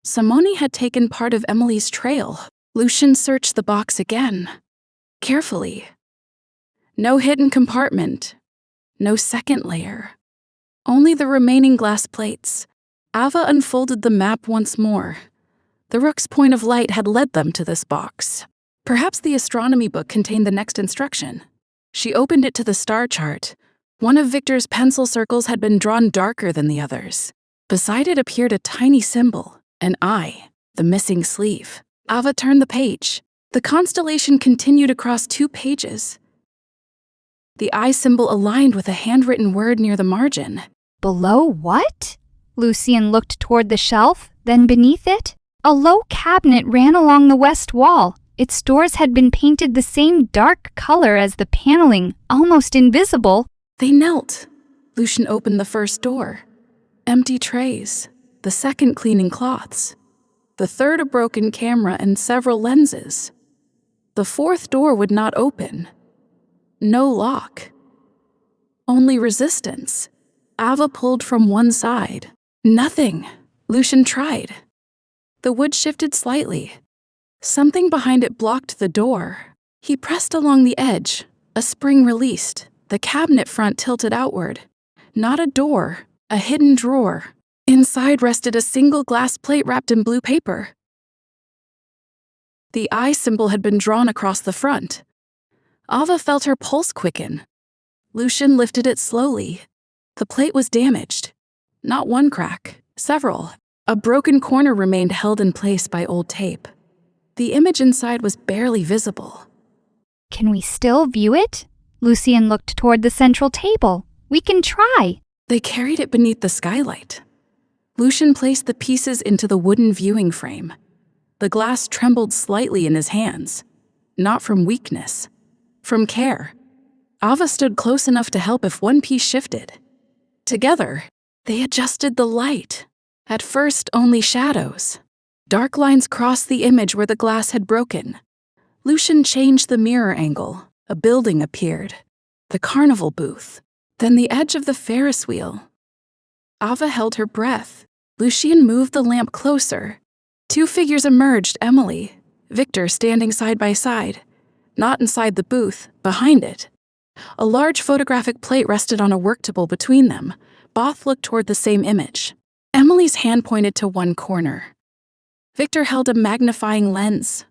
Simone had taken part of Emily's trail. Lucien searched the box again, carefully. No hidden compartment, no second layer, only the remaining glass plates. Ava unfolded the map once more. The rook's point of light had led them to this box. Perhaps the astronomy book contained the next instruction. She opened it to the star chart. One of Victor's pencil circles had been drawn darker than the others. Beside it appeared a tiny symbol, an eye, the missing sleeve. Ava turned the page. The constellation continued across 2 pages. The eye symbol aligned with a handwritten word near the margin. Below what? Lucien looked toward the shelf, then beneath it. A low cabinet ran along the west wall. Its doors had been painted the same dark color as the paneling, almost invisible. They knelt. Lucien opened the first door. Empty trays. The second cleaning cloths. The third a broken camera and several lenses. The fourth door would not open. No lock. Only resistance. Ava pulled from one side. Nothing. Lucien tried. The wood shifted slightly. Something behind it blocked the door. He pressed along the edge. A spring released. The cabinet front tilted outward. Not a door, a hidden drawer. Inside rested a single glass plate wrapped in blue paper. The eye symbol had been drawn across the front. Ava felt her pulse quicken. Lucien lifted it slowly. The plate was damaged. Not one crack, several. A broken corner remained held in place by old tape. The image inside was barely visible. Can we still view it? Lucien looked toward the central table. We can try. They carried it beneath the skylight. Lucien placed the pieces into the wooden viewing frame. The glass trembled slightly in his hands. Not from weakness, from care. Ava stood close enough to help if one piece shifted. Together, they adjusted the light. At first, only shadows. Dark lines crossed the image where the glass had broken. Lucien changed the mirror angle. A building appeared. The carnival booth. Then the edge of the Ferris wheel. Ava held her breath. Lucien moved the lamp closer. Two figures emerged, Emily, Victor standing side by side. Not inside the booth, behind it. A large photographic plate rested on a work table between them. Both looked toward the same image. Emily's hand pointed to one corner. Victor held a magnifying lens.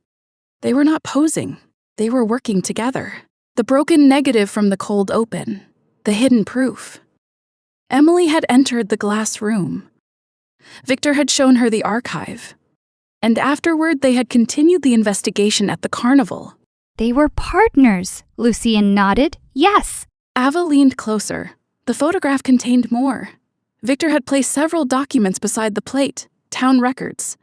They were not posing. They were working together. The broken negative from the cold open. The hidden proof. Emily had entered the glass room. Victor had shown her the archive. And afterward, they had continued the investigation at the carnival. They were partners, Lucien nodded. Yes. Ava leaned closer. The photograph contained more. Victor had placed several documents beside the plate, town records.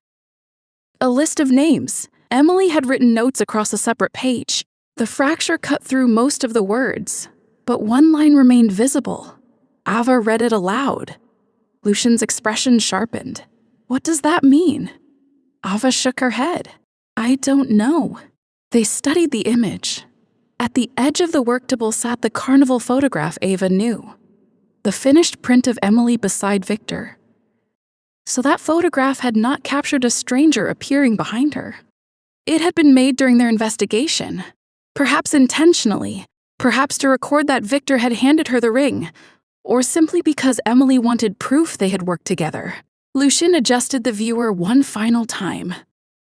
A list of names. Emily had written notes across a separate page. The fracture cut through most of the words, but one line remained visible. Ava read it aloud. Lucien's expression sharpened. What does that mean? Ava shook her head. I don't know. They studied the image. At the edge of the work table sat the carnival photograph Ava knew. The finished print of Emily beside Victor. So that photograph had not captured a stranger appearing behind her. It had been made during their investigation, perhaps intentionally, perhaps to record that Victor had handed her the ring, or simply because Emily wanted proof they had worked together. Lucien adjusted the viewer one final time.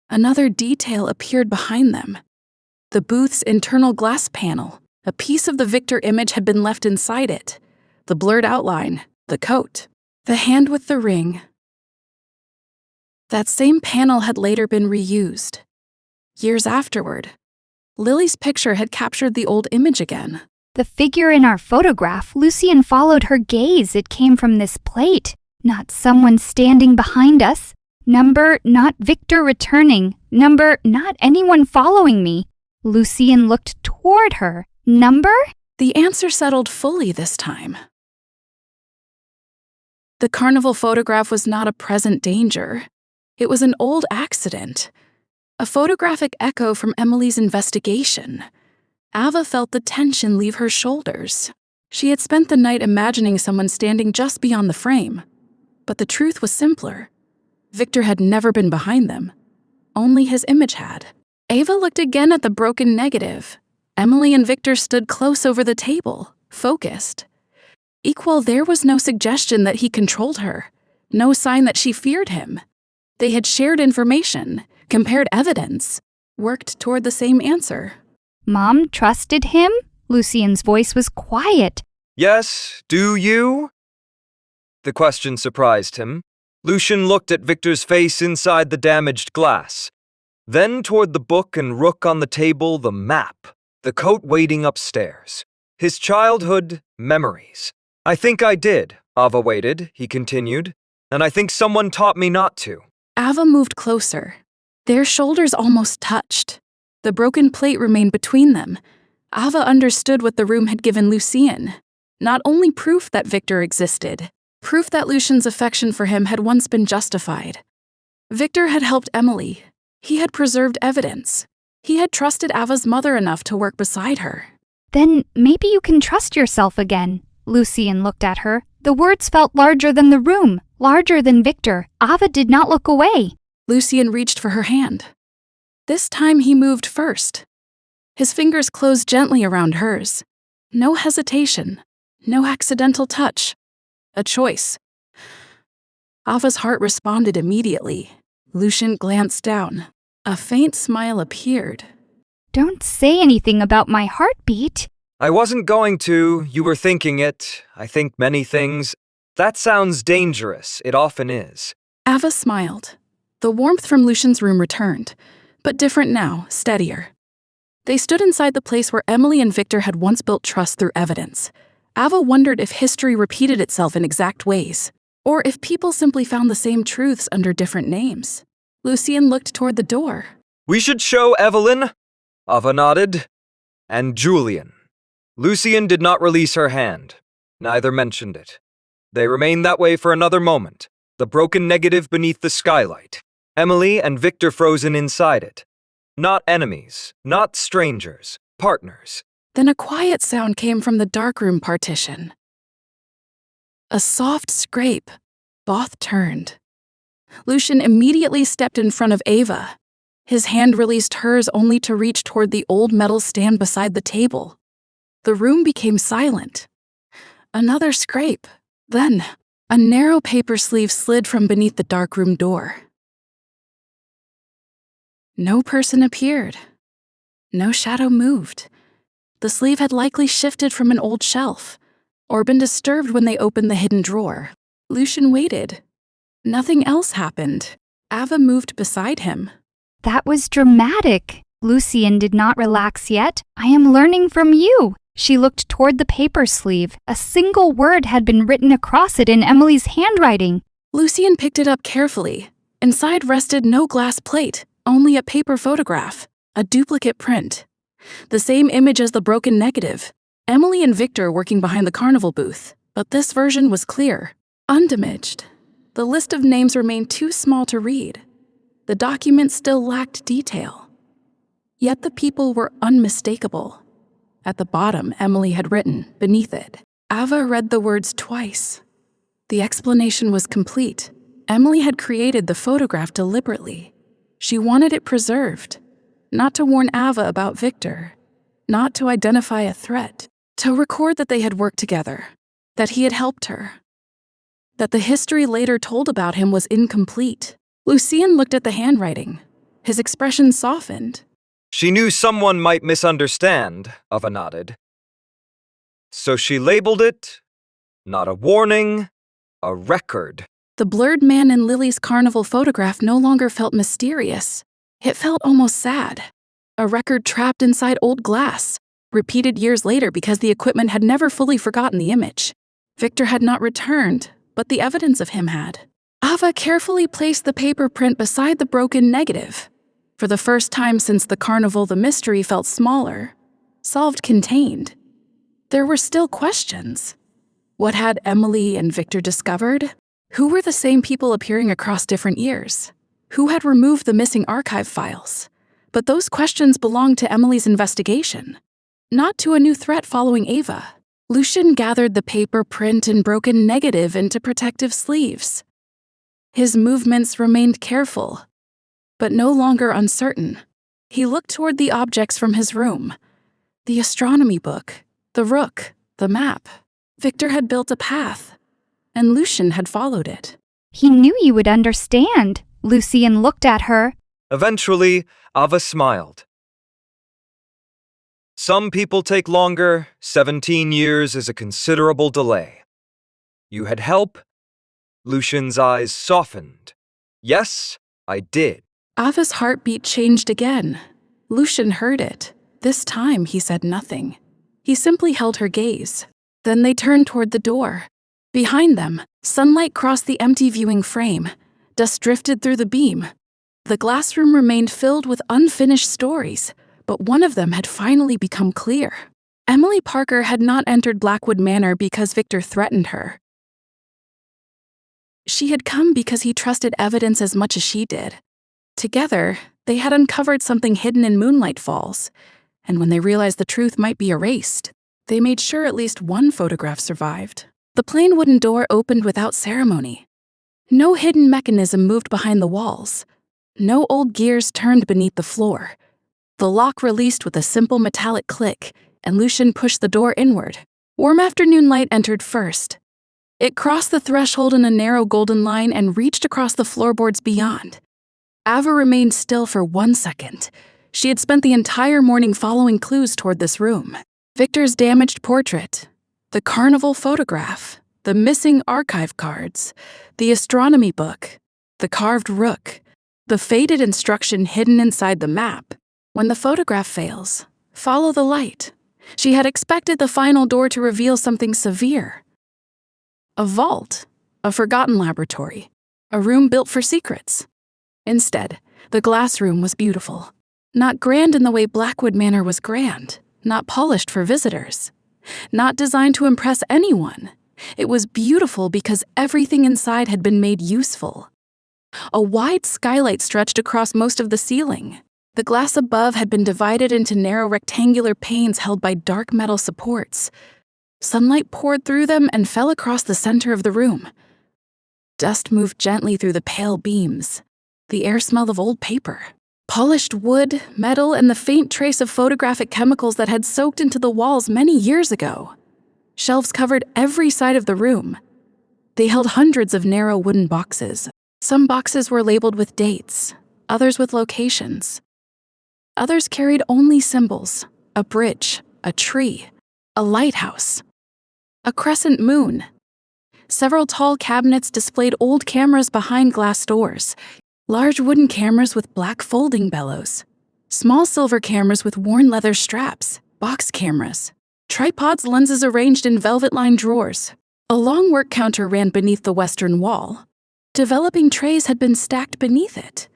Another detail appeared behind them. The booth's internal glass panel. A piece of the Victor image had been left inside it. The blurred outline, the coat, the hand with the ring. That same panel had later been reused. Years afterward, Lily's picture had captured the old image again. The figure in our photograph, Lucien followed her gaze. It came from this plate. Not someone standing behind us. Number, not Victor returning. Number, not anyone following me. Lucien looked toward her. Number? The answer settled fully this time. The carnival photograph was not a present danger. It was an old accident. A photographic echo from Emily's investigation. Ava felt the tension leave her shoulders. She had spent the night imagining someone standing just beyond the frame. But the truth was simpler. Victor had never been behind them. Only his image had. Ava looked again at the broken negative. Emily and Victor stood close over the table, focused. Equal, there was no suggestion that he controlled her. No sign that she feared him. They had shared information, compared evidence, worked toward the same answer. Mom trusted him? Lucien's voice was quiet. Yes, do you? The question surprised him. Lucien looked at Victor's face inside the damaged glass. Then toward the book and rook on the table, the map, the coat waiting upstairs. His childhood memories. I think I did, Ava waited, he continued, and I think someone taught me not to. Ava moved closer. Their shoulders almost touched. The broken plate remained between them. Ava understood what the room had given Lucien. Not only proof that Victor existed, proof that Lucien's affection for him had once been justified. Victor had helped Emily. He had preserved evidence. He had trusted Ava's mother enough to work beside her. Then maybe you can trust yourself again. Lucien looked at her. The words felt larger than the room, larger than Victor. Ava did not look away. Lucien reached for her hand. This time he moved first. His fingers closed gently around hers. No hesitation, no accidental touch. A choice. Ava's heart responded immediately. Lucien glanced down. A faint smile appeared. Don't say anything about my heartbeat. I wasn't going to. You were thinking it. I think many things. That sounds dangerous. It often is. Ava smiled. The warmth from Lucien's room returned, but different now, steadier. They stood inside the place where Emily and Victor had once built trust through evidence. Ava wondered if history repeated itself in exact ways, or if people simply found the same truths under different names. Lucien looked toward the door. We should show Evelyn, Ava nodded, and Julian. Lucien did not release her hand. Neither mentioned it. They remained that way for another moment, the broken negative beneath the skylight. Emily and Victor frozen inside it. Not enemies, not strangers, partners. Then a quiet sound came from the darkroom partition. A soft scrape. Both turned. Lucien immediately stepped in front of Ava. His hand released hers only to reach toward the old metal stand beside the table. The room became silent. Another scrape. Then, a narrow paper sleeve slid from beneath the darkroom door. No person appeared. No shadow moved. The sleeve had likely shifted from an old shelf, or been disturbed when they opened the hidden drawer. Lucien waited. Nothing else happened. Ava moved beside him. That was dramatic. Lucien did not relax yet. I am learning from you. She looked toward the paper sleeve. A single word had been written across it in Emily's handwriting. Lucien picked it up carefully. Inside rested no glass plate, only a paper photograph, a duplicate print. The same image as the broken negative. Emily and Victor working behind the carnival booth, but this version was clear, undamaged. The list of names remained too small to read. The document still lacked detail. Yet the people were unmistakable. At the bottom, Emily had written, beneath it. Ava read the words twice. The explanation was complete. Emily had created the photograph deliberately. She wanted it preserved, not to warn Ava about Victor, not to identify a threat, to record that they had worked together, that he had helped her, that the history later told about him was incomplete. Lucien looked at the handwriting. His expression softened. She knew someone might misunderstand, Ava nodded. So she labeled it, not a warning, a record. The blurred man in Lily's carnival photograph no longer felt mysterious. It felt almost sad. A record trapped inside old glass, repeated years later because the equipment had never fully forgotten the image. Victor had not returned, but the evidence of him had. Ava carefully placed the paper print beside the broken negative. For the first time since the carnival, the mystery felt smaller, solved contained. There were still questions. What had Emily and Victor discovered? Who were the same people appearing across different years? Who had removed the missing archive files? But those questions belonged to Emily's investigation, not to a new threat following Ava. Lucien gathered the paper print and broken negative into protective sleeves. His movements remained careful, but no longer uncertain. He looked toward the objects from his room. The astronomy book, the rook, the map. Victor had built a path, and Lucien had followed it. He knew you would understand. Lucien looked at her. Eventually, Ava smiled. Some people take longer. 17 years is a considerable delay. You had help? Lucien's eyes softened. Yes, I did. Ava's heartbeat changed again. Lucien heard it. This time he said nothing. He simply held her gaze. Then they turned toward the door. Behind them, sunlight crossed the empty viewing frame. Dust drifted through the beam. The glass room remained filled with unfinished stories, but one of them had finally become clear. Emily Parker had not entered Blackwood Manor because Victor threatened her. She had come because he trusted evidence as much as she did. Together, they had uncovered something hidden in Moonlight Falls, and when they realized the truth might be erased, they made sure at least one photograph survived. The plain wooden door opened without ceremony. No hidden mechanism moved behind the walls. No old gears turned beneath the floor. The lock released with a simple metallic click, and Lucien pushed the door inward. Warm afternoon light entered first. It crossed the threshold in a narrow golden line and reached across the floorboards beyond. Ava remained still for 1 second. She had spent the entire morning following clues toward this room. Victor's damaged portrait, the carnival photograph, the missing archive cards, the astronomy book, the carved rook, the faded instruction hidden inside the map. When the photograph fails, follow the light. She had expected the final door to reveal something severe. A vault, a forgotten laboratory, a room built for secrets. Instead, the glass room was beautiful. Not grand in the way Blackwood Manor was grand, not polished for visitors, not designed to impress anyone. It was beautiful because everything inside had been made useful. A wide skylight stretched across most of the ceiling. The glass above had been divided into narrow rectangular panes held by dark metal supports. Sunlight poured through them and fell across the center of the room. Dust moved gently through the pale beams. The air smelled of old paper, polished wood, metal, and the faint trace of photographic chemicals that had soaked into the walls many years ago. Shelves covered every side of the room. They held hundreds of narrow wooden boxes. Some boxes were labeled with dates, others with locations. Others carried only symbols: a bridge, a tree, a lighthouse, a crescent moon. Several tall cabinets displayed old cameras behind glass doors. Large wooden cameras with black folding bellows, small silver cameras with worn leather straps, box cameras, tripods, lenses arranged in velvet-lined drawers. A long work counter ran beneath the western wall. Developing trays had been stacked beneath it.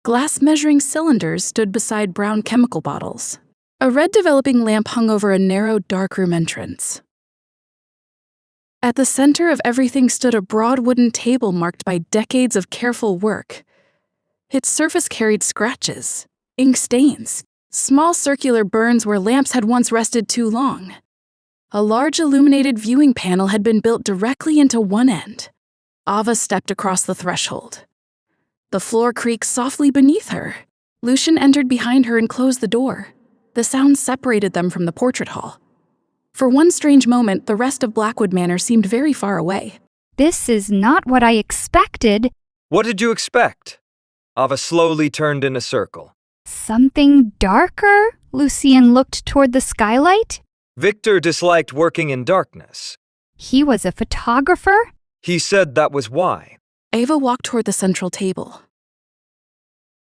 Glass measuring cylinders stood beside brown chemical bottles. A red developing lamp hung over a narrow darkroom entrance. At the center of everything stood a broad wooden table marked by decades of careful work. Its surface carried scratches, ink stains, small circular burns where lamps had once rested too long. A large illuminated viewing panel had been built directly into one end. Ava stepped across the threshold. The floor creaked softly beneath her. Lucien entered behind her and closed the door. The sound separated them from the portrait hall. For one strange moment, the rest of Blackwood Manor seemed very far away. This is not what I expected. What did you expect? Ava slowly turned in a circle. Something darker? Lucien looked toward the skylight. Victor disliked working in darkness. He was a photographer? He said that was why. Ava walked toward the central table.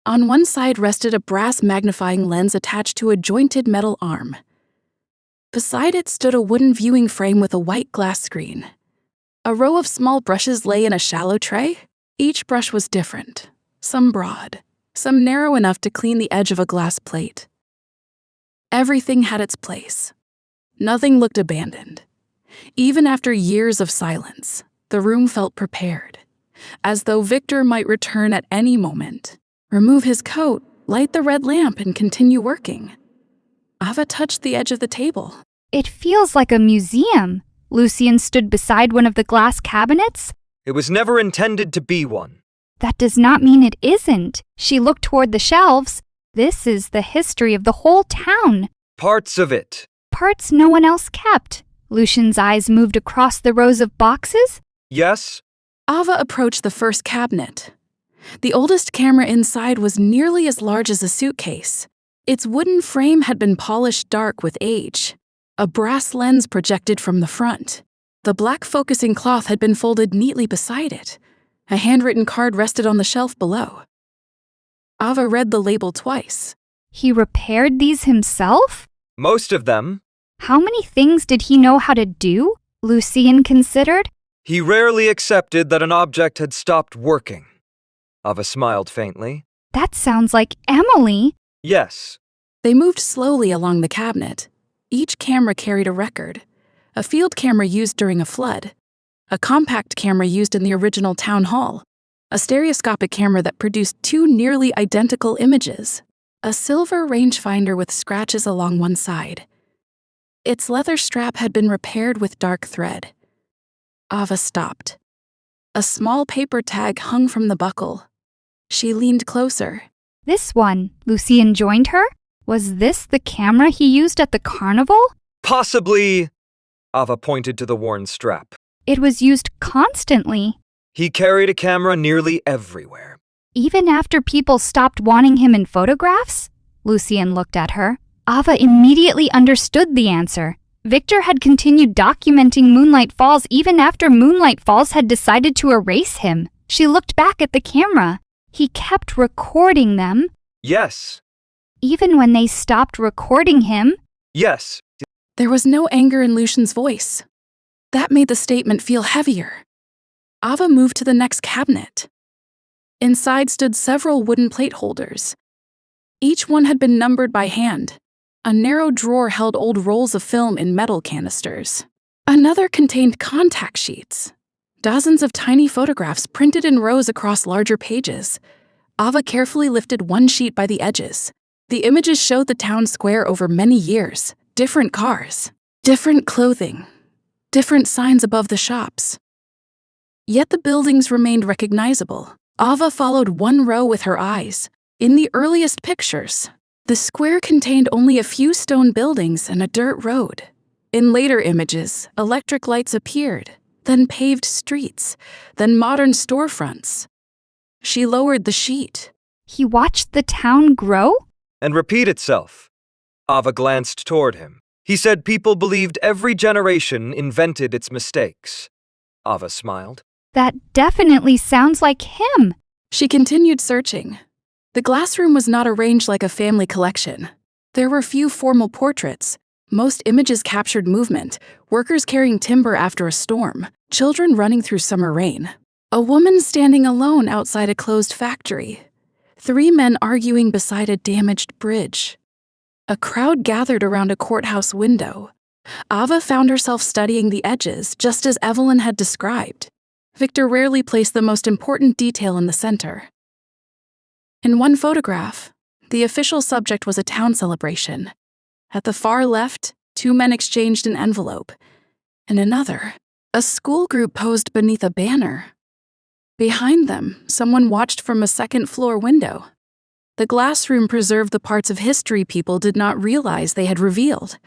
On one side rested a brass magnifying lens attached to a jointed metal arm. Beside it stood a wooden viewing frame with a white glass screen. A row of small brushes lay in a shallow tray. Each brush was different, some broad, some narrow enough to clean the edge of a glass plate. Everything had its place. Nothing looked abandoned. Even after years of silence, the room felt prepared, as though Victor might return at any moment, remove his coat, light the red lamp, and continue working. Ava touched the edge of the table. It feels like a museum. Lucien stood beside one of the glass cabinets. It was never intended to be one. That does not mean it isn't. She looked toward the shelves. This is the history of the whole town. Parts of it. Parts no one else kept. Lucien's eyes moved across the rows of boxes. Yes? Ava approached the first cabinet. The oldest camera inside was nearly as large as a suitcase. Its wooden frame had been polished dark with age. A brass lens projected from the front. The black focusing cloth had been folded neatly beside it. A handwritten card rested on the shelf below. Ava read the label twice. He repaired these himself? Most of them. How many things did he know how to do? Lucien considered. He rarely accepted that an object had stopped working. Ava smiled faintly. That sounds like Emily. Yes. They moved slowly along the cabinet. Each camera carried a record. A field camera used during a flood. A compact camera used in the original town hall. A stereoscopic camera that produced two nearly identical images. A silver rangefinder with scratches along one side. Its leather strap had been repaired with dark thread. Ava stopped. A small paper tag hung from the buckle. She leaned closer. This one, Lucien joined her? Was this the camera he used at the carnival? Possibly, Ava pointed to the worn strap. It was used constantly. He carried a camera nearly everywhere. Even after people stopped wanting him in photographs? Lucien looked at her. Ava immediately understood the answer. Victor had continued documenting Moonlight Falls even after Moonlight Falls had decided to erase him. She looked back at the camera. He kept recording them. Yes. Even when they stopped recording him? Yes. There was no anger in Lucien's voice. That made the statement feel heavier. Ava moved to the next cabinet. Inside stood several wooden plate holders. Each one had been numbered by hand. A narrow drawer held old rolls of film in metal canisters. Another contained contact sheets. Dozens of tiny photographs printed in rows across larger pages. Ava carefully lifted one sheet by the edges. The images showed the town square over many years. Different cars, different clothing, different signs above the shops. Yet the buildings remained recognizable. Ava followed one row with her eyes. In the earliest pictures, the square contained only a few stone buildings and a dirt road. In later images, electric lights appeared, then paved streets, then modern storefronts. She lowered the sheet. He watched the town grow? And repeat itself. Ava glanced toward him. He said people believed every generation invented its mistakes. Ava smiled. That definitely sounds like him. She continued searching. The glass room was not arranged like a family collection. There were few formal portraits. Most images captured movement, workers carrying timber after a storm, children running through summer rain, a woman standing alone outside a closed factory, 3 men arguing beside a damaged bridge. A crowd gathered around a courthouse window. Ava found herself studying the edges, just as Evelyn had described. Victor rarely placed the most important detail in the center. In one photograph, the official subject was a town celebration. At the far left, 2 men exchanged an envelope. In another, a school group posed beneath a banner. Behind them, someone watched from a second-floor window. The glass room preserved the parts of history people did not realize they had revealed.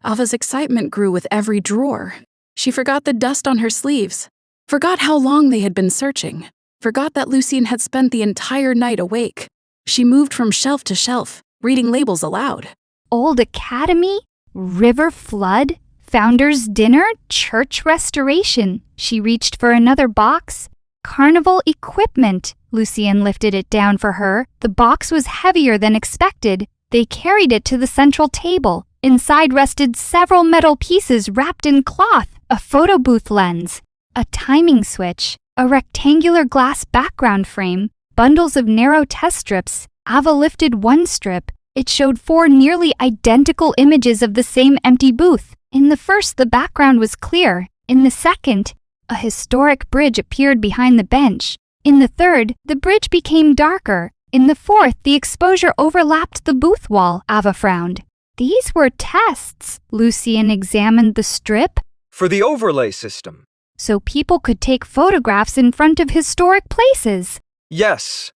Ava's excitement grew with every drawer. She forgot the dust on her sleeves, forgot how long they had been searching, forgot that Lucien had spent the entire night awake. She moved from shelf to shelf, reading labels aloud. Old Academy, River Flood, Founder's Dinner, Church Restoration. She reached for another box. Carnival Equipment. Lucien lifted it down for her. The box was heavier than expected. They carried it to the central table. Inside rested several metal pieces wrapped in cloth, a photo booth lens, a timing switch, a rectangular glass background frame, bundles of narrow test strips. Ava lifted one strip. It showed 4 nearly identical images of the same empty booth. In the first, the background was clear. In the second, a historic bridge appeared behind the bench. In the third, the bridge became darker. In the fourth, the exposure overlapped the booth wall. Ava frowned. These were tests. Lucien examined the strip. For the overlay system. So people could take photographs in front of historic places. Yes.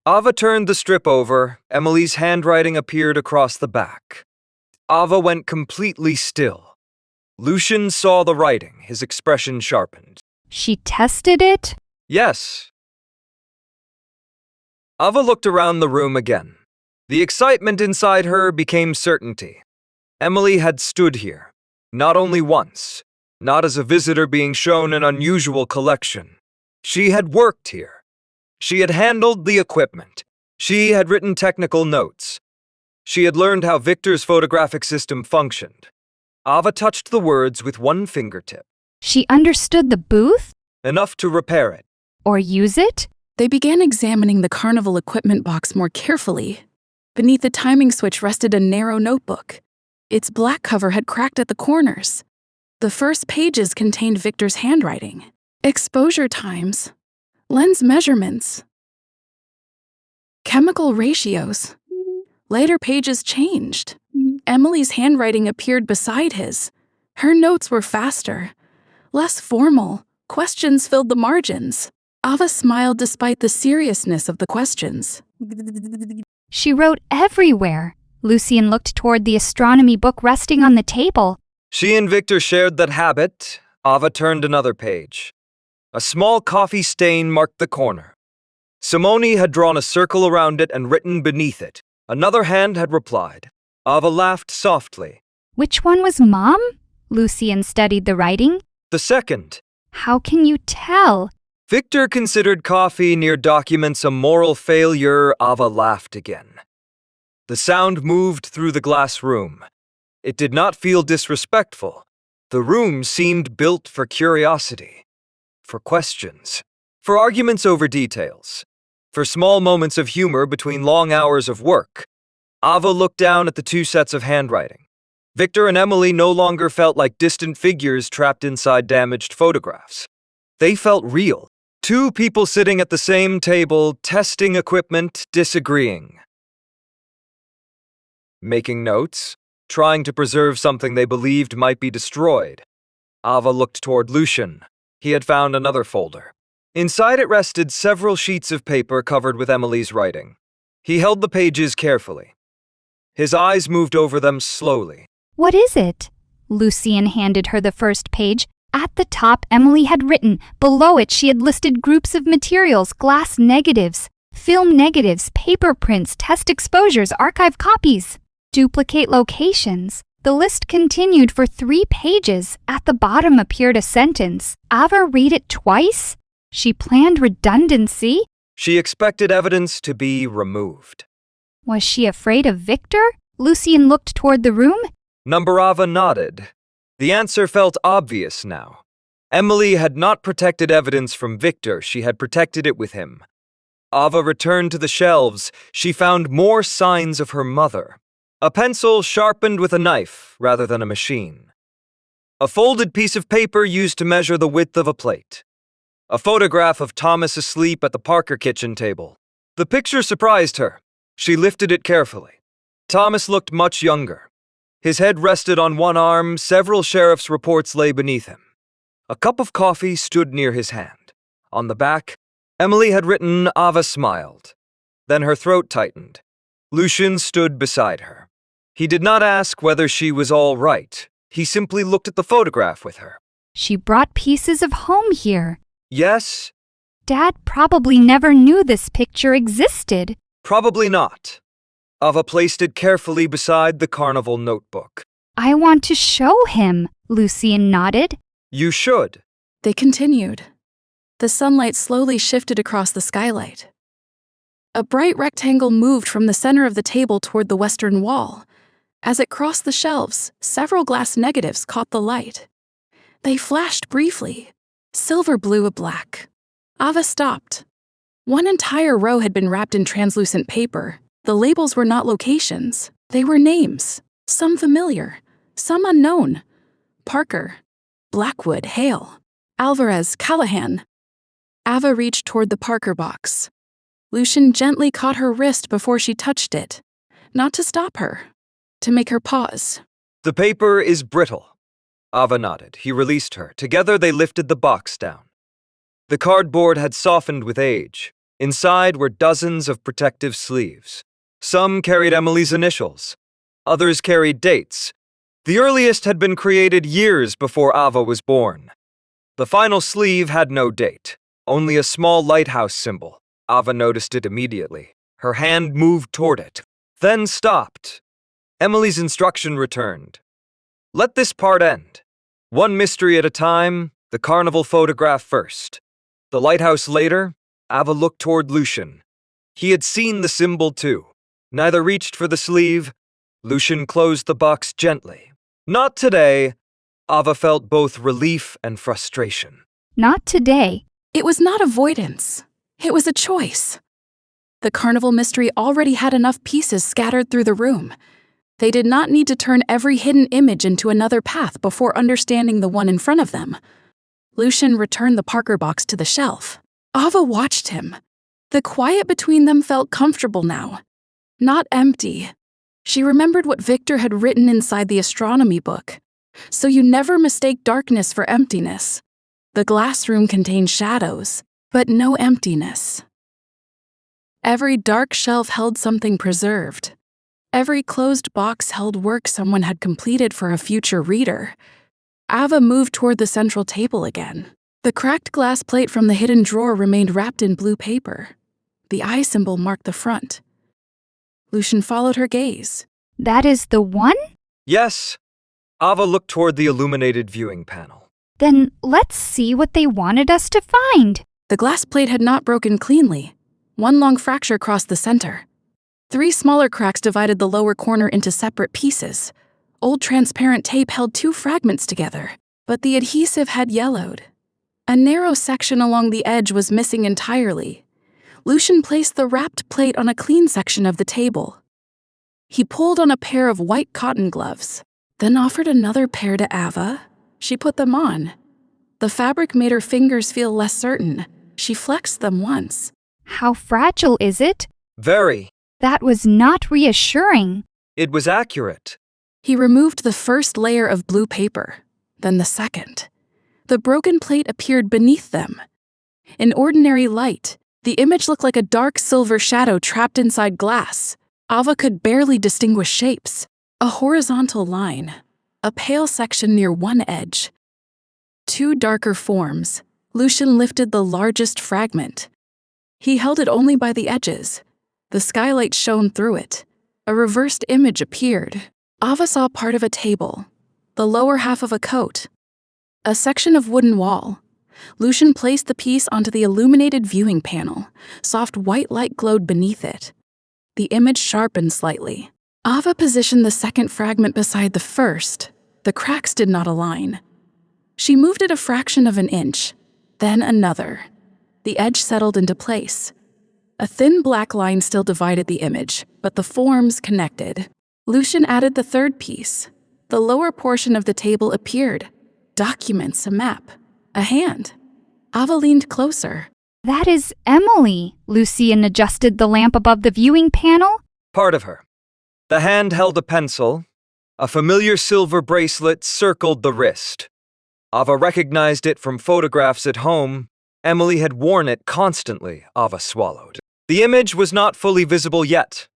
Ava turned the strip over. Emily's handwriting appeared across the back. Ava went completely still. Lucien saw the writing, his expression sharpened. She tested it? Yes. Ava looked around the room again. The excitement inside her became certainty. Emily had stood here, not only once, not as a visitor being shown an unusual collection. She had worked here. She had handled the equipment. She had written technical notes. She had learned how Victor's photographic system functioned. Ava touched the words with one fingertip. She understood the booth? Enough to repair it. Or use it? They began examining the carnival equipment box more carefully. Beneath the timing switch rested a narrow notebook. Its black cover had cracked at the corners. The first pages contained Victor's handwriting, exposure times, lens measurements, chemical ratios. Later pages changed. Emily's handwriting appeared beside his. Her notes were faster, Less formal, questions filled the margins. Ava smiled despite the seriousness of the questions. She wrote everywhere. Lucien looked toward the astronomy book resting on the table. She and Victor shared that habit. Ava turned another page. A small coffee stain marked the corner. Simone had drawn a circle around it and written beneath it. Another hand had replied. Ava laughed softly. Which one was Mom? Lucien studied the writing. The second. How can you tell? Victor considered coffee near documents a moral failure. Ava laughed again. The sound moved through the glass room. It did not feel disrespectful. The room seemed built for curiosity, for questions, for arguments over details, for small moments of humor between long hours of work. Ava looked down at the two sets of handwriting. Victor and Emily no longer felt like distant figures trapped inside damaged photographs. They felt real. Two people sitting at the same table, testing equipment, disagreeing. Making notes, trying to preserve something they believed might be destroyed. Ava looked toward Lucien. He had found another folder. Inside it rested several sheets of paper covered with Emily's writing. He held the pages carefully. His eyes moved over them slowly. What is it? Lucien handed her the first page. At the top, Emily had written. Below it, she had listed groups of materials, glass negatives, film negatives, paper prints, test exposures, archive copies. Duplicate locations. The list continued for 3 pages. At the bottom appeared a sentence. Ava read it twice? She planned redundancy? She expected evidence to be removed. Was she afraid of Victor? Lucien looked toward the room. Number Ava nodded. The answer felt obvious now. Emily had not protected evidence from Victor, she had protected it with him. Ava returned to the shelves. She found more signs of her mother. A pencil sharpened with a knife rather than a machine. A folded piece of paper used to measure the width of a plate. A photograph of Thomas asleep at the Parker kitchen table. The picture surprised her. She lifted it carefully. Thomas looked much younger. His head rested on one arm, several sheriff's reports lay beneath him. A cup of coffee stood near his hand. On the back, Emily had written, Ava smiled. Then her throat tightened. Lucien stood beside her. He did not ask whether she was all right. He simply looked at the photograph with her. She brought pieces of home here. Yes? Dad probably never knew this picture existed. Probably not. Ava placed it carefully beside the carnival notebook. I want to show him, Lucien nodded. You should. They continued. The sunlight slowly shifted across the skylight. A bright rectangle moved from the center of the table toward the western wall. As it crossed the shelves, several glass negatives caught the light. They flashed briefly, silver blue and black. Ava stopped. One entire row had been wrapped in translucent paper. The labels were not locations. They were names, some familiar, some unknown. Parker, Blackwood, Hale, Alvarez, Callahan. Ava reached toward the Parker box. Lucien gently caught her wrist before she touched it, not to stop her, to make her pause. The paper is brittle. Ava nodded. He released her. Together they lifted the box down. The cardboard had softened with age. Inside were dozens of protective sleeves. Some carried Emily's initials. Others carried dates. The earliest had been created years before Ava was born. The final sleeve had no date, only a small lighthouse symbol. Ava noticed it immediately. Her hand moved toward it, then stopped. Emily's instruction returned. Let this part end. One mystery at a time, the carnival photograph first. The lighthouse later. Ava looked toward Lucien. He had seen the symbol too. Neither reached for the sleeve. Lucien closed the box gently. Not today. Ava felt both relief and frustration. Not today. It was not avoidance. It was a choice. The carnival mystery already had enough pieces scattered through the room. They did not need to turn every hidden image into another path before understanding the one in front of them. Lucien returned the Parker box to the shelf. Ava watched him. The quiet between them felt comfortable now, not empty. She remembered what Victor had written inside the astronomy book. So you never mistake darkness for emptiness. The glass room contained shadows, but no emptiness. Every dark shelf held something preserved. Every closed box held work someone had completed for a future reader. Ava moved toward the central table again. The cracked glass plate from the hidden drawer remained wrapped in blue paper. The eye symbol marked the front. Lucien followed her gaze. That is the one? Yes. Ava looked toward the illuminated viewing panel. Then let's see what they wanted us to find. The glass plate had not broken cleanly. One long fracture crossed the center. 3 smaller cracks divided the lower corner into separate pieces. Old transparent tape held 2 fragments together, but the adhesive had yellowed. A narrow section along the edge was missing entirely. Lucien placed the wrapped plate on a clean section of the table. He pulled on a pair of white cotton gloves, then offered another pair to Ava. She put them on. The fabric made her fingers feel less certain. She flexed them once. How fragile is it? Very. That was not reassuring. It was accurate. He removed the first layer of blue paper, then the second. The broken plate appeared beneath them. In ordinary light, the image looked like a dark silver shadow trapped inside glass. Ava could barely distinguish shapes. A horizontal line, a pale section near one edge. 2 darker forms. Lucien lifted the largest fragment. He held it only by the edges. The skylight shone through it. A reversed image appeared. Ava saw part of a table, the lower half of a coat, a section of wooden wall. Lucien placed the piece onto the illuminated viewing panel. Soft white light glowed beneath it. The image sharpened slightly. Ava positioned the second fragment beside the first. The cracks did not align. She moved it a fraction of an inch, then another. The edge settled into place. A thin black line still divided the image, but the forms connected. Lucien added the third piece. The lower portion of the table appeared. Documents, a map, a hand. Ava leaned closer. That is Emily. Lucien adjusted the lamp above the viewing panel. Part of her. The hand held a pencil. A familiar silver bracelet circled the wrist. Ava recognized it from photographs at home. Emily had worn it constantly, Ava swallowed. The image was not fully visible yet.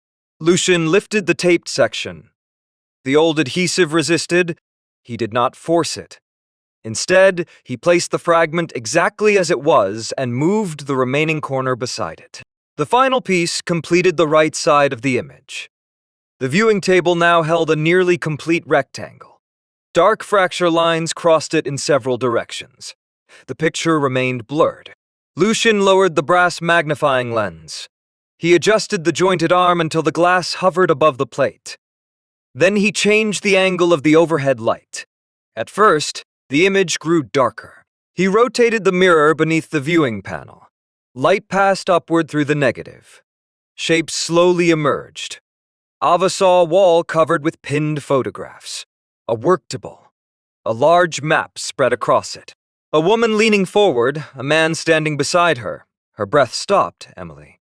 Lucien lifted the taped section. The old adhesive resisted. He did not force it. Instead, he placed the fragment exactly as it was and moved the remaining corner beside it. The final piece completed the right side of the image. The viewing table now held a nearly complete rectangle. Dark fracture lines crossed it in several directions. The picture remained blurred. Lucien lowered the brass magnifying lens. He adjusted the jointed arm until the glass hovered above the plate. Then he changed the angle of the overhead light. At first, the image grew darker. He rotated the mirror beneath the viewing panel. Light passed upward through the negative. Shapes slowly emerged. Ava saw a wall covered with pinned photographs. A work table. A large map spread across it. A woman leaning forward, a man standing beside her. Her breath stopped, Emily.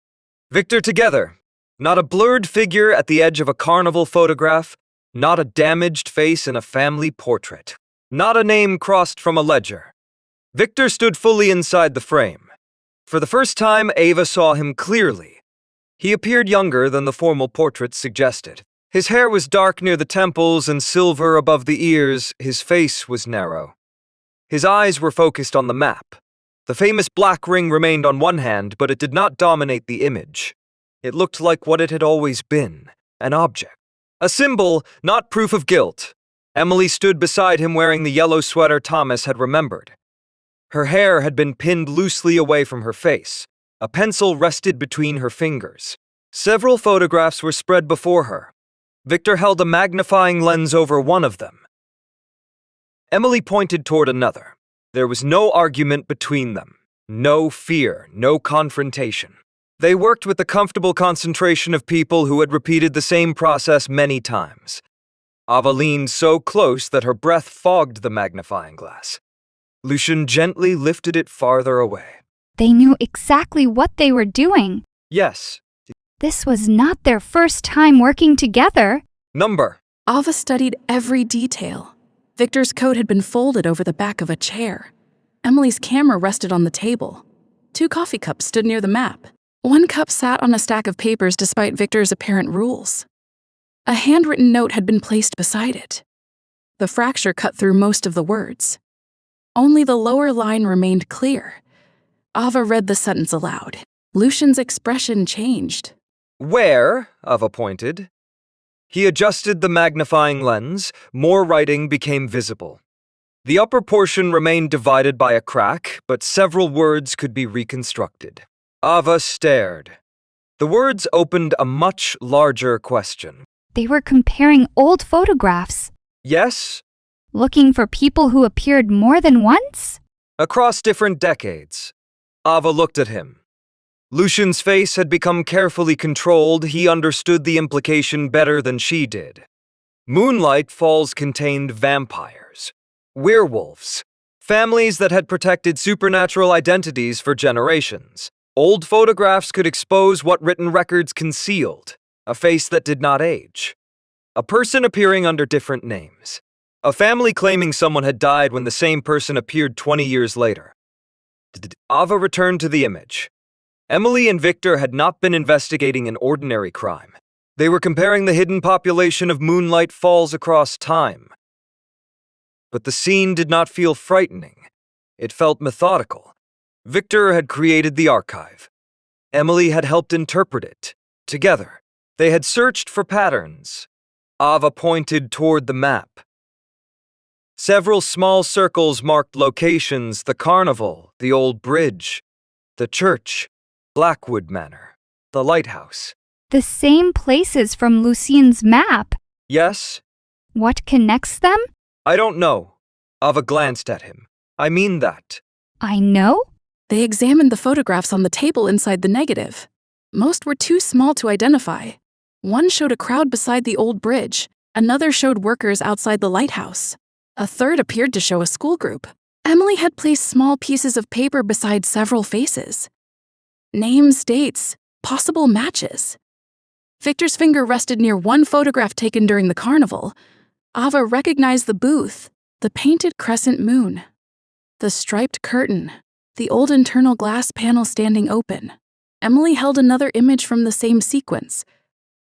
Victor together. Not a blurred figure at the edge of a carnival photograph. Not a damaged face in a family portrait. Not a name crossed from a ledger. Victor stood fully inside the frame. For the first time, Ava saw him clearly. He appeared younger than the formal portrait suggested. His hair was dark near the temples and silver above the ears. His face was narrow. His eyes were focused on the map. The famous black ring remained on one hand, but it did not dominate the image. It looked like what it had always been, an object. A symbol, not proof of guilt. Emily stood beside him wearing the yellow sweater Thomas had remembered. Her hair had been pinned loosely away from her face. A pencil rested between her fingers. Several photographs were spread before her. Victor held a magnifying lens over one of them. Emily pointed toward another. There was no argument between them. No fear, no confrontation. They worked with the comfortable concentration of people who had repeated the same process many times. Ava leaned so close that her breath fogged the magnifying glass. Lucien gently lifted it farther away. They knew exactly what they were doing. Yes. This was not their first time working together. Number. Ava studied every detail. Victor's coat had been folded over the back of a chair. Emily's camera rested on the table. 2 coffee cups stood near the map. 1 cup sat on a stack of papers despite Victor's apparent rules. A handwritten note had been placed beside it. The fracture cut through most of the words. Only the lower line remained clear. Ava read the sentence aloud. Lucien's expression changed. Where? Ava pointed. He adjusted the magnifying lens. More writing became visible. The upper portion remained divided by a crack, but several words could be reconstructed. Ava stared. The words opened a much larger question. They were comparing old photographs, Yes? looking for people who appeared more than once? Across different decades. Ava looked at him. Lucien's face had become carefully controlled. He understood the implication better than she did. Moonlight Falls contained vampires, werewolves, families that had protected supernatural identities for generations. Old photographs could expose what written records concealed, a face that did not age, a person appearing under different names, a family claiming someone had died when the same person appeared 20 years later. Ava returned to the image. Emily and Victor had not been investigating an ordinary crime. They were comparing the hidden population of Moonlight Falls across time. But the scene did not feel frightening. It felt methodical. Victor had created the archive. Emily had helped interpret it. Together, they had searched for patterns. Ava pointed toward the map. Several small circles marked locations: the carnival, the old bridge, the church, Blackwood Manor, the lighthouse. The same places from Lucien's map. Yes? What connects them? I don't know. Ava glanced at him. I mean that. I know? They examined the photographs on the table inside the negative. Most were too small to identify. One showed a crowd beside the old bridge. Another showed workers outside the lighthouse. A third appeared to show a school group. Emily had placed small pieces of paper beside several faces. Names, dates, possible matches. Victor's finger rested near one photograph taken during the carnival. Ava recognized the booth, the painted crescent moon, the striped curtain, the old internal glass panel standing open. Emily held another image from the same sequence.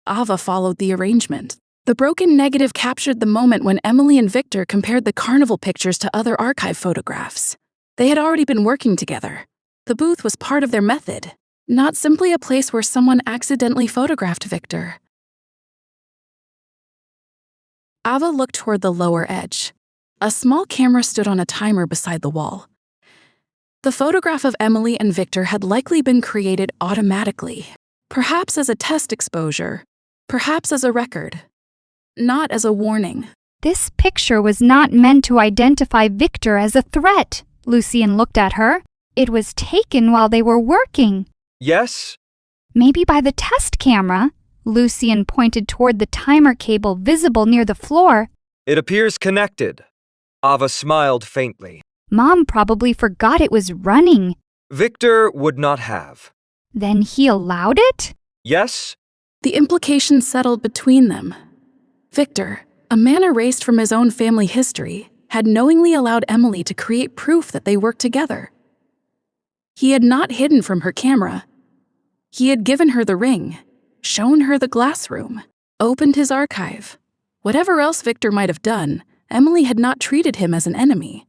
Ava followed the arrangement. The broken negative captured the moment when Emily and Victor compared the carnival pictures to other archive photographs. They had already been working together. The booth was part of their method, not simply a place where someone accidentally photographed Victor. Ava looked toward the lower edge. A small camera stood on a timer beside the wall. The photograph of Emily and Victor had likely been created automatically, perhaps as a test exposure, perhaps as a record, not as a warning. This picture was not meant to identify Victor as a threat. Lucien looked at her. It was taken while they were working. Yes? Maybe by the test camera. Lucien pointed toward the timer cable visible near the floor. It appears connected. Ava smiled faintly. Mom probably forgot it was running. Victor would not have. Then he allowed it? Yes? The implication settled between them. Victor, a man erased from his own family history, had knowingly allowed Emily to create proof that they worked together. He had not hidden from her camera. He had given her the ring, shown her the glass room, opened his archive. Whatever else Victor might have done, Emily had not treated him as an enemy.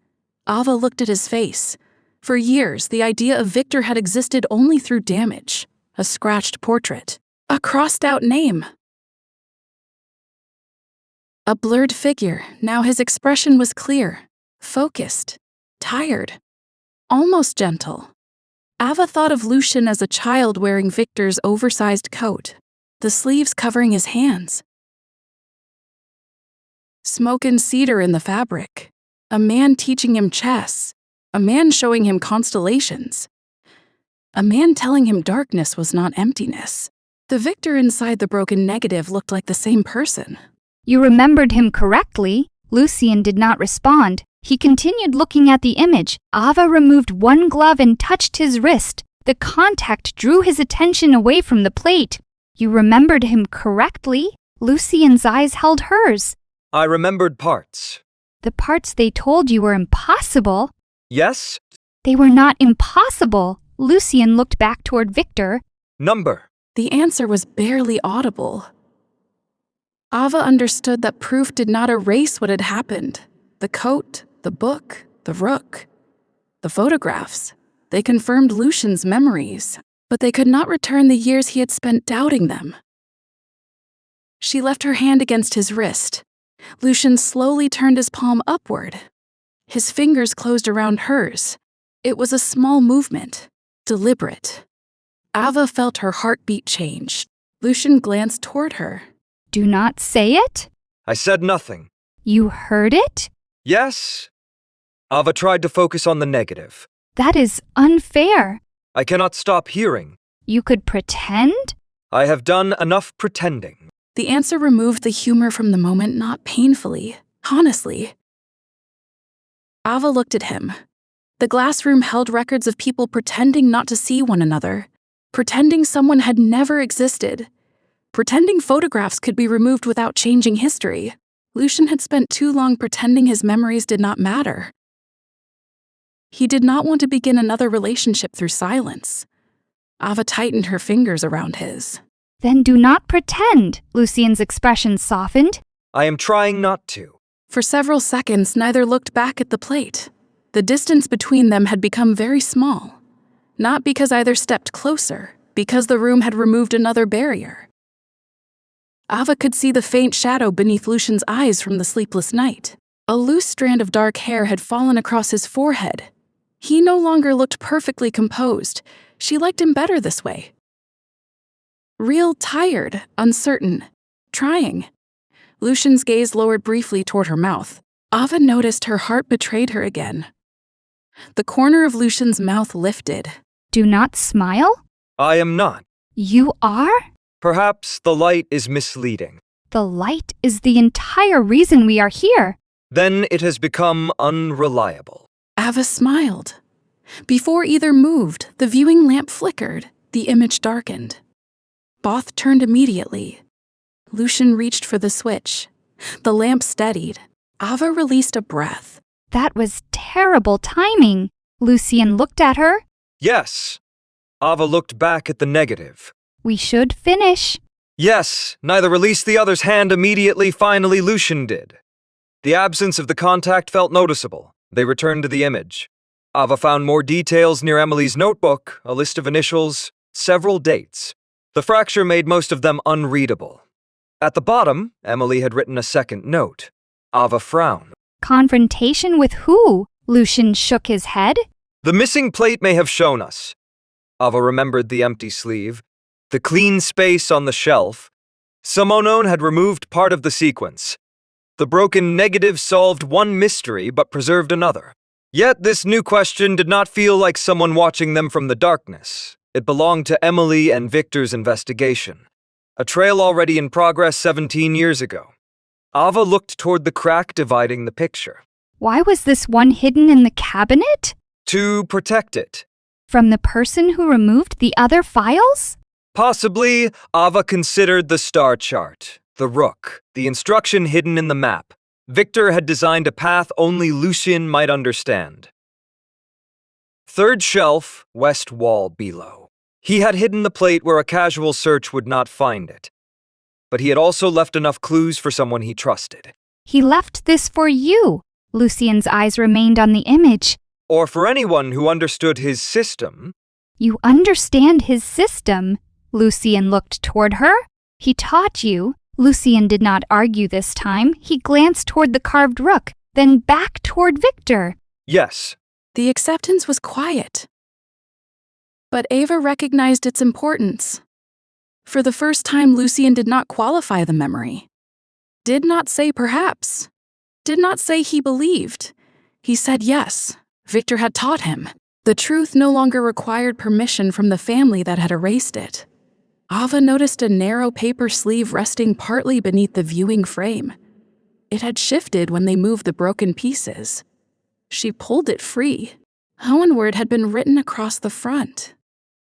Ava looked at his face. For years, the idea of Victor had existed only through damage, a scratched portrait, a crossed-out name. A blurred figure, now his expression was clear, focused, tired, almost gentle. Ava thought of Lucien as a child wearing Victor's oversized coat, the sleeves covering his hands. Smoke and cedar in the fabric, a man teaching him chess, a man showing him constellations, a man telling him darkness was not emptiness. The Victor inside the broken negative looked like the same person. You remembered him correctly. Lucien did not respond. He continued looking at the image. Ava removed one glove and touched his wrist. The contact drew his attention away from the plate. You remembered him correctly? Lucien's eyes held hers. I remembered parts. The parts they told you were impossible. Yes? They were not impossible. Lucien looked back toward Victor. Number. The answer was barely audible. Ava understood that proof did not erase what had happened. The coat, the book, the rook, the photographs. They confirmed Lucien's memories, but they could not return the years he had spent doubting them. She left her hand against his wrist. Lucien slowly turned his palm upward. His fingers closed around hers. It was a small movement, deliberate. Ava felt her heartbeat change. Lucien glanced toward her. Do not say it? I said nothing. You heard it? Yes? Ava tried to focus on the negative. That is unfair. I cannot stop hearing. You could pretend? I have done enough pretending. The answer removed the humor from the moment, not painfully, honestly. Ava looked at him. The glass room held records of people pretending not to see one another, pretending someone had never existed, pretending photographs could be removed without changing history. Lucien had spent too long pretending his memories did not matter. He did not want to begin another relationship through silence. Ava tightened her fingers around his. Then do not pretend. Lucien's expression softened. I am trying not to. For several seconds, neither looked back at the plate. The distance between them had become very small. Not because either stepped closer, because the room had removed another barrier. Ava could see the faint shadow beneath Lucien's eyes from the sleepless night. A loose strand of dark hair had fallen across his forehead. He no longer looked perfectly composed. She liked him better this way. Real tired, uncertain, trying. Lucien's gaze lowered briefly toward her mouth. Ava noticed her heart betrayed her again. The corner of Lucien's mouth lifted. Do not smile? I am not. You are? Perhaps the light is misleading. The light is the entire reason we are here. Then it has become unreliable. Ava smiled. Before either moved, the viewing lamp flickered, the image darkened. Both turned immediately. Lucien reached for the switch. The lamp steadied. Ava released a breath. That was terrible timing. Lucien looked at her. Yes. Ava looked back at the negative. We should finish. Yes, neither released the other's hand immediately. Finally, Lucien did. The absence of the contact felt noticeable. They returned to the image. Ava found more details near Emily's notebook, a list of initials, several dates. The fracture made most of them unreadable. At the bottom, Emily had written a second note. Ava frowned. Confrontation with who? Lucien shook his head. The missing plate may have shown us. Ava remembered the empty sleeve, the clean space on the shelf. Some unknown had removed part of the sequence. The broken negative solved one mystery but preserved another. Yet this new question did not feel like someone watching them from the darkness. It belonged to Emily and Victor's investigation, a trail already in progress 17 years ago. Ava looked toward the crack dividing the picture. Why was this one hidden in the cabinet? To protect it. From the person who removed the other files? Possibly, Ava considered the star chart, the rook, the instruction hidden in the map. Victor had designed a path only Lucien might understand. Third shelf, west wall below. He had hidden the plate where a casual search would not find it. But he had also left enough clues for someone he trusted. He left this for you. Lucien's eyes remained on the image. Or for anyone who understood his system. You understand his system. Lucien looked toward her. He taught you. Lucien did not argue this time. He glanced toward the carved rook, then back toward Victor. Yes. The acceptance was quiet. But Ava recognized its importance. For the first time, Lucien did not qualify the memory. Did not say perhaps. Did not say he believed. He said yes. Victor had taught him. The truth no longer required permission from the family that had erased it. Ava noticed a narrow paper sleeve resting partly beneath the viewing frame. It had shifted when they moved the broken pieces. She pulled it free. One word had been written across the front.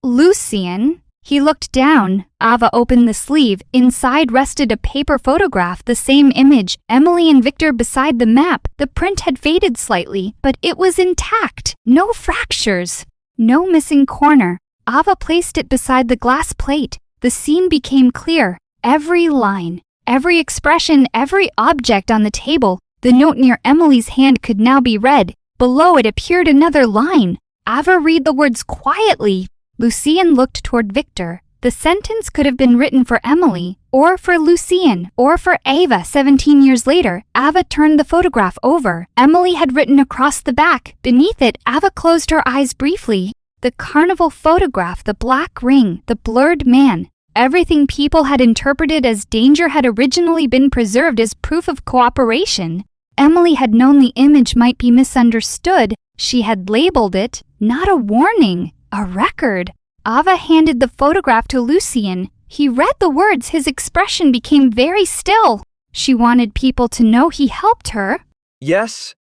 Lucien. He looked down. Ava opened the sleeve. Inside rested a paper photograph, the same image, Emily and Victor beside the map. The print had faded slightly, but it was intact. No fractures. No missing corner. Ava placed it beside the glass plate. The scene became clear. Every line, every expression, every object on the table. The note near Emily's hand could now be read. Below it appeared another line. Ava read the words quietly. Lucien looked toward Victor. The sentence could have been written for Emily, or for Lucien, or for Ava 17 years later. Ava turned the photograph over. Emily had written across the back. Beneath it, Ava closed her eyes briefly. The carnival photograph, the black ring, the blurred man. Everything people had interpreted as danger had originally been preserved as proof of cooperation. Emily had known the image might be misunderstood. She had labeled it, not a warning, a record. Ava handed the photograph to Lucien. He read the words. His expression became very still. She wanted people to know he helped her. Yes?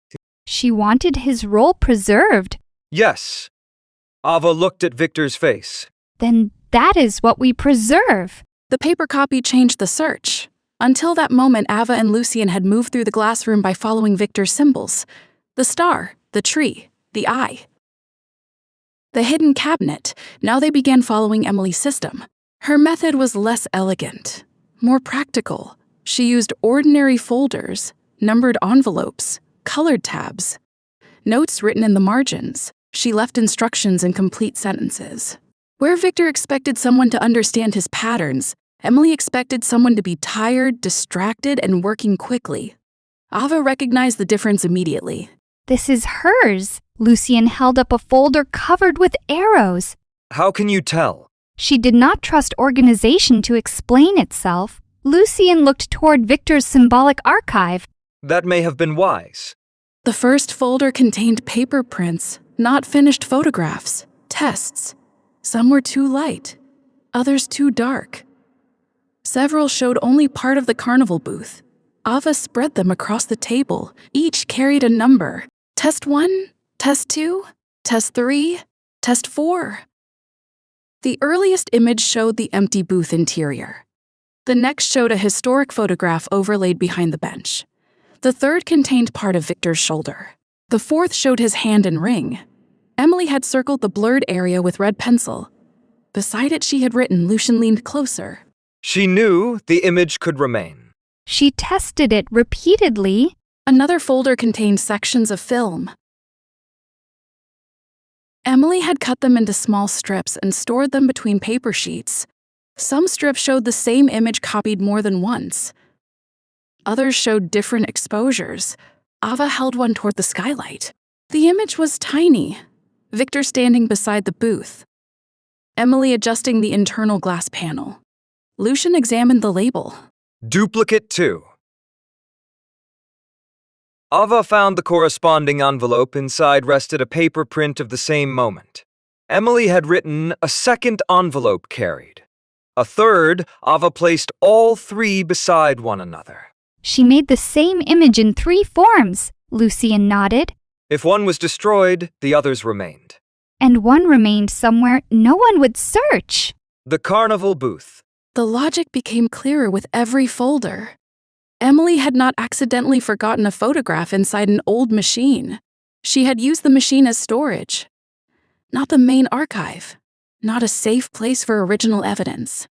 She wanted his role preserved. Yes. Ava looked at Victor's face. Then that is what we preserve. The paper copy changed the search. Until that moment, Ava and Lucien had moved through the glass room by following Victor's symbols. The star, the tree, the eye. The hidden cabinet. Now they began following Emily's system. Her method was less elegant, more practical. She used ordinary folders, numbered envelopes, colored tabs, notes written in the margins. She left instructions in complete sentences. Where Victor expected someone to understand his patterns, Emily expected someone to be tired, distracted, and working quickly. Ava recognized the difference immediately. This is hers. Lucien held up a folder covered with arrows. How can you tell? She did not trust organization to explain itself. Lucien looked toward Victor's symbolic archive. That may have been wise. The first folder contained paper prints, not finished photographs, tests. Some were too light, others too dark. Several showed only part of the carnival booth. Ava spread them across the table. Each carried a number. Test 1, Test 2, Test 3, Test 4. The earliest image showed the empty booth interior. The next showed a historic photograph overlaid behind the bench. The third contained part of Victor's shoulder. The fourth showed his hand and ring. Emily had circled the blurred area with red pencil. Beside it, she had written, Lucien leaned closer. She knew the image could remain. She tested it repeatedly. Another folder contained sections of film. Emily had cut them into small strips and stored them between paper sheets. Some strips showed the same image copied more than once. Others showed different exposures. Ava held one toward the skylight. The image was tiny. Victor standing beside the booth. Emily adjusting the internal glass panel. Lucien examined the label. Duplicate 2. Ava found the corresponding envelope. Inside rested a paper print of the same moment. Emily had written a second envelope carried. A third, Ava placed all three beside one another. She made the same image in 3 forms. Lucien nodded. If one was destroyed, the others remained. And one remained somewhere no one would search. The carnival booth. The logic became clearer with every folder. Emily had not accidentally forgotten a photograph inside an old machine. She had used the machine as storage. Not the main archive. Not a safe place for original evidence.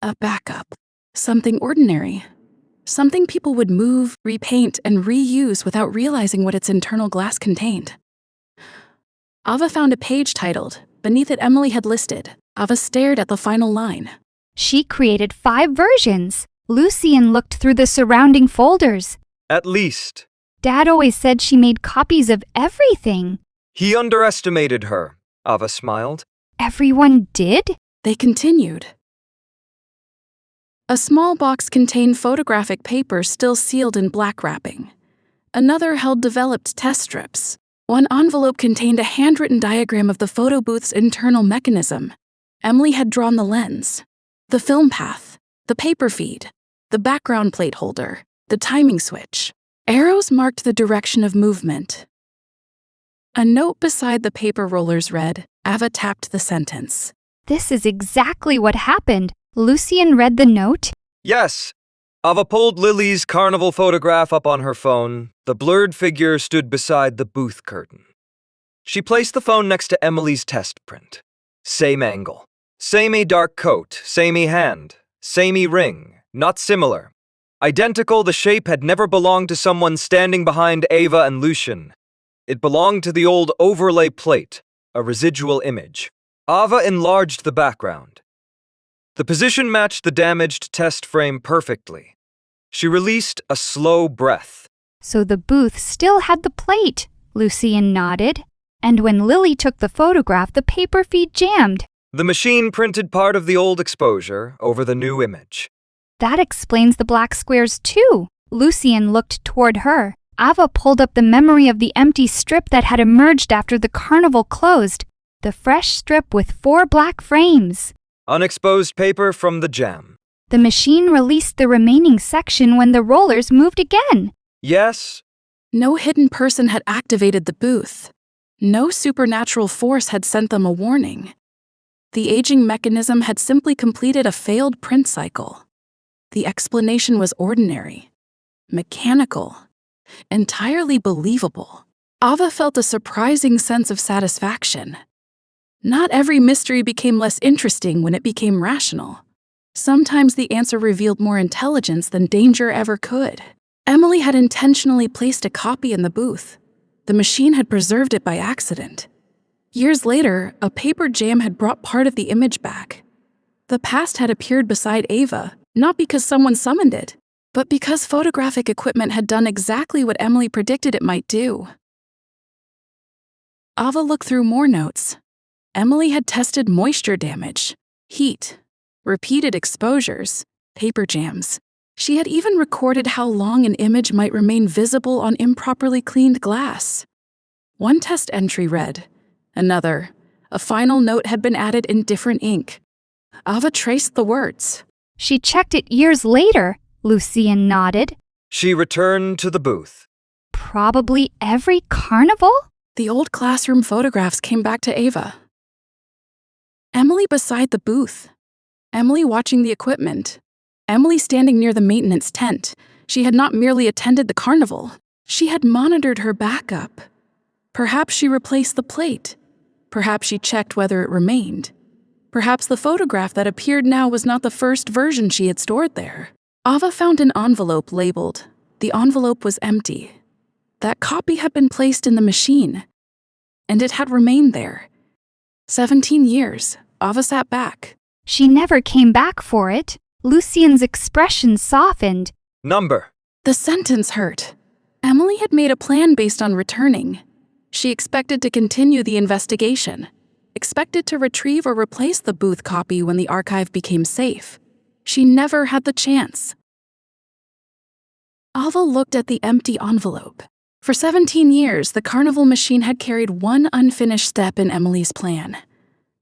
A backup. Something ordinary. Something people would move, repaint, and reuse without realizing what its internal glass contained. Ava found a page titled. Beneath it, Emily had listed. Ava stared at the final line. She created 5 versions. Lucien looked through the surrounding folders. At least. Dad always said she made copies of everything. He underestimated her, Ava smiled. Everyone did? They continued. A small box contained photographic paper still sealed in black wrapping. Another held developed test strips. One envelope contained a handwritten diagram of the photo booth's internal mechanism. Emily had drawn the lens, the film path, the paper feed, the background plate holder, the timing switch. Arrows marked the direction of movement. A note beside the paper rollers read, Ava tapped the sentence. This is exactly what happened. Lucien read the note. Yes. Ava pulled Lily's carnival photograph up on her phone. The blurred figure stood beside the booth curtain. She placed the phone next to Emily's test print. Same angle. Samey dark coat, samey hand, samey ring. Not similar. Identical, the shape had never belonged to someone standing behind Ava and Lucien. It belonged to the old overlay plate, a residual image. Ava enlarged the background. The position matched the damaged test frame perfectly. She released a slow breath. So the booth still had the plate, Lucien nodded. And when Lily took the photograph, the paper feed jammed. The machine printed part of the old exposure over the new image. That explains the black squares too. Lucien looked toward her. Ava pulled up the memory of the empty strip that had emerged after the carnival closed. The fresh strip with 4 black frames. Unexposed paper from the jam. The machine released the remaining section when the rollers moved again. Yes. No hidden person had activated the booth. No supernatural force had sent them a warning. The aging mechanism had simply completed a failed print cycle. The explanation was ordinary, mechanical, entirely believable. Ava felt a surprising sense of satisfaction. Not every mystery became less interesting when it became rational. Sometimes the answer revealed more intelligence than danger ever could. Emily had intentionally placed a copy in the booth. The machine had preserved it by accident. Years later, a paper jam had brought part of the image back. The past had appeared beside Ava, not because someone summoned it, but because photographic equipment had done exactly what Emily predicted it might do. Ava looked through more notes. Emily had tested moisture damage, heat, repeated exposures, paper jams. She had even recorded how long an image might remain visible on improperly cleaned glass. One test entry read, another, a final note had been added in different ink. Ava traced the words. She checked it years later, Lucien nodded. She returned to the booth. Probably every carnival? The old classroom photographs came back to Ava. Emily beside the booth. Emily watching the equipment. Emily standing near the maintenance tent. She had not merely attended the carnival. She had monitored her backup. Perhaps she replaced the plate. Perhaps she checked whether it remained. Perhaps the photograph that appeared now was not the first version she had stored there. Ava found an envelope labeled. The envelope was empty. That copy had been placed in the machine, and it had remained there. 17 years, Ava sat back. She never came back for it. Lucien's expression softened. Number. The sentence hurt. Emily had made a plan based on returning. She expected to continue the investigation, expected to retrieve or replace the booth copy when the archive became safe. She never had the chance. Ava looked at the empty envelope. For 17 years, the carnival machine had carried one unfinished step in Emily's plan.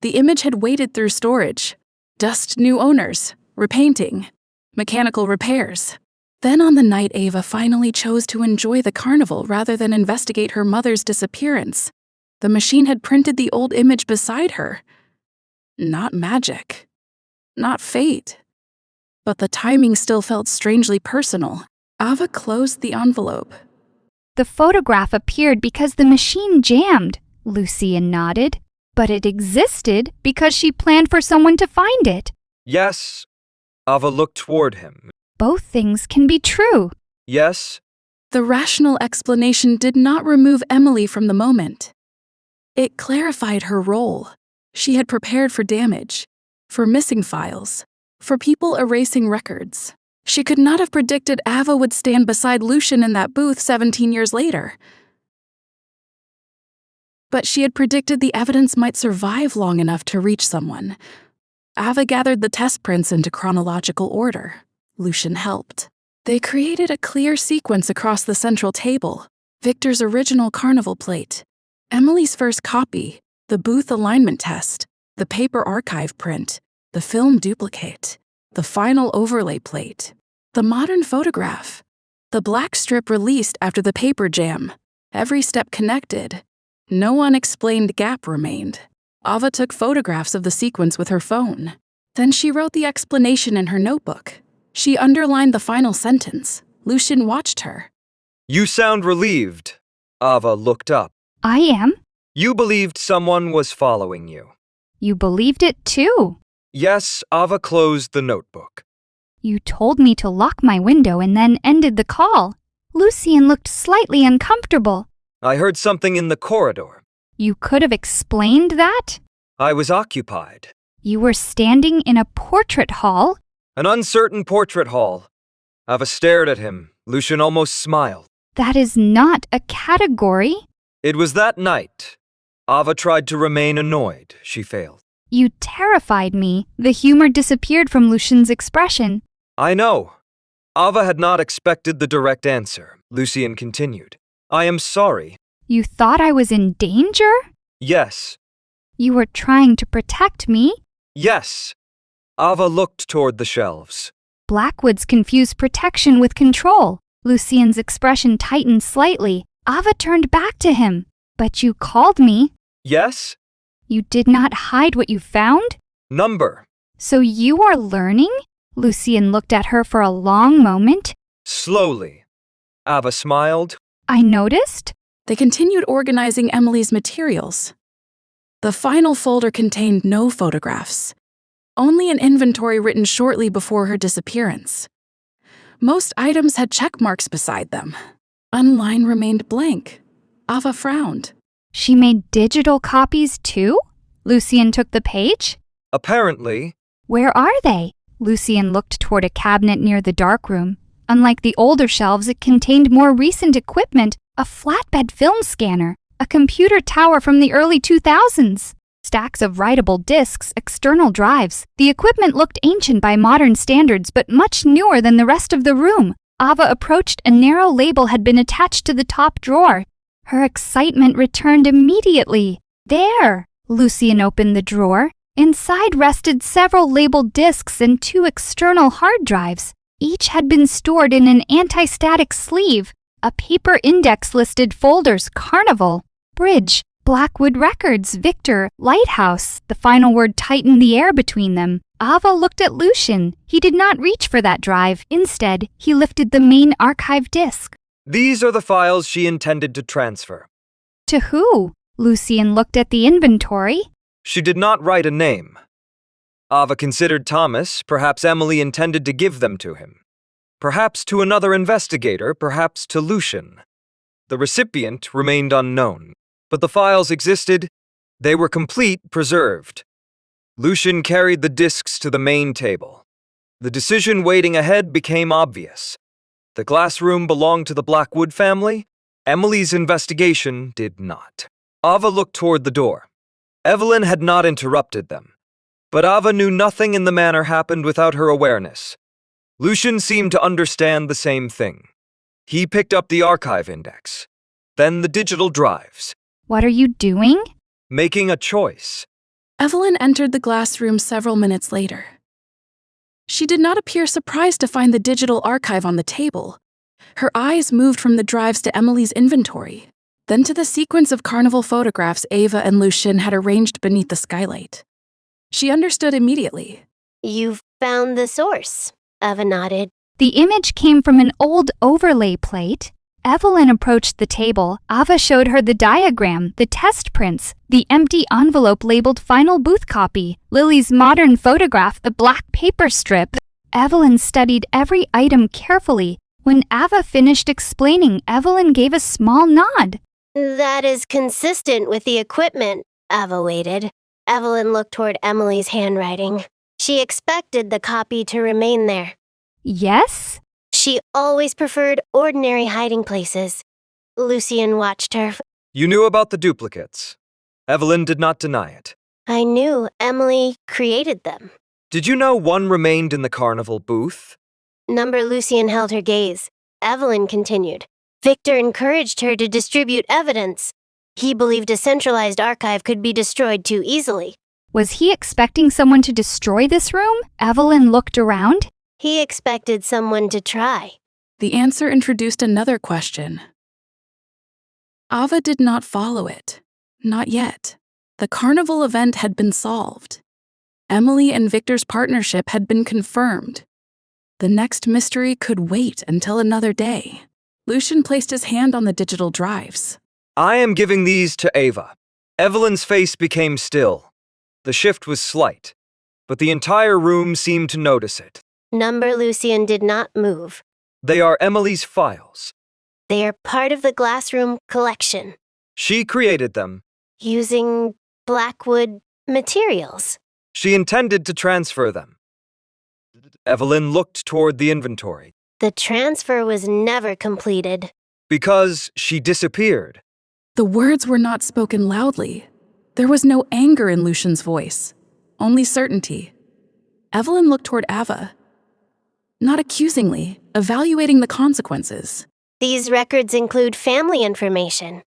The image had waited through storage, dust new owners, repainting, mechanical repairs. Then on the night Ava finally chose to enjoy the carnival rather than investigate her mother's disappearance, the machine had printed the old image beside her. Not magic. Not fate. But the timing still felt strangely personal. Ava closed the envelope. The photograph appeared because the machine jammed, Lucien nodded. But it existed because she planned for someone to find it. Yes. Ava looked toward him. Both things can be true. Yes. The rational explanation did not remove Emily from the moment. It clarified her role. She had prepared for damage, for missing files, for people erasing records. She could not have predicted Ava would stand beside Lucien in that booth 17 years later. But she had predicted the evidence might survive long enough to reach someone. Ava gathered the test prints into chronological order. Lucien helped. They created a clear sequence across the central table. Victor's original carnival plate, Emily's first copy, the booth alignment test, the paper archive print, the film duplicate, the final overlay plate, the modern photograph, the black strip released after the paper jam. Every step connected. No unexplained gap remained. Ava took photographs of the sequence with her phone. Then she wrote the explanation in her notebook. She underlined the final sentence. Lucien watched her. You sound relieved. Ava looked up. I am. You believed someone was following you. You believed it too. Yes, Ava closed the notebook. You told me to lock my window and then ended the call. Lucien looked slightly uncomfortable. I heard something in the corridor. You could have explained that? I was occupied. You were standing in a portrait hall? An uncertain portrait hall. Ava stared at him. Lucien almost smiled. That is not a category. It was that night. Ava tried to remain annoyed. She failed. You terrified me. The humor disappeared from Lucien's expression. I know. Ava had not expected the direct answer. Lucien continued. I am sorry. You thought I was in danger? Yes. You were trying to protect me? Yes. Ava looked toward the shelves. Blackwood's confused protection with control. Lucien's expression tightened slightly. Ava turned back to him. But you called me. Yes? You did not hide what you found? Number. So you are learning? Lucien looked at her for a long moment. Slowly. Ava smiled. I noticed. They continued organizing Emily's materials. The final folder contained no photographs, only an inventory written shortly before her disappearance. Most items had check marks beside them. One line remained blank. Ava frowned. She made digital copies too? Lucien took the page. Apparently. Where are they? Lucien looked toward a cabinet near the darkroom. Unlike the older shelves, it contained more recent equipment, a flatbed film scanner, a computer tower from the early 2000s, stacks of writable disks, external drives. The equipment looked ancient by modern standards, but much newer than the rest of the room. Ava approached. A narrow label had been attached to the top drawer. Her excitement returned immediately. There! Lucien opened the drawer. Inside rested several labeled disks and 2 external hard drives. Each had been stored in an anti-static sleeve. A paper index listed folders: Carnival, Bridge, Blackwood Records, Victor, Lighthouse. The final word tightened the air between them. Ava looked at Lucien. He did not reach for that drive. Instead, he lifted the main archive disk. These are the files she intended to transfer. To who? Lucien looked at the inventory. She did not write a name. Ava considered Thomas. Perhaps Emily intended to give them to him. Perhaps to another investigator, perhaps to Lucien. The recipient remained unknown, but the files existed. They were complete, preserved. Lucien carried the disks to the main table. The decision waiting ahead became obvious. The glass room belonged to the Blackwood family. Emily's investigation did not. Ava looked toward the door. Evelyn had not interrupted them. But Ava knew nothing in the manor happened without her awareness. Lucien seemed to understand the same thing. He picked up the archive index, then the digital drives. What are you doing? Making a choice. Evelyn entered the glass room several minutes later. She did not appear surprised to find the digital archive on the table. Her eyes moved from the drives to Emily's inventory, then to the sequence of carnival photographs Ava and Lucien had arranged beneath the skylight. She understood immediately. You've found the source, Ava nodded. The image came from an old overlay plate. Evelyn approached the table. Ava showed her the diagram, the test prints, the empty envelope labeled final booth copy, Lily's modern photograph, the black paper strip. Evelyn studied every item carefully. When Ava finished explaining, Evelyn gave a small nod. That is consistent with the equipment, Ava waited. Evelyn looked toward Emily's handwriting. She expected the copy to remain there. Yes? She always preferred ordinary hiding places. Lucien watched her. You knew about the duplicates. Evelyn did not deny it. I knew Emily created them. Did you know one remained in the carnival booth? Number Lucien held her gaze. Evelyn continued. Victor encouraged her to distribute evidence. He believed a centralized archive could be destroyed too easily. Was he expecting someone to destroy this room? Evelyn looked around. He expected someone to try. The answer introduced another question. Ava did not follow it. Not yet. The carnival event had been solved. Emily and Victor's partnership had been confirmed. The next mystery could wait until another day. Lucien placed his hand on the digital drives. I am giving these to Ava. Evelyn's face became still. The shift was slight, but the entire room seemed to notice it. Number Lucien did not move. They are Emily's files. They are part of the Glassroom collection, She created them. using Blackwood materials. She intended to transfer them. Evelyn looked toward the inventory. The transfer was never completed. Because she disappeared. The words were not spoken loudly. There was no anger in Lucien's voice, only certainty. Evelyn looked toward Ava, not accusingly, evaluating the consequences. These records include family information.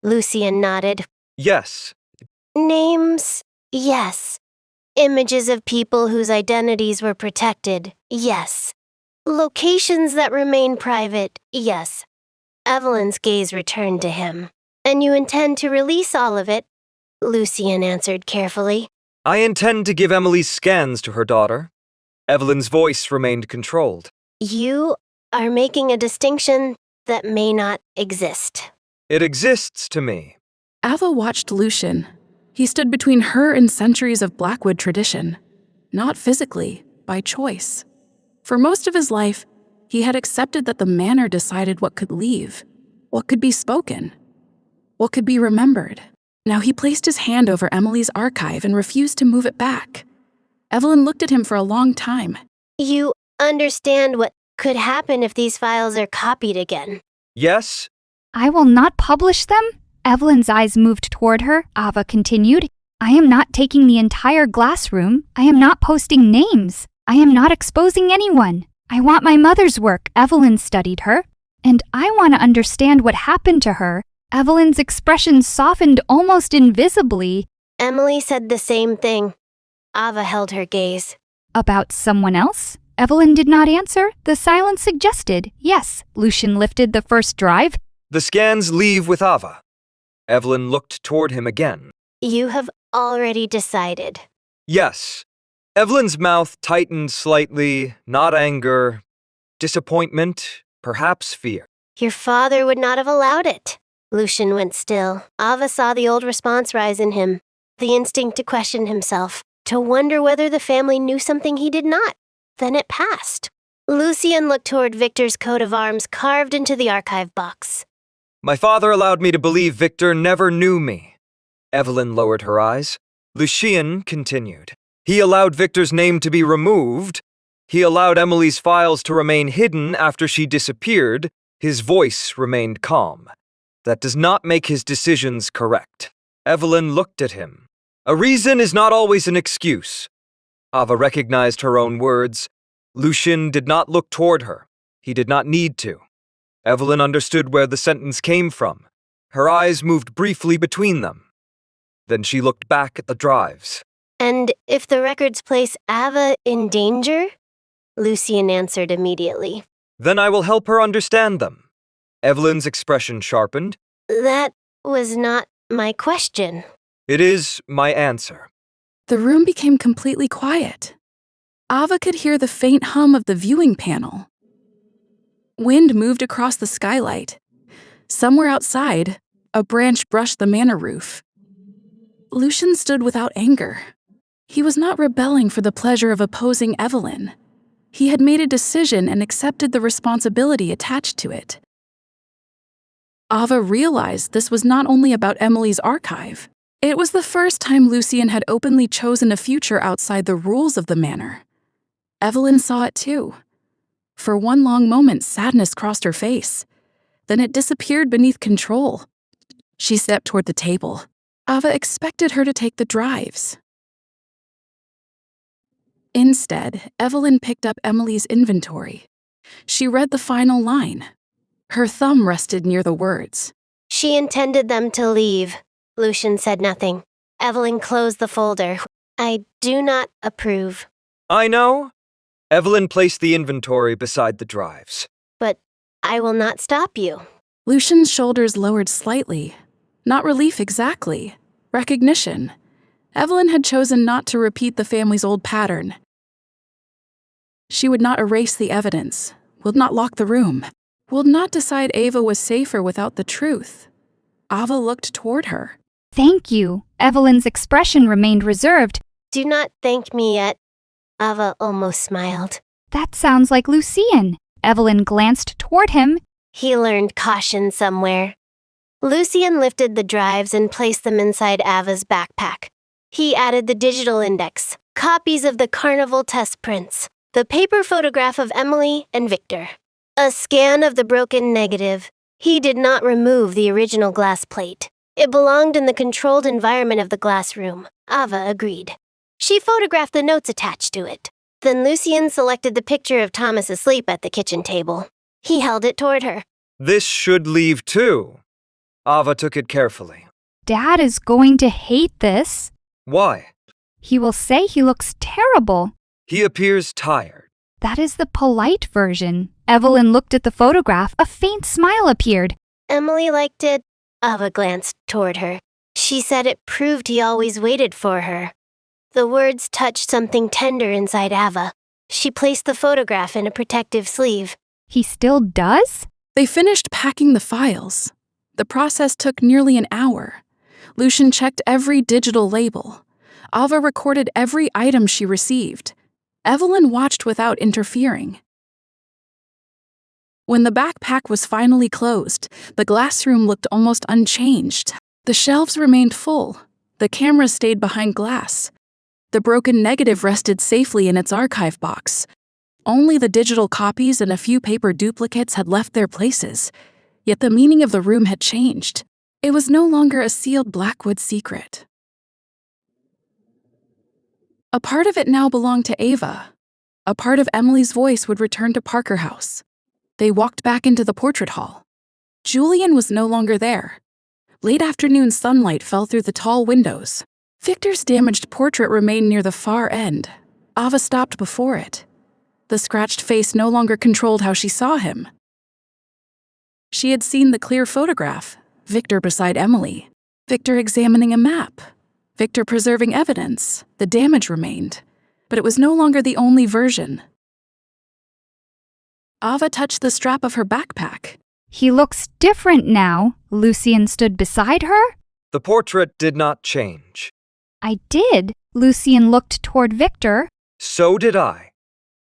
Lucien nodded. Yes. Names? Yes. Images of people whose identities were protected? Yes. Locations that remain private? Yes. Evelyn's gaze returned to him. And you intend to release all of it? Lucien answered carefully. I intend to give Emily's scans to her daughter. Evelyn's voice remained controlled. You are making a distinction that may not exist. It exists to me. Ava watched Lucien. He stood between her and centuries of Blackwood tradition, not physically, by choice. For most of his life, he had accepted that the manor decided what could leave, what could be spoken, what could be remembered. Now he placed his hand over Emily's archive and refused to move it back. Evelyn looked at him for a long time. You understand what could happen if these files are copied again. Yes? I will not publish them? Evelyn's eyes moved toward her. Ava continued. I am not taking the entire glass room. I am not posting names. I am not exposing anyone. I want my mother's work. Evelyn studied her. And I want to understand what happened to her. Evelyn's expression softened almost invisibly. Emily said the same thing. Ava held her gaze. About someone else? Evelyn did not answer. The silence suggested yes. Lucien lifted the first drive. The scans leave with Ava. Evelyn looked toward him again. You have already decided. Yes. Evelyn's mouth tightened slightly, not anger, disappointment, perhaps fear. Your father would not have allowed it. Lucien went still. Ava saw the old response rise in him, the instinct to question himself, to wonder whether the family knew something he did not. Then it passed. Lucien looked toward Victor's coat of arms carved into the archive box. My father allowed me to believe Victor never knew me. Evelyn lowered her eyes. Lucien continued. He allowed Victor's name to be removed. He allowed Emily's files to remain hidden after she disappeared. His voice remained calm. That does not make his decisions correct. Evelyn looked at him. A reason is not always an excuse. Ava recognized her own words. Lucien did not look toward her. He did not need to. Evelyn understood where the sentence came from. Her eyes moved briefly between them. Then she looked back at the drives. And if the records place Ava in danger? Lucien answered immediately. Then I will help her understand them. Evelyn's expression sharpened. That was not my question. It is my answer. The room became completely quiet. Ava could hear the faint hum of the viewing panel. Wind moved across the skylight. Somewhere outside, a branch brushed the manor roof. Lucien stood without anger. He was not rebelling for the pleasure of opposing Evelyn. He had made a decision and accepted the responsibility attached to it. Ava realized this was not only about Emily's archive. It was the first time Lucien had openly chosen a future outside the rules of the manor. Evelyn saw it too. For one long moment, sadness crossed her face. Then it disappeared beneath control. She stepped toward the table. Ava expected her to take the drives. Instead, Evelyn picked up Emily's inventory. She read the final line. Her thumb rested near the words. She intended them to leave. Lucien said nothing. Evelyn closed the folder. I do not approve. I know. Evelyn placed the inventory beside the drives. But I will not stop you. Lucien's shoulders lowered slightly. Not relief exactly, Recognition. Evelyn had chosen not to repeat the family's old pattern. She would not erase the evidence, would not lock the room, would not decide Ava was safer without the truth. Ava looked toward her. Thank you. Evelyn's expression remained reserved. Do not thank me yet. Ava almost smiled. That sounds like Lucien. Evelyn glanced toward him. He learned caution somewhere. Lucien lifted the drives and placed them inside Ava's backpack. He added the digital index, copies of the carnival test prints, the paper photograph of Emily and Victor, a scan of the broken negative. He did not remove the original glass plate. It belonged in the controlled environment of the glass room. Ava agreed. She photographed the notes attached to it. Then Lucien selected the picture of Thomas asleep at the kitchen table. He held it toward her. This should leave too. Ava took it carefully. Dad is going to hate this. Why? He will say he looks terrible. He appears tired. That is the polite version. Evelyn looked at the photograph. A faint smile appeared. Emily liked it. Ava glanced toward her. She said it proved he always waited for her. The words touched something tender inside Ava. She placed the photograph in a protective sleeve. He still does? They finished packing the files. The process took nearly an hour. Lucien checked every digital label. Ava recorded every item she received. Evelyn watched without interfering. When the backpack was finally closed, the glass room looked almost unchanged. The shelves remained full. The camera stayed behind glass. The broken negative rested safely in its archive box. Only the digital copies and a few paper duplicates had left their places. Yet the meaning of the room had changed. It was no longer a sealed Blackwood secret. A part of it now belonged to Ava. A part of Emily's voice would return to Parker House. They walked back into the portrait hall. Julian was no longer there. Late afternoon sunlight fell through the tall windows. Victor's damaged portrait remained near the far end. Ava stopped before it. The scratched face no longer controlled how she saw him. She had seen the clear photograph, Victor beside Emily, Victor examining a map, Victor preserving evidence. The damage remained, but it was no longer the only version. Ava touched the strap of her backpack. He looks different now. Lucien stood beside her. The portrait did not change. I did. Lucien looked toward Victor. So did I.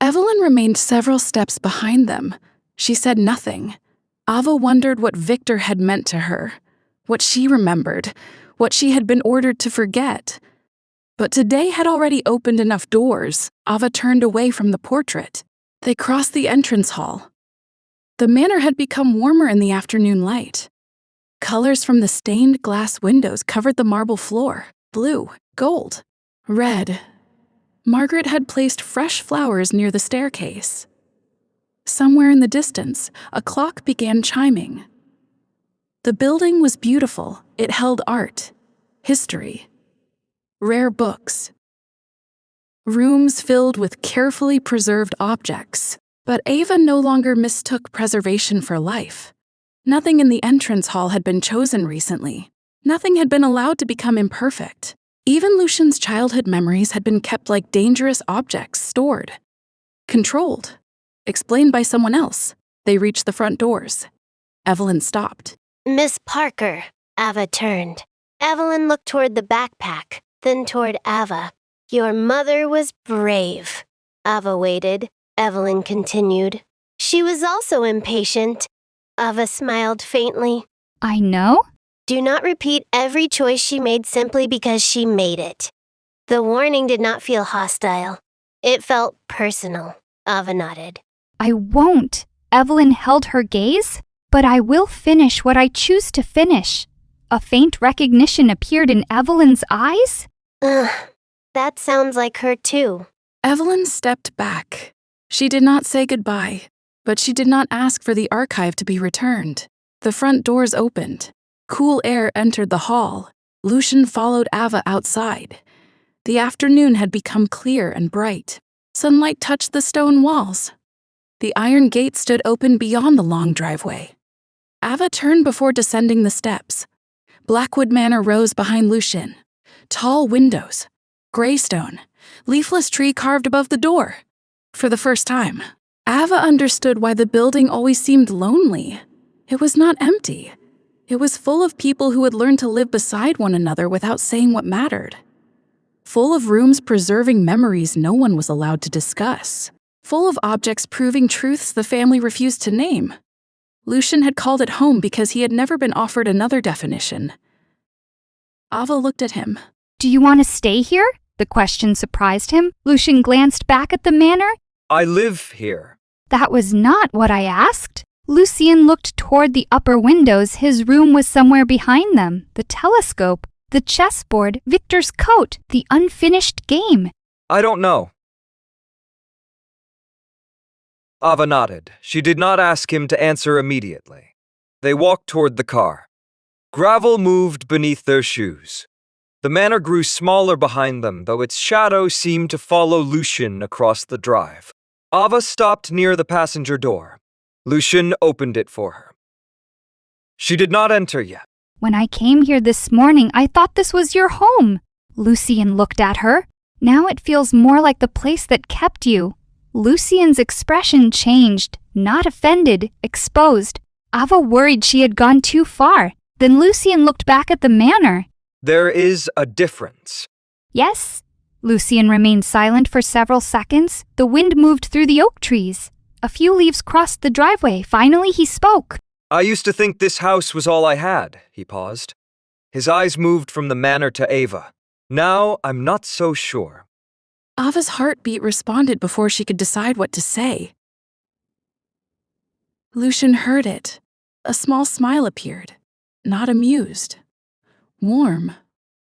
Evelyn remained several steps behind them. She said nothing. Ava wondered what Victor had meant to her, what she remembered, what she had been ordered to forget. But today had already opened enough doors. Ava turned away from the portrait. They crossed the entrance hall. The manor had become warmer in the afternoon light. Colors from the stained glass windows covered the marble floor. Blue, gold, red. Margaret had placed fresh flowers near the staircase. Somewhere in the distance, a clock began chiming. The building was beautiful. It held art, history, rare books. Rooms filled with carefully preserved objects. But Ava no longer mistook preservation for life. Nothing in the entrance hall had been chosen recently. Nothing had been allowed to become imperfect. Even Lucien's childhood memories had been kept like dangerous objects, stored, controlled, explained by someone else. They reached the front doors. Evelyn stopped. Miss Parker. Ava turned. Evelyn looked toward the backpack, then toward Ava. Your mother was brave. Ava waited. Evelyn continued. She was also impatient. Ava smiled faintly. I know. Do not repeat every choice she made simply because she made it. The warning did not feel hostile. It felt personal. Ava nodded. I won't. Evelyn held her gaze. But I will finish what I choose to finish. A faint recognition appeared in Evelyn's eyes. Ugh, that sounds like her too. Evelyn stepped back. She did not say goodbye, but she did not ask for the archive to be returned. The front doors opened. Cool air entered the hall. Lucien followed Ava outside. The afternoon had become clear and bright. Sunlight touched the stone walls. The iron gate stood open beyond the long driveway. Ava turned before descending the steps. Blackwood Manor rose behind Lucien. Tall windows, gray stone, leafless tree carved above the door. For the first time, Ava understood why the building always seemed lonely. It was not empty. It was full of people who had learned to live beside one another without saying what mattered. Full of rooms preserving memories no one was allowed to discuss. Full of objects proving truths the family refused to name. Lucien had called it home because he had never been offered another definition. Ava looked at him. Do you want to stay here? The question surprised him. Lucien glanced back at the manor. I live here. That was not what I asked. Lucien looked toward the upper windows. His room was somewhere behind them. The telescope, the chessboard, Victor's coat, the unfinished game. I don't know. Ava nodded. She did not ask him to answer immediately. They walked toward the car. Gravel moved beneath their shoes. The manor grew smaller behind them, though its shadow seemed to follow Lucien across the drive. Ava stopped near the passenger door. Lucien opened it for her. She did not enter yet. When I came here this morning, I thought this was your home. Lucien looked at her. Now it feels more like the place that kept you. Lucien's expression changed, not offended, exposed. Ava worried she had gone too far. Then Lucien looked back at the manor. There is a difference. Yes? Lucien remained silent for several seconds. The wind moved through the oak trees. A few leaves crossed the driveway. Finally, he spoke. I used to think this house was all I had, he paused. His eyes moved from the manor to Ava. Now, I'm not so sure. Ava's heartbeat responded before she could decide what to say. Lucien heard it. A small smile appeared. Not amused. Warm.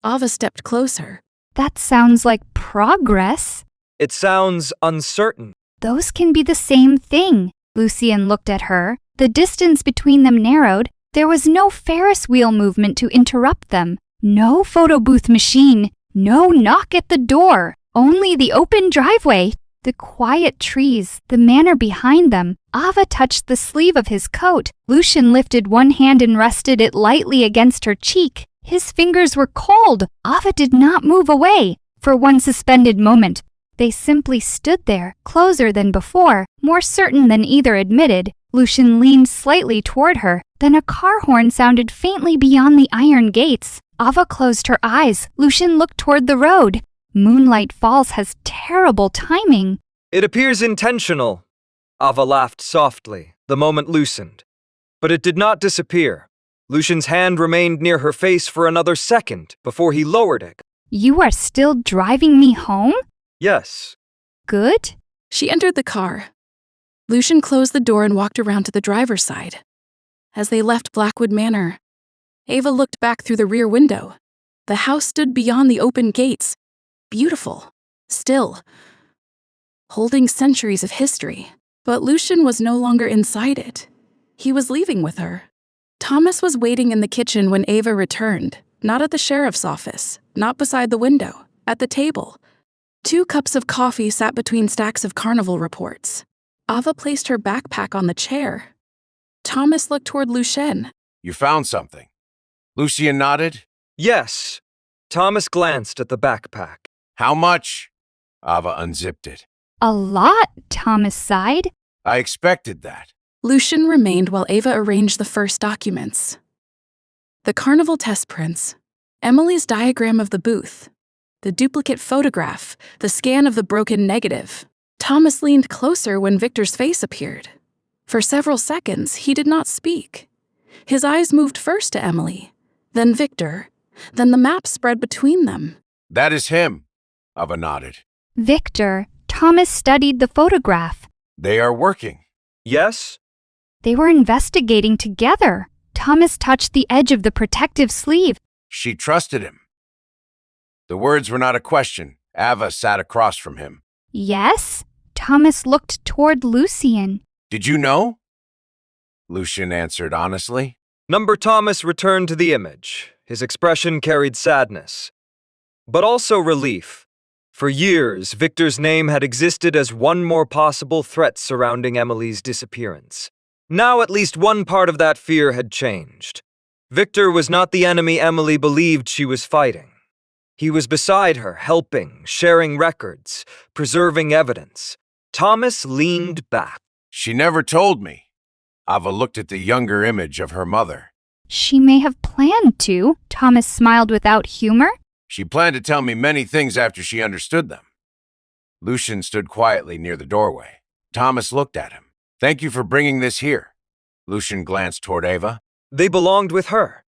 Ava stepped closer. That sounds like progress. It sounds uncertain. Those can be the same thing. Lucien looked at her. The distance between them narrowed. There was no Ferris wheel movement to interrupt them. No photo booth machine. No knock at the door. Only the open driveway. The quiet trees. The manor behind them. Ava touched the sleeve of his coat. Lucien lifted one hand and rested it lightly against her cheek. His fingers were cold. Ava did not move away. For one suspended moment, they simply stood there, closer than before, more certain than either admitted. Lucien leaned slightly toward her. Then a car horn sounded faintly beyond the iron gates. Ava closed her eyes. Lucien looked toward the road. Moonlight Falls has terrible timing. It appears intentional. Ava laughed softly. The moment loosened. But it did not disappear. Lucien's hand remained near her face for another second before he lowered it. You are still driving me home? Yes. Good? She entered the car. Lucien closed the door and walked around to the driver's side. As they left Blackwood Manor, Ava looked back through the rear window. The house stood beyond the open gates, beautiful, still, holding centuries of history. But Lucien was no longer inside it. He was leaving with her. Thomas was waiting in the kitchen when Ava returned, not at the sheriff's office, not beside the window, at the table. 2 cups of coffee sat between stacks of carnival reports. Ava placed her backpack on the chair. Thomas looked toward Lucien. You found something. Lucien nodded. Yes. Thomas glanced at the backpack. How much? Ava unzipped it. A lot, Thomas sighed. I expected that. Lucien remained while Ava arranged the first documents. The carnival test prints, Emily's diagram of the booth, the duplicate photograph, the scan of the broken negative. Thomas leaned closer when Victor's face appeared. For several seconds, he did not speak. His eyes moved first to Emily, then Victor, then the map spread between them. That is him, Ava nodded. Victor, Thomas studied the photograph. They are working. Yes? They were investigating together. Thomas touched the edge of the protective sleeve. She trusted him. The words were not a question. Ava sat across from him. Yes? Thomas looked toward Lucien. Did you know? Lucien answered honestly. Number Thomas returned to the image. His expression carried sadness, but also relief. For years, Victor's name had existed as one more possible threat surrounding Emily's disappearance. Now at least one part of that fear had changed. Victor was not the enemy Emily believed she was fighting. He was beside her, helping, sharing records, preserving evidence. Thomas leaned back. She never told me. Ava looked at the younger image of her mother. She may have planned to. Thomas smiled without humor. She planned to tell me many things after she understood them. Lucien stood quietly near the doorway. Thomas looked at him. Thank you for bringing this here. Lucien glanced toward Ava. They belonged with her.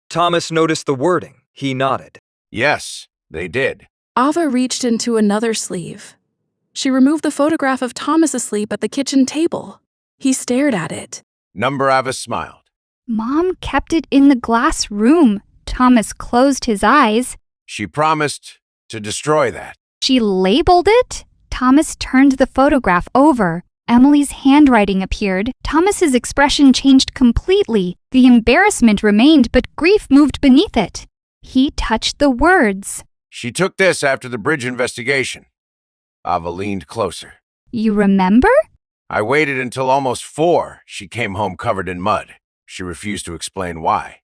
Thomas noticed the wording. He nodded. Yes, they did. Ava reached into another sleeve. She removed the photograph of Thomas asleep at the kitchen table. He stared at it. Number Ava smiled. Mom kept it in the glass room. Thomas closed his eyes. She promised to destroy that. She labeled it? Thomas turned the photograph over. Emily's handwriting appeared. Thomas's expression changed completely. The embarrassment remained, but grief moved beneath it. He touched the words. She took this after the bridge investigation. Ava leaned closer. You remember? I waited until almost 4. She came home covered in mud. She refused to explain why.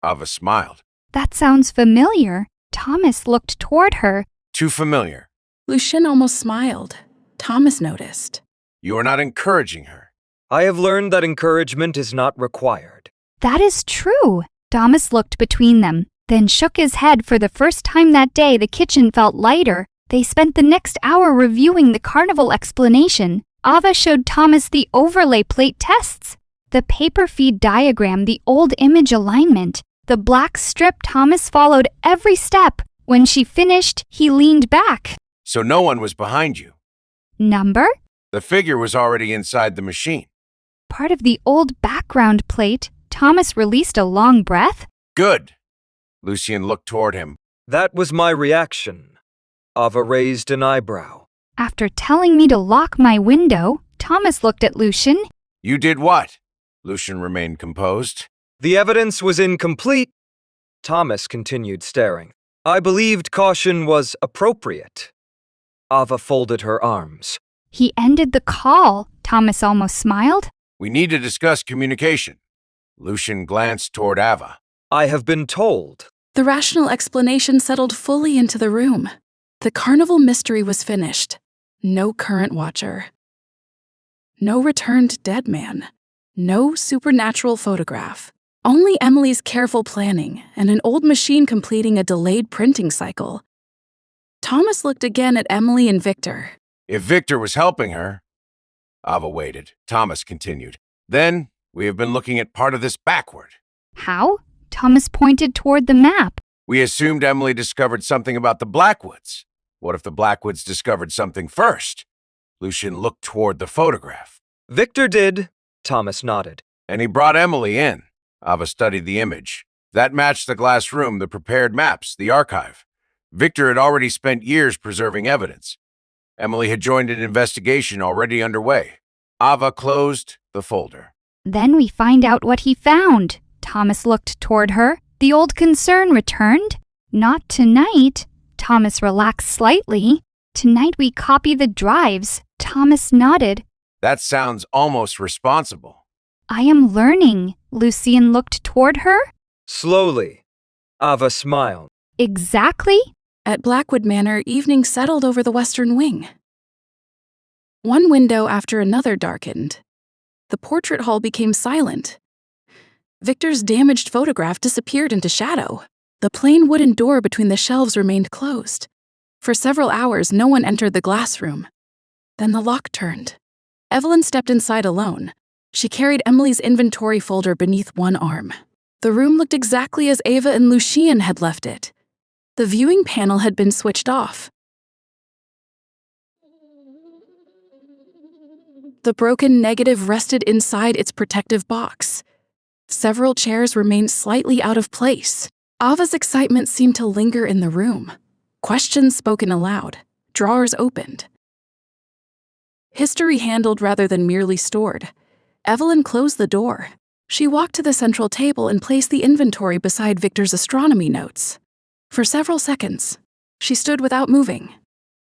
Ava smiled. That sounds familiar. Thomas looked toward her. Too familiar. Lucien almost smiled. Thomas noticed. You are not encouraging her. I have learned that encouragement is not required. That is true. Thomas looked between them, then shook his head. For the first time that day, the kitchen felt lighter. They spent the next hour reviewing the carnival explanation. Ava showed Thomas the overlay plate tests, the paper feed diagram, the old image alignment, the black strip. Thomas followed every step. When she finished, he leaned back. So no one was behind you. Number? The figure was already inside the machine. Part of the old background plate. Thomas released a long breath. Good. Lucien looked toward him. That was my reaction. Ava raised an eyebrow. After telling me to lock my window, Thomas looked at Lucien. You did what? Lucien remained composed. The evidence was incomplete. Thomas continued staring. I believed caution was appropriate. Ava folded her arms. He ended the call. Thomas almost smiled. We need to discuss communication. Lucien glanced toward Ava. I have been told. The rational explanation settled fully into the room. The carnival mystery was finished. No current watcher. No returned dead man. No supernatural photograph. Only Emily's careful planning and an old machine completing a delayed printing cycle. Thomas looked again at Emily and Victor. If Victor was helping her... Ava waited. Thomas continued. Then we have been looking at part of this backward. How? Thomas pointed toward the map. We assumed Emily discovered something about the Blackwoods. What if the Blackwoods discovered something first? Lucien looked toward the photograph. Victor did. Thomas nodded. And he brought Emily in. Ava studied the image. That matched the glass room, the prepared maps, the archive. Victor had already spent years preserving evidence. Emily had joined an investigation already underway. Ava closed the folder. Then we find out what he found. Thomas looked toward her. The old concern returned. Not tonight. Thomas relaxed slightly. Tonight we copy the drives. Thomas nodded. That sounds almost responsible. I am learning. Lucien looked toward her. Slowly. Ava smiled. Exactly? At Blackwood Manor, evening settled over the western wing. One window after another darkened. The portrait hall became silent. Victor's damaged photograph disappeared into shadow. The plain wooden door between the shelves remained closed. For several hours, no one entered the glass room. Then the lock turned. Evelyn stepped inside alone. She carried Emily's inventory folder beneath one arm. The room looked exactly as Ava and Lucien had left it. The viewing panel had been switched off. The broken negative rested inside its protective box. Several chairs remained slightly out of place. Ava's excitement seemed to linger in the room. Questions spoken aloud. Drawers opened. History handled rather than merely stored. Evelyn closed the door. She walked to the central table and placed the inventory beside Victor's astronomy notes. For several seconds, she stood without moving.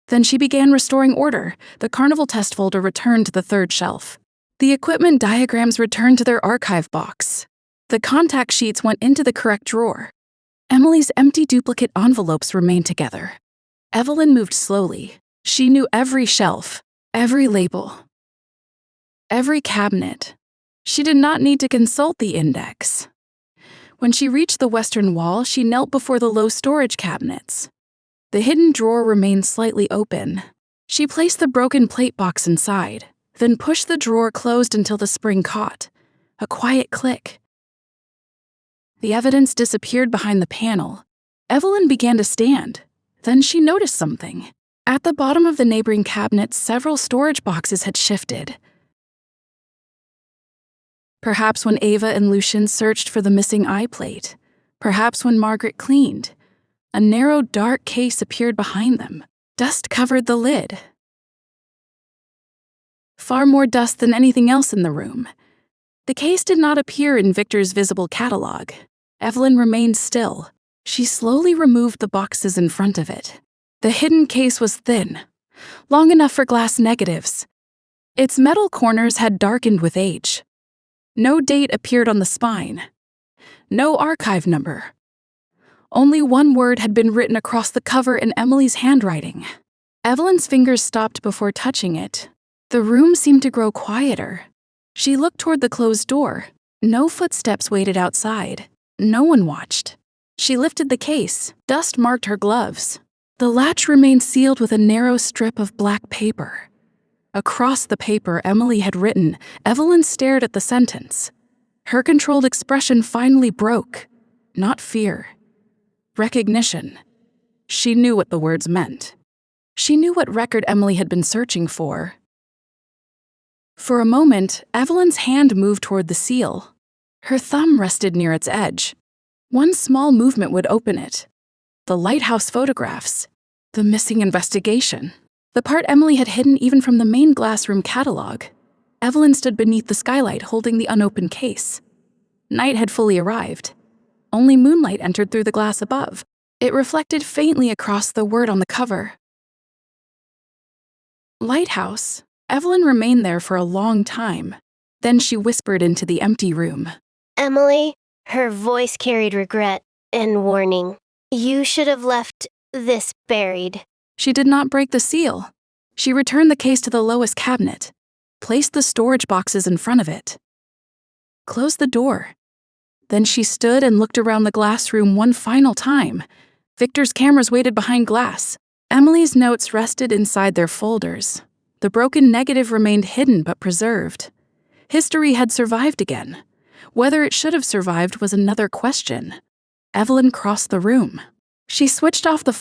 Then she began restoring order. The carnival test folder returned to the third shelf. The equipment diagrams returned to their archive box. The contact sheets went into the correct drawer. Emily's empty duplicate envelopes remained together. Evelyn moved slowly. She knew every shelf, every label, every cabinet. She did not need to consult the index. When she reached the western wall, she knelt before the low storage cabinets. The hidden drawer remained slightly open. She placed the broken plate box inside, then pushed the drawer closed until the spring caught. A quiet click. The evidence disappeared behind the panel. Evelyn began to stand. Then she noticed something. At the bottom of the neighboring cabinet, several storage boxes had shifted. Perhaps when Ava and Lucien searched for the missing eye plate. Perhaps when Margaret cleaned. A narrow, dark case appeared behind them. Dust covered the lid. Far more dust than anything else in the room. The case did not appear in Victor's visible catalog. Evelyn remained still. She slowly removed the boxes in front of it. The hidden case was thin, long enough for glass negatives. Its metal corners had darkened with age. No date appeared on the spine. No archive number. Only one word had been written across the cover in Emily's handwriting. Evelyn's fingers stopped before touching it. The room seemed to grow quieter. She looked toward the closed door. No footsteps waited outside. No one watched. She lifted the case. Dust marked her gloves. The latch remained sealed with a narrow strip of black paper. Across the paper, Emily had written. Evelyn stared at the sentence. Her controlled expression finally broke. Not fear. Recognition. She knew what the words meant. She knew what record Emily had been searching for. For a moment, Evelyn's hand moved toward the seal. Her thumb rested near its edge. One small movement would open it. The lighthouse photographs. The missing investigation. The part Emily had hidden even from the main glassroom catalog. Evelyn stood beneath the skylight holding the unopened case. Night had fully arrived. Only moonlight entered through the glass above. It reflected faintly across the word on the cover. Lighthouse. Evelyn remained there for a long time. Then she whispered into the empty room. Emily, her voice carried regret and warning. You should have left this buried. She did not break the seal. She returned the case to the lowest cabinet, placed the storage boxes in front of it, closed the door. Then she stood and looked around the glass room one final time. Victor's cameras waited behind glass. Emily's notes rested inside their folders. The broken negative remained hidden but preserved. History had survived again. Whether it should have survived was another question. Evelyn crossed the room. She switched off the